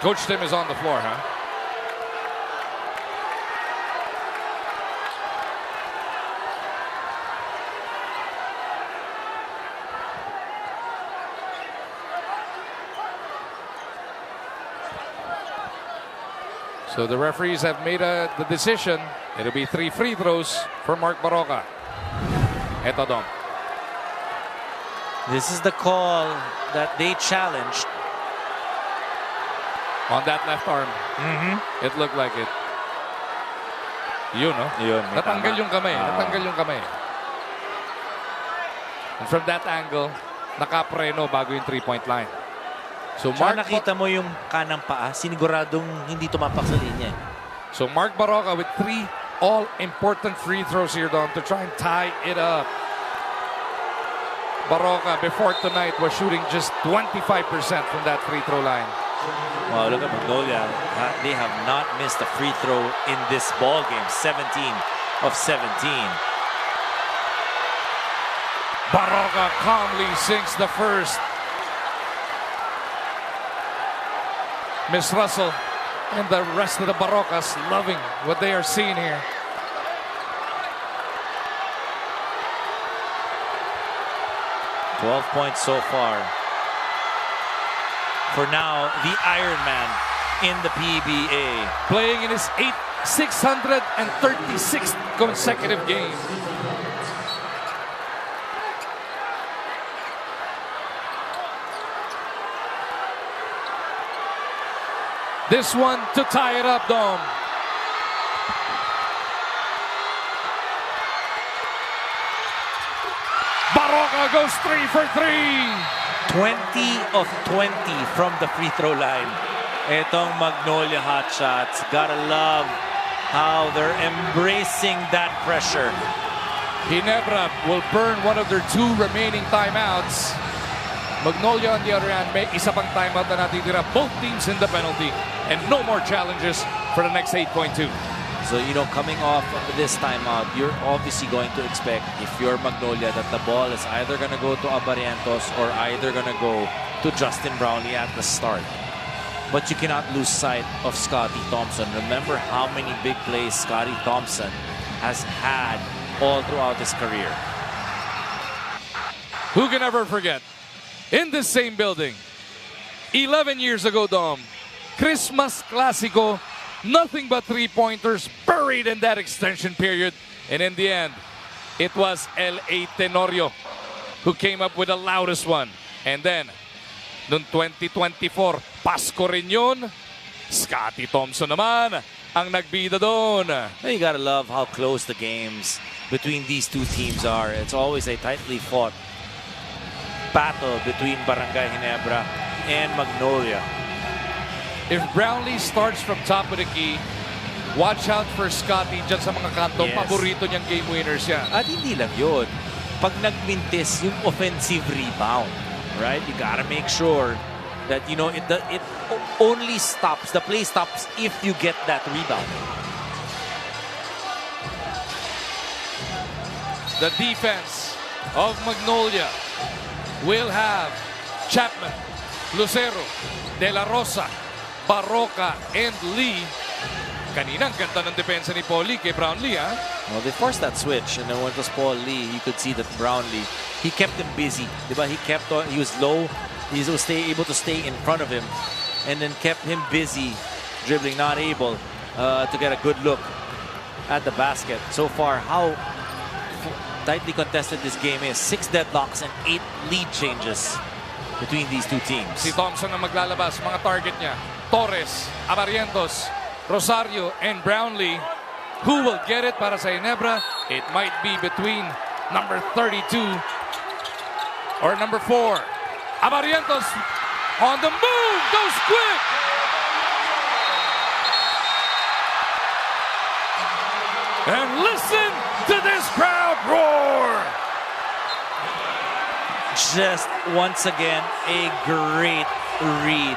Coach Tim is on the floor, huh? So the referees have made the decision. It'll be 3 free throws for Mark Barroca. Eto, Dom. This is the call that they challenged. On that left arm. It looked like it. Yun, no? Yun, natanggal yung kamay. Natanggal yung kamay. And from that angle, nakapreno bago yung 3-point line. So Mark, nakita mo yung kanang paa, siniguradong hindi tumapak sa linya. So Mark Barroca with 3 all-important free throws here, Dom, to try and tie it up. Barroca, before tonight, was shooting just 25% from that free throw line. Wow, look at Magnolia. They have not missed a free throw in this ball game. 17 of 17. Barroca calmly sinks the first. Miss Russell and the rest of the Barrocas loving what they are seeing here. $12 points so far. For now, the Iron Man in the PBA. Playing in his 636th consecutive game. This one to tie it up, Dom. Barroca goes 3 for 3. 20 of 20 from the free throw line. Etong Magnolia Hotshots. Gotta love how they're embracing that pressure. Ginebra will burn one of their 2 remaining timeouts. Magnolia, on the other hand, may isa pang timeout na natitira. Both teams in the penalty. And no more challenges for the next 8.2. So, you know, coming off of this timeout, you're obviously going to expect, if you're Magnolia, that the ball is either going to go to Barrientos or either going to go to Justin Brownlee at the start. But you cannot lose sight of Scotty Thompson. Remember how many big plays Scotty Thompson has had all throughout his career. Who can ever forget? In this same building, 11 years ago, Dom, Christmas Classico, nothing but 3-pointers buried in that extension period. And in the end, it was L.A. Tenorio who came up with the loudest one. And then, noong 2024. Pasko rin yun. Scotty Thompson naman ang nagbida doon. You gotta love how close the games between these two teams are. It's always a tightly fought battle between Barangay Ginebra and Magnolia. If Brownlee starts from top of the key, watch out for Scotty dyan sa mga kanto. Yes. Paborito niyang game winners yan. At hindi lang yun. Pag nagmintis yung offensive rebound, right? You gotta make sure that, you know, it only stops, the play stops if you get that rebound. The defense of Magnolia will have Chapman, Lucero, De La Rosa, Barroca, and Lee. Kanina, ang ganda ng depensa ni Paul Lee kay Brownlee, ha? Well, they forced that switch, and then when it was Paul Lee, you could see that Brownlee, he kept him busy. Diba? He was low, he was able to stay in front of him, and then kept him busy, dribbling, not able to get a good look at the basket. So far, how tightly contested this game is. 6 deadlocks and 8 lead changes between these two teams. Si Thompson ang maglalabas, mga target niya. Torres, Abarientos, Rosario, and Brownlee. Who will get it para sa Ginebra? It might be between number 32 or number 4. Abarientos on the move, goes quick. And listen to this crowd roar. Just once again, a great read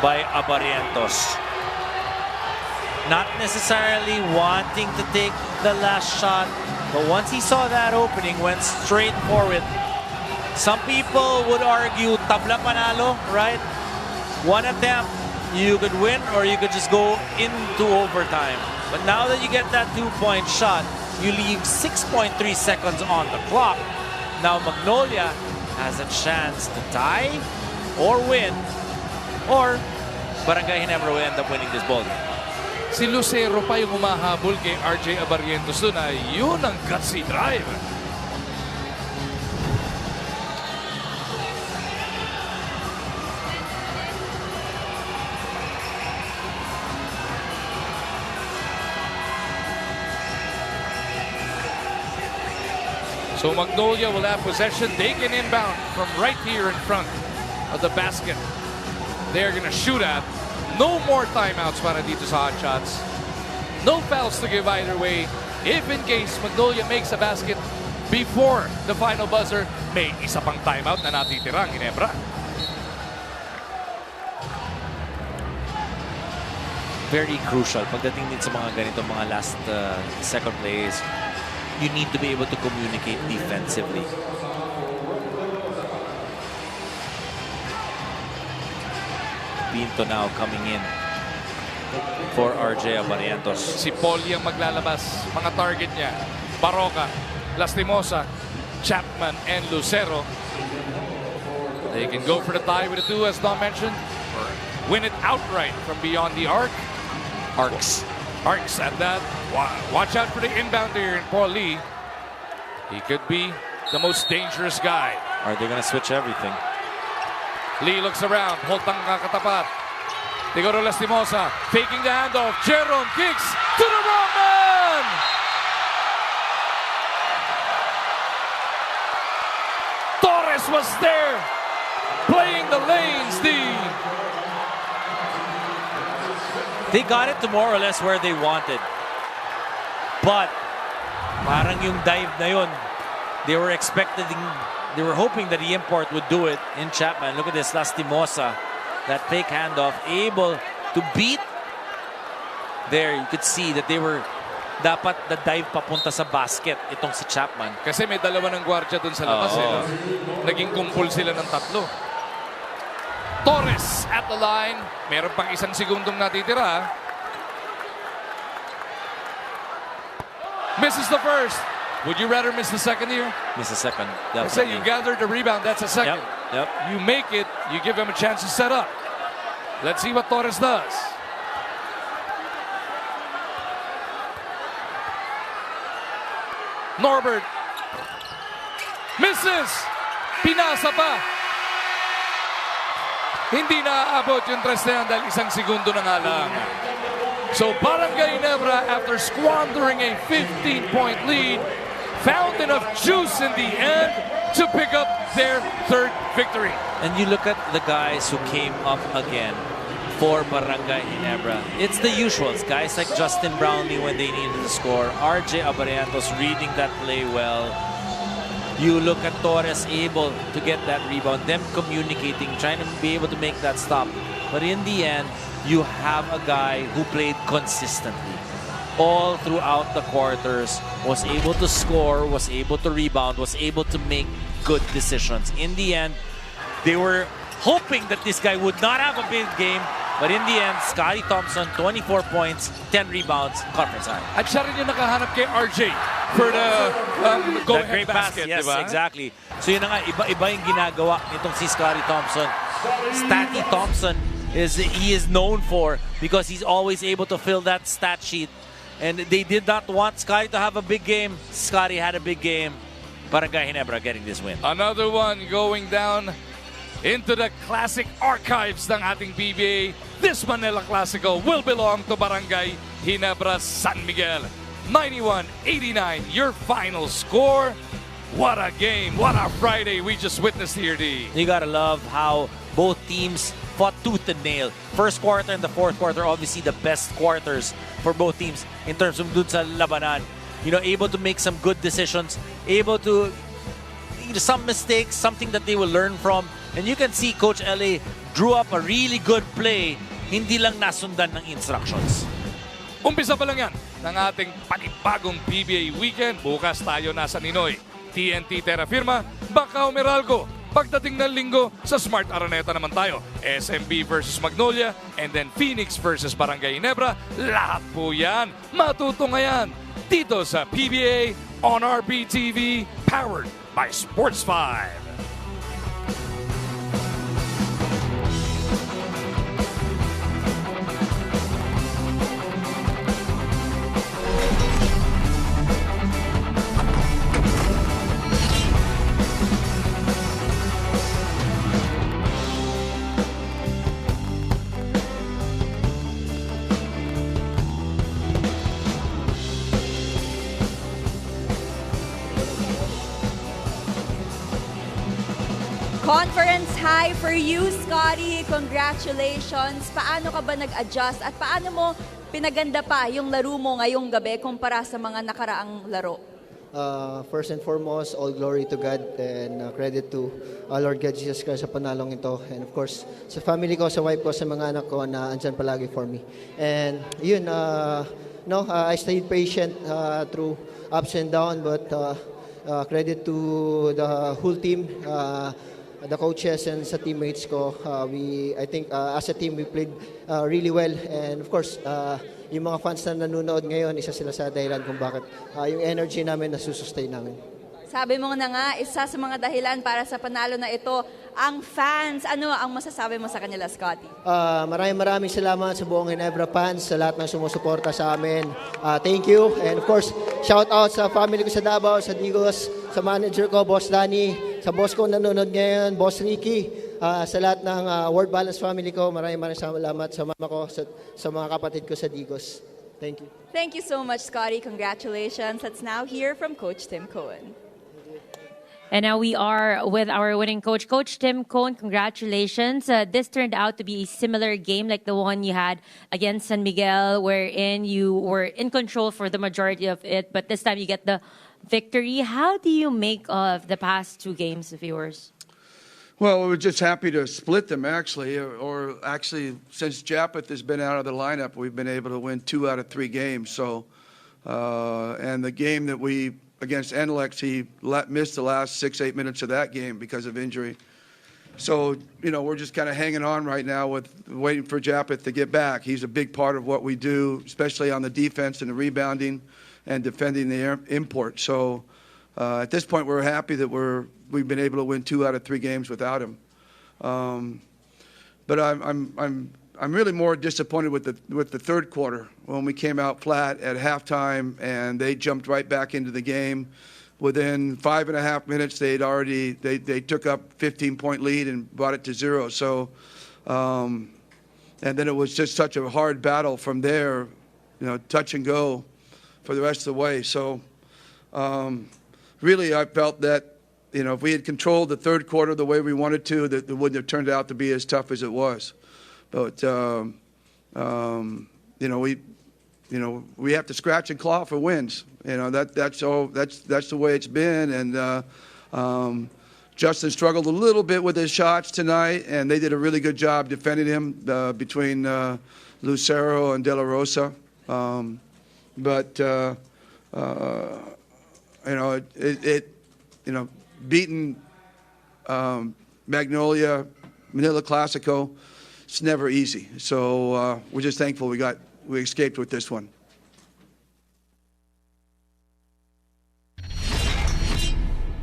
by Abarientos. Not necessarily wanting to take the last shot, but once he saw that opening, went straight for it. Some people would argue, tabla panalo, right? One attempt, you could win or you could just go into overtime. But now that you get that 2-point shot, you leave 6.3 seconds on the clock. Now Magnolia has a chance to tie or win, or Barangay Ginebra will end up winning this ball game. Si Lucero pa yung umahabol kay RJ Abarientos doon ay yun ang gutsy drive. So Magnolia will have possession. They can inbound from right here in front of the basket. They're going to shoot at. No more timeouts para dito sa Hotshots. No fouls to give either way. If in case Magnolia makes a basket before the final buzzer, may isa pang timeout na natitira ang Ginebra. Very crucial pagdating din sa mga ganito mga last second plays. You need to be able to communicate defensively. Pinto now coming in for RJ Abarientos. Si Poli ang maglalabas. Mga target niya. Barroca, Lastimosa, Chapman, and Lucero. They can go for the tie with the 2, as Dom mentioned, or win it outright from beyond the arc. Arcs at that. Watch out for the inbound here in Paul Lee. He could be the most dangerous guy. Are they going to switch everything? Lee looks around. Holtang kakatapat. They go to Lastimosa. Faking the handoff. Jerome kicks to the wrong man. Torres was there. Playing the lanes. They got it to more or less where they wanted. But parang yung dive na yun, they were hoping that the import would do it in Chapman. Look at this, Lastimosa. That fake handoff, able to beat. There, you could see that they were dapat the dive papunta sa basket itong si Chapman. Kasi may dalawa ng gwardiya dun sa labas. Naging kumpul sila ng 3. Torres at the line. Meron pang 1 segundong natitira. Misses the first. Would you rather miss the second here? Miss the second, I say you gathered the rebound, that's a second. Yep. You make it, you give him a chance to set up. Let's see what Torres does. Norbert. Misses. Pinasa pa. hindi naaabot yung 3 na yan dahil isang segundo na nga lang. So Barangay Ginebra, after squandering a 15-point lead, found enough juice in the end to pick up their 3rd victory. And you look at the guys who came up again for Barangay Ginebra. It's the usuals, guys like Justin Brownlee when they needed to score, RJ Abarientos reading that play well. You look at Torres able to get that rebound, them communicating, trying to be able to make that stop. But in the end, you have a guy who played consistently all throughout the quarters, was able to score, was able to rebound, was able to make good decisions. In the end, they were hoping that this guy would not have a big game, but in the end, Scotty Thompson, 24 points, 10 rebounds, conference high. At siya rin yung nakahanap kay RJ for the go-ahead basket, yes, diba? Exactly. So yun na nga, iba yung ginagawa nitong si Scotty Thompson. Statty Thompson he is known for because he's always able to fill that stat sheet. And they did not want Scotty to have a big game. Scotty had a big game. Barangay Ginebra getting this win. Another one going down into the classic archives ng ating PBA. This Manila Classical will belong to Barangay Ginebra San Miguel. 91-89, your final score. What a game. What a Friday we just witnessed here, D. You gotta love how both teams fought tooth and nail. First quarter and the fourth quarter, obviously the best quarters for both teams in terms of dun sa labanan. You know, able to make some good decisions, able to some mistakes, something that they will learn from. And you can see Coach LA drew up a really good play, hindi lang nasundan ng instructions. Umpisa pa lang yan ng ating panibagong PBA weekend. Bukas tayo nasa Ninoy, TNT Terra Firma, Bacau Meralco. Pagdating ng linggo, sa Smart Araneta naman tayo. SMB versus Magnolia, and then Phoenix versus Barangay Ginebra. Lahat po yan matutungayan dito sa PBA on RPTV, powered by Sports 5. Conference high for you, Scotty. Congratulations. Paano ka ba nag-adjust at paano mo pinaganda pa yung laro mo ngayong gabi kumpara sa mga nakaraang laro? First and foremost, all glory to God and credit to Lord God Jesus Christ sa panalong ito. And of course, sa family ko, sa wife ko, sa mga anak ko na andyan palagi for me. And yun, I stayed patient through ups and downs, but credit to the whole team, the coaches and sa teammates ko. I think as a team we played really well, and of course yung mga fans na nanonood ngayon, isa sila sa dahilan kung bakit yung energy namin nasusustain namin. Sabi mo na nga, isa sa mga dahilan para sa panalo na ito, ang fans. Ano ang masasabi mo sa kanila, Scotty? Maraming salamat sa buong Ginebra fans, sa lahat ng sumusuporta sa amin. Thank you. And of course, shout out sa family ko sa Davao, sa Digos, sa manager ko, Boss Danny, sa boss ko nanonood ngayon, Boss Ricky, sa lahat ng World Balance family ko. Maraming salamat sa mama ko, sa mga kapatid ko sa Digos. Thank you. Thank you so much, Scotty. Congratulations. Let's now hear from Coach Tim Cohen. And now we are with our winning coach, Coach Tim Cohen. Congratulations. This turned out to be a similar game like the one you had against San Miguel, wherein you were in control for the majority of it, but this time you get the victory. How do you make of the past two games of yours? Well, we're just happy to split them, actually. Or actually, since Japeth has been out of the lineup, we've been able to win 2 out of 3 games. So, and the game that we against Enelex, he missed the last 6-8 minutes of that game because of injury. So, we're just kind of hanging on right now with waiting for Japeth to get back. He's a big part of what we do, especially on the defense and the rebounding and defending the import. So, at this point, we're happy that we've been able to win 2 out of 3 games without him. But I'm really more disappointed with the third quarter when we came out flat at halftime and they jumped right back into the game. Within 5.5 minutes, they took up 15-point lead and brought it to 0. So And then it was just such a hard battle from there, touch and go for the rest of the way. So really I felt that, if we had controlled the third quarter the way we wanted to, that it wouldn't have turned out to be as tough as it was. But, we have to scratch and claw for wins. That's the way it's been. And Justin struggled a little bit with his shots tonight, and they did a really good job defending him between Lucero and De La Rosa. Beating Magnolia, Manila Classico, it's never easy. So we're just thankful we escaped with this one.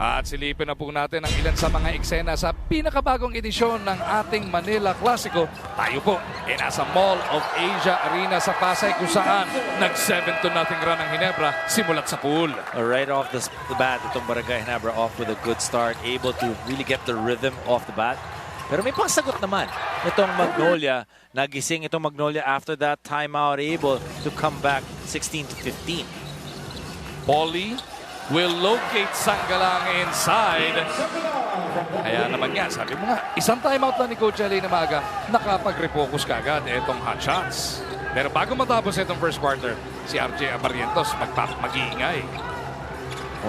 At silipin na po natin ang ilan sa mga eksena sa pinakabagong edisyon ng ating Manila Classico. Tayo po ay nasa Mall of Asia Arena sa Pasay kung saan nag 7-0 run ang Ginebra simulat sa pool. Right off the bat, itong Barangay Ginebra off with a good start, able to really get the rhythm off the bat. Pero may pangsagot naman itong Magnolia. Nagising itong Magnolia after that timeout, able to come back 16-15. Paulie will locate Sanggalang inside. Kaya naman nga, sabi mo nga, isang timeout lang ni Coach L.A. na maaga, nakapag-refocus kagad itong Hotshots. Pero bago matapos itong first quarter, si RJ Abarientos mag-iingay.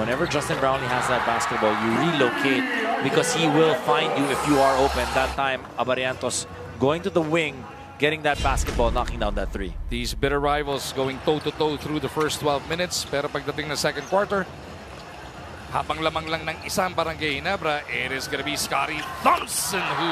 Whenever Justin Brownlee has that basketball, you relocate because he will find you if you are open. That time, Abarientos going to the wing, getting that basketball, knocking down that three. These bitter rivals going toe-to-toe through the first 12 minutes. Pero pagdating ng second quarter, habang lamang lang ng isang Barangay Ginebra, it is going to be Scotty Thompson who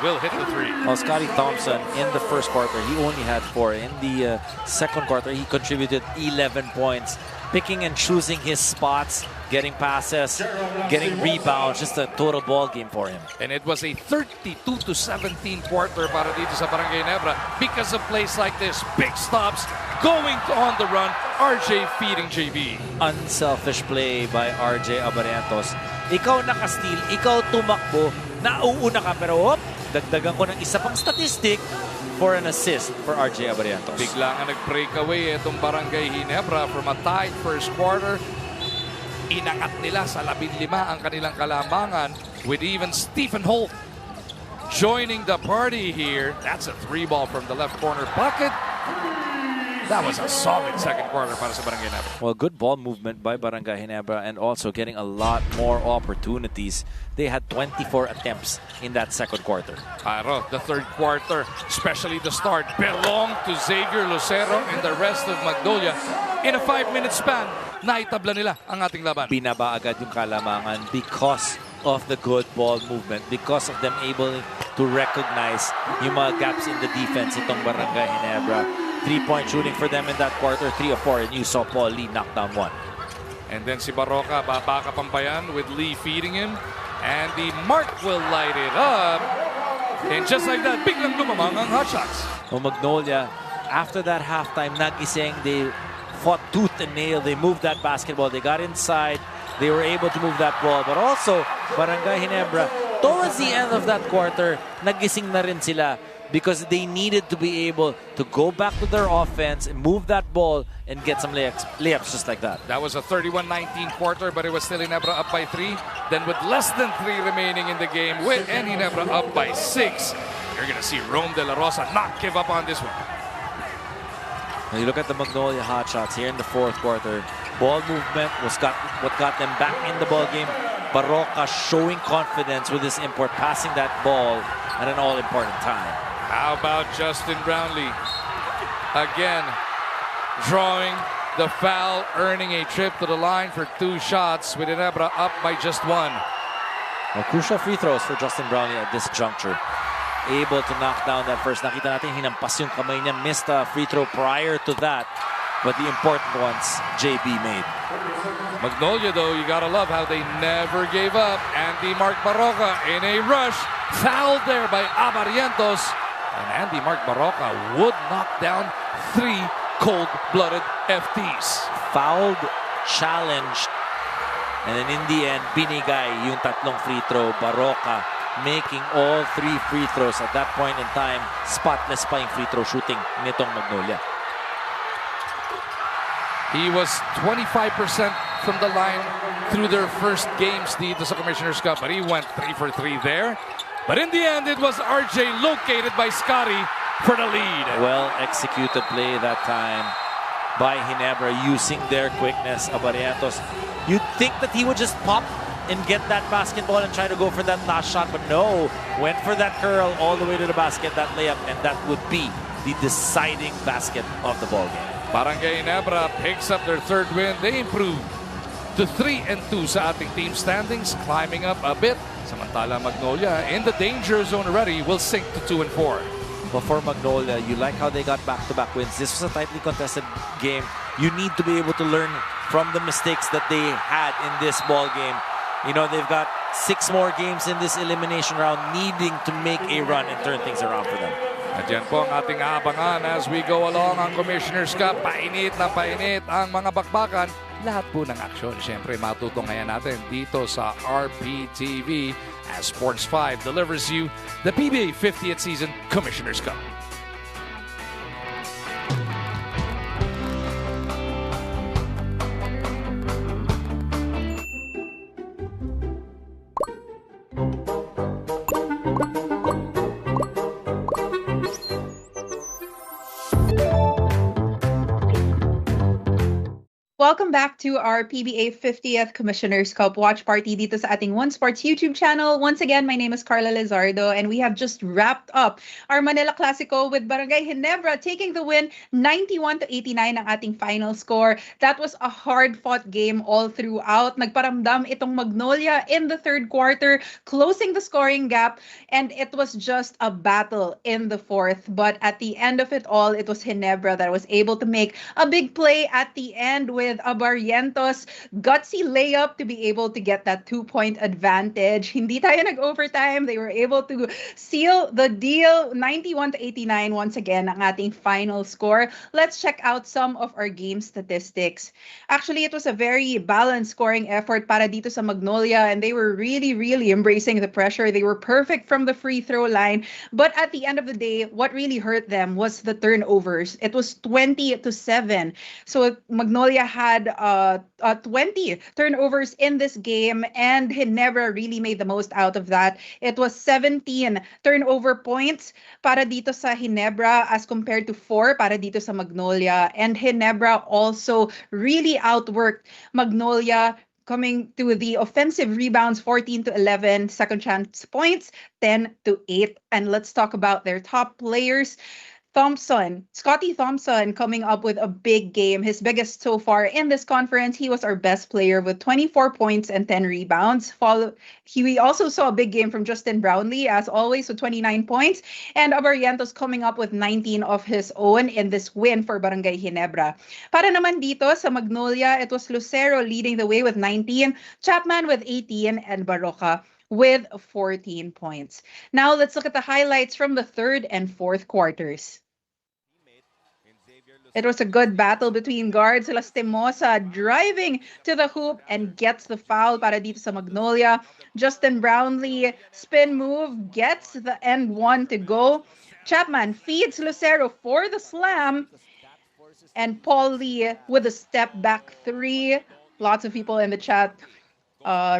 will hit the three. Well, Scotty Thompson, in the first quarter, he only had 4. In the second quarter, he contributed 11 points. Picking and choosing his spots, getting passes, getting rebounds, just a total ball game for him. And it was a 32-17 quarter para dito sa Barangay Ginebra because of plays like this. Big stops, going on the run, RJ feeding JB. Unselfish play by RJ Abarientos. Ikaw naka-steal, ikaw tumakbo, nauuna ka, pero dagdagan ko ng isa pang statistic for an assist for RJ Abarientos. Bigla nga nag-breakaway itong Barangay Ginebra from a tied first quarter. Inangat nila sa 15 ang kanilang kalamangan with even Stephen Holt joining the party here. That's a 3-ball from the left corner bucket. That was a solid second quarter para sa Barangay Ginebra. Well, good ball movement by Barangay Ginebra and also getting a lot more opportunities. They had 24 attempts in that second quarter. The third quarter, especially the start, belonged to Xavier Lucero and the rest of Magnolia. In a 5-minute span, naitabla nila ang ating laban. Binaba agad yung kalamangan because of the good ball movement, because of them able to recognize yung mga gaps in the defense itong Barangay Ginebra. 3-point shooting for them in that quarter, 3 of 4, and you saw Paul Lee knock down 1. And then si Barroca, babaka pampayan with Lee feeding him. And the mark will light it up. And just like that, biglang lumamang ang Hotshots. Well, Magnolia, after that halftime, nagising, they fought tooth and nail. They moved that basketball. They got inside. They were able to move that ball. But also, Barangay Ginebra, towards the end of that quarter, nagising na rin sila because they needed to be able to go back to their offense and move that ball and get some layups just like that. That was a 31-19 quarter, but it was still Ginebra up by 3. Then with less than 3 remaining in the game, with Ginebra up by 6, you're going to see Rome De La Rosa not give up on this one. When you look at the Magnolia Hotshots here in the fourth quarter, ball movement was what got them back in the ball game. Barroca showing confidence with his import, passing that ball at an all-important time. How about Justin Brownlee? Again, drawing the foul, earning a trip to the line for 2 shots with Ginebra up by just 1. Well, crucial free throws for Justin Brownlee at this juncture. Able to knock down that first. Nakita natin hinampas yung kamay niya. Missed a free throw prior to that. But the important ones, JB made. Magnolia, though, you gotta love how they never gave up. Andy Mark Barroca in a rush. Fouled there by Abarientos. And Andy Mark Barroca would knock down 3 cold-blooded FTs. Fouled, challenged, and then in the end, binigay yung tatlong free throw. Barroca making all 3 free throws. At that point in time, spotless pa yung free throw shooting nitong Magnolia. He was 25% from the line through their first games dito sa Commissioner's Cup, but he went 3 for 3 there. But in the end, it was RJ located by Scotty for the lead. Well executed play that time by Ginebra using their quickness. Barrientos, you'd think that he would just pop and get that basketball and try to go for that last shot, but no, went for that curl all the way to the basket, that layup, and that would be the deciding basket of the ball game. Barangay Ginebra picks up their third win. They improve to 3-2 sa ating team standings, climbing up a bit. Samantala, Magnolia in the danger zone already will sink to 2-4. But for Magnolia, you like how they got back-to-back wins. This was a tightly contested game. You need to be able to learn from the mistakes that they had in this ball game. You know, they've got 6 more games in this elimination round, needing to make a run and turn things around for them. At yan po ang ating aabangan as we go along ang Commissioner's Cup. Painit na painit ang mga bakbakan. Lahat po ng aksyon, siyempre matutunghayan natin dito sa RPTV as Sports 5 delivers you the PBA 50th season Commissioner's Cup. Welcome back to our PBA 50th Commissioner's Cup watch party dito sa ating One Sports YouTube channel. Once again, my name is Carla Lizardo and we have just wrapped up our Manila Clasico with Barangay Ginebra taking the win 91-89 ang ating final score. That was a hard-fought game all throughout. Nagparamdam itong Magnolia in the third quarter, closing the scoring gap, and it was just a battle in the fourth. But at the end of it all, it was Ginebra that was able to make a big play at the end with a Barrientos gutsy layup to be able to get that 2-point advantage. Hindi tayo nag-overtime. They were able to seal the deal. 91-89 once again ang ating final score. Let's check out some of our game statistics. Actually, it was a very balanced scoring effort para dito sa Magnolia, and they were really, really embracing the pressure. They were perfect from the free throw line. But at the end of the day, what really hurt them was the turnovers. It was 20-7. So Magnolia had 20 turnovers in this game, and Ginebra really made the most out of that. It was 17 turnover points para dito sa Ginebra as compared to 4 para dito sa Magnolia. And Ginebra also really outworked Magnolia, coming to the offensive rebounds 14-11, second chance points 10-8. And let's talk about their top players. Scotty Thompson coming up with a big game, his biggest so far in this conference. He was our best player with 24 points and 10 rebounds. We also saw a big game from Justin Brownlee, as always, with 29 points. And Barrientos coming up with 19 of his own in this win for Barangay Ginebra. Para naman dito sa Magnolia, it was Lucero leading the way with 19, Chapman with 18, and Barroca with 14 points. Now let's look at the highlights from the third and fourth quarters. It was a good battle between guards. Lastimosa driving to the hoop and gets the foul para dito sa Magnolia. Justin Brownlee spin move, gets the end one to go. Chapman feeds Lucero for the slam. And Paul Lee with a step back 3. Lots of people in the chat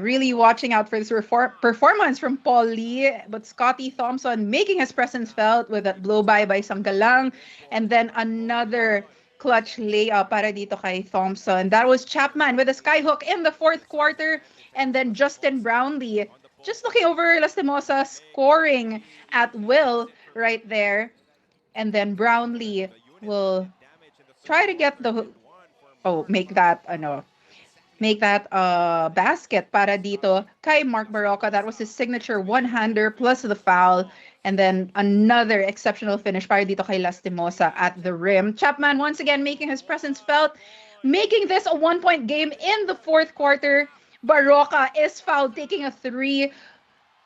really watching out for this performance from Paul Lee, but Scotty Thompson making his presence felt with that blow-by by Sanggalang, and then another clutch layup para dito kay Thompson. That was Chapman with a skyhook in the fourth quarter, and then Justin Brownlee just looking over Lastimosa, scoring at will right there, and then Brownlee will try to get the make that basket para dito kay Mark Barroca. That was his signature one-hander plus the foul. And then another exceptional finish para dito kay Lastimosa at the rim. Chapman once again making his presence felt, making this a 1-point game in the fourth quarter. Barroca is fouled, taking a 3.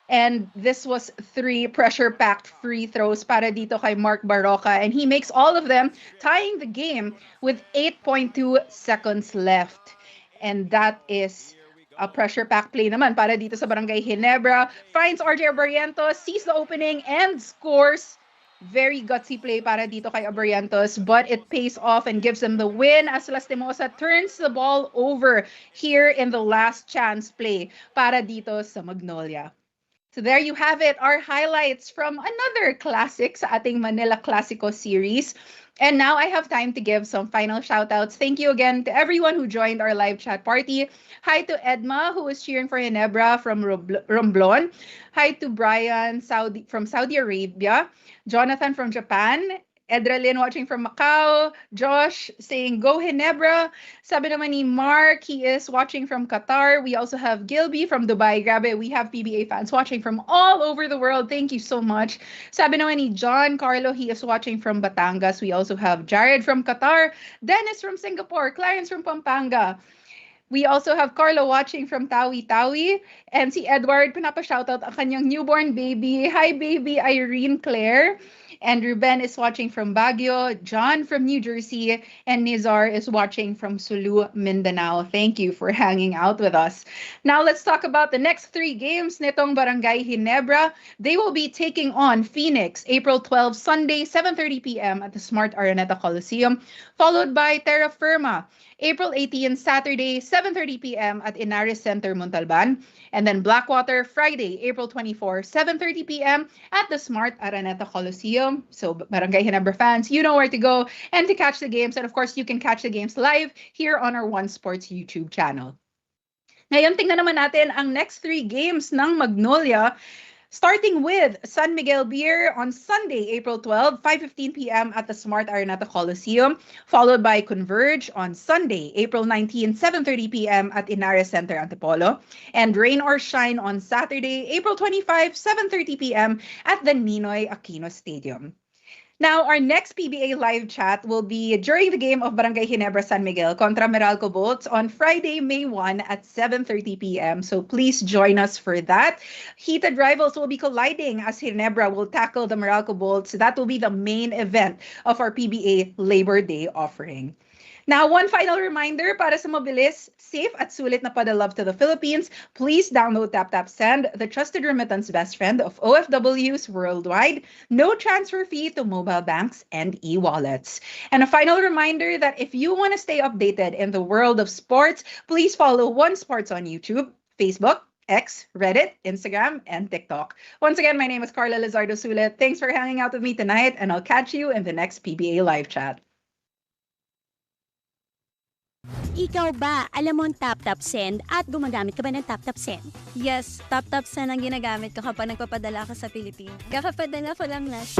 And this was 3 pressure-packed free throws para dito kay Mark Barroca. And he makes all of them, tying the game with 8.2 seconds left. And that is A pressure pack play naman para dito sa Barangay Ginebra. Finds RJ Barrientos, sees the opening and scores. Very gutsy play para dito kay Abarrientos, but it pays off and gives them the win as Lastimosa turns the ball over here in the last chance play para dito sa Magnolia. So there you have it, our highlights from another classic sa ating Manila Clasico series. And now I have time to give some final shoutouts. Thank you again to everyone who joined our live chat party. Hi to Edma, who was cheering for Ginebra from Romblon. Hi to Brian from Saudi Arabia. Jonathan from Japan. Edralyn watching from Macau. Josh saying, go Ginebra. Sabi naman ni Mark, he is watching from Qatar. We also have Gilby from Dubai. Grabe, we have PBA fans watching from all over the world. Thank you so much. Sabi naman ni John Carlo, he is watching from Batangas. We also have Jared from Qatar. Dennis from Singapore. Clarence from Pampanga. We also have Carlo watching from Tawi-Tawi. And si Edward, pinapa-shoutout ang kanyang newborn baby. Hi, baby Irene Claire. And Ruben is watching from Baguio. John from New Jersey. And Nizar is watching from Sulu, Mindanao. Thank you for hanging out with us. Now, let's talk about the next 3 games nitong Barangay Ginebra. They will be taking on Phoenix, April 12, Sunday, 7:30 p.m. at the Smart Araneta Coliseum, followed by Terra Firma, April 18, Saturday, 7:30 p.m. at Inaris Center, Montalban. And then Blackwater, Friday, April 24, 7:30 p.m. at the Smart Araneta Coliseum. So, Barangay Ginebra fans, you know where to go and to catch the games. And of course, you can catch the games live here on our One Sports YouTube channel. Ngayon, tingnan naman natin ang next 3 games ng Magnolia. Starting with San Miguel Beer on Sunday, April 12, 5:15 p.m. at the Smart Araneta Coliseum, followed by Converge on Sunday, April 19, 7:30 p.m. at Inares Center, Antipolo, and Rain or Shine on Saturday, April 25, 7:30 p.m. at the Ninoy Aquino Stadium. Now, our next PBA live chat will be during the game of Barangay Ginebra San Miguel contra Meralco Bolts on Friday, May 1 at 7:30 p.m. So please join us for that. Heated rivals will be colliding as Ginebra will tackle the Meralco Bolts. That will be the main event of our PBA Labor Day offering. Now, one final reminder para sa mabilis, safe at sulit na padalove to the Philippines, please download TapTapSend, the trusted remittance best friend of OFWs worldwide. No transfer fee to mobile banks and e-wallets. And a final reminder that if you want to stay updated in the world of sports, please follow One Sports on YouTube, Facebook, X, Reddit, Instagram, and TikTok. Once again, my name is Carla Lizardo Sulit. Thanks for hanging out with me tonight, and I'll catch you in the next PBA live chat. Ikaw ba, alam mo ang TapTapSend at gumagamit ka ba ng TapTapSend? Yes, TapTapSend ang ginagamit ko kapag nagpapadala ako sa Pilipinas. Kakapadala ko lang last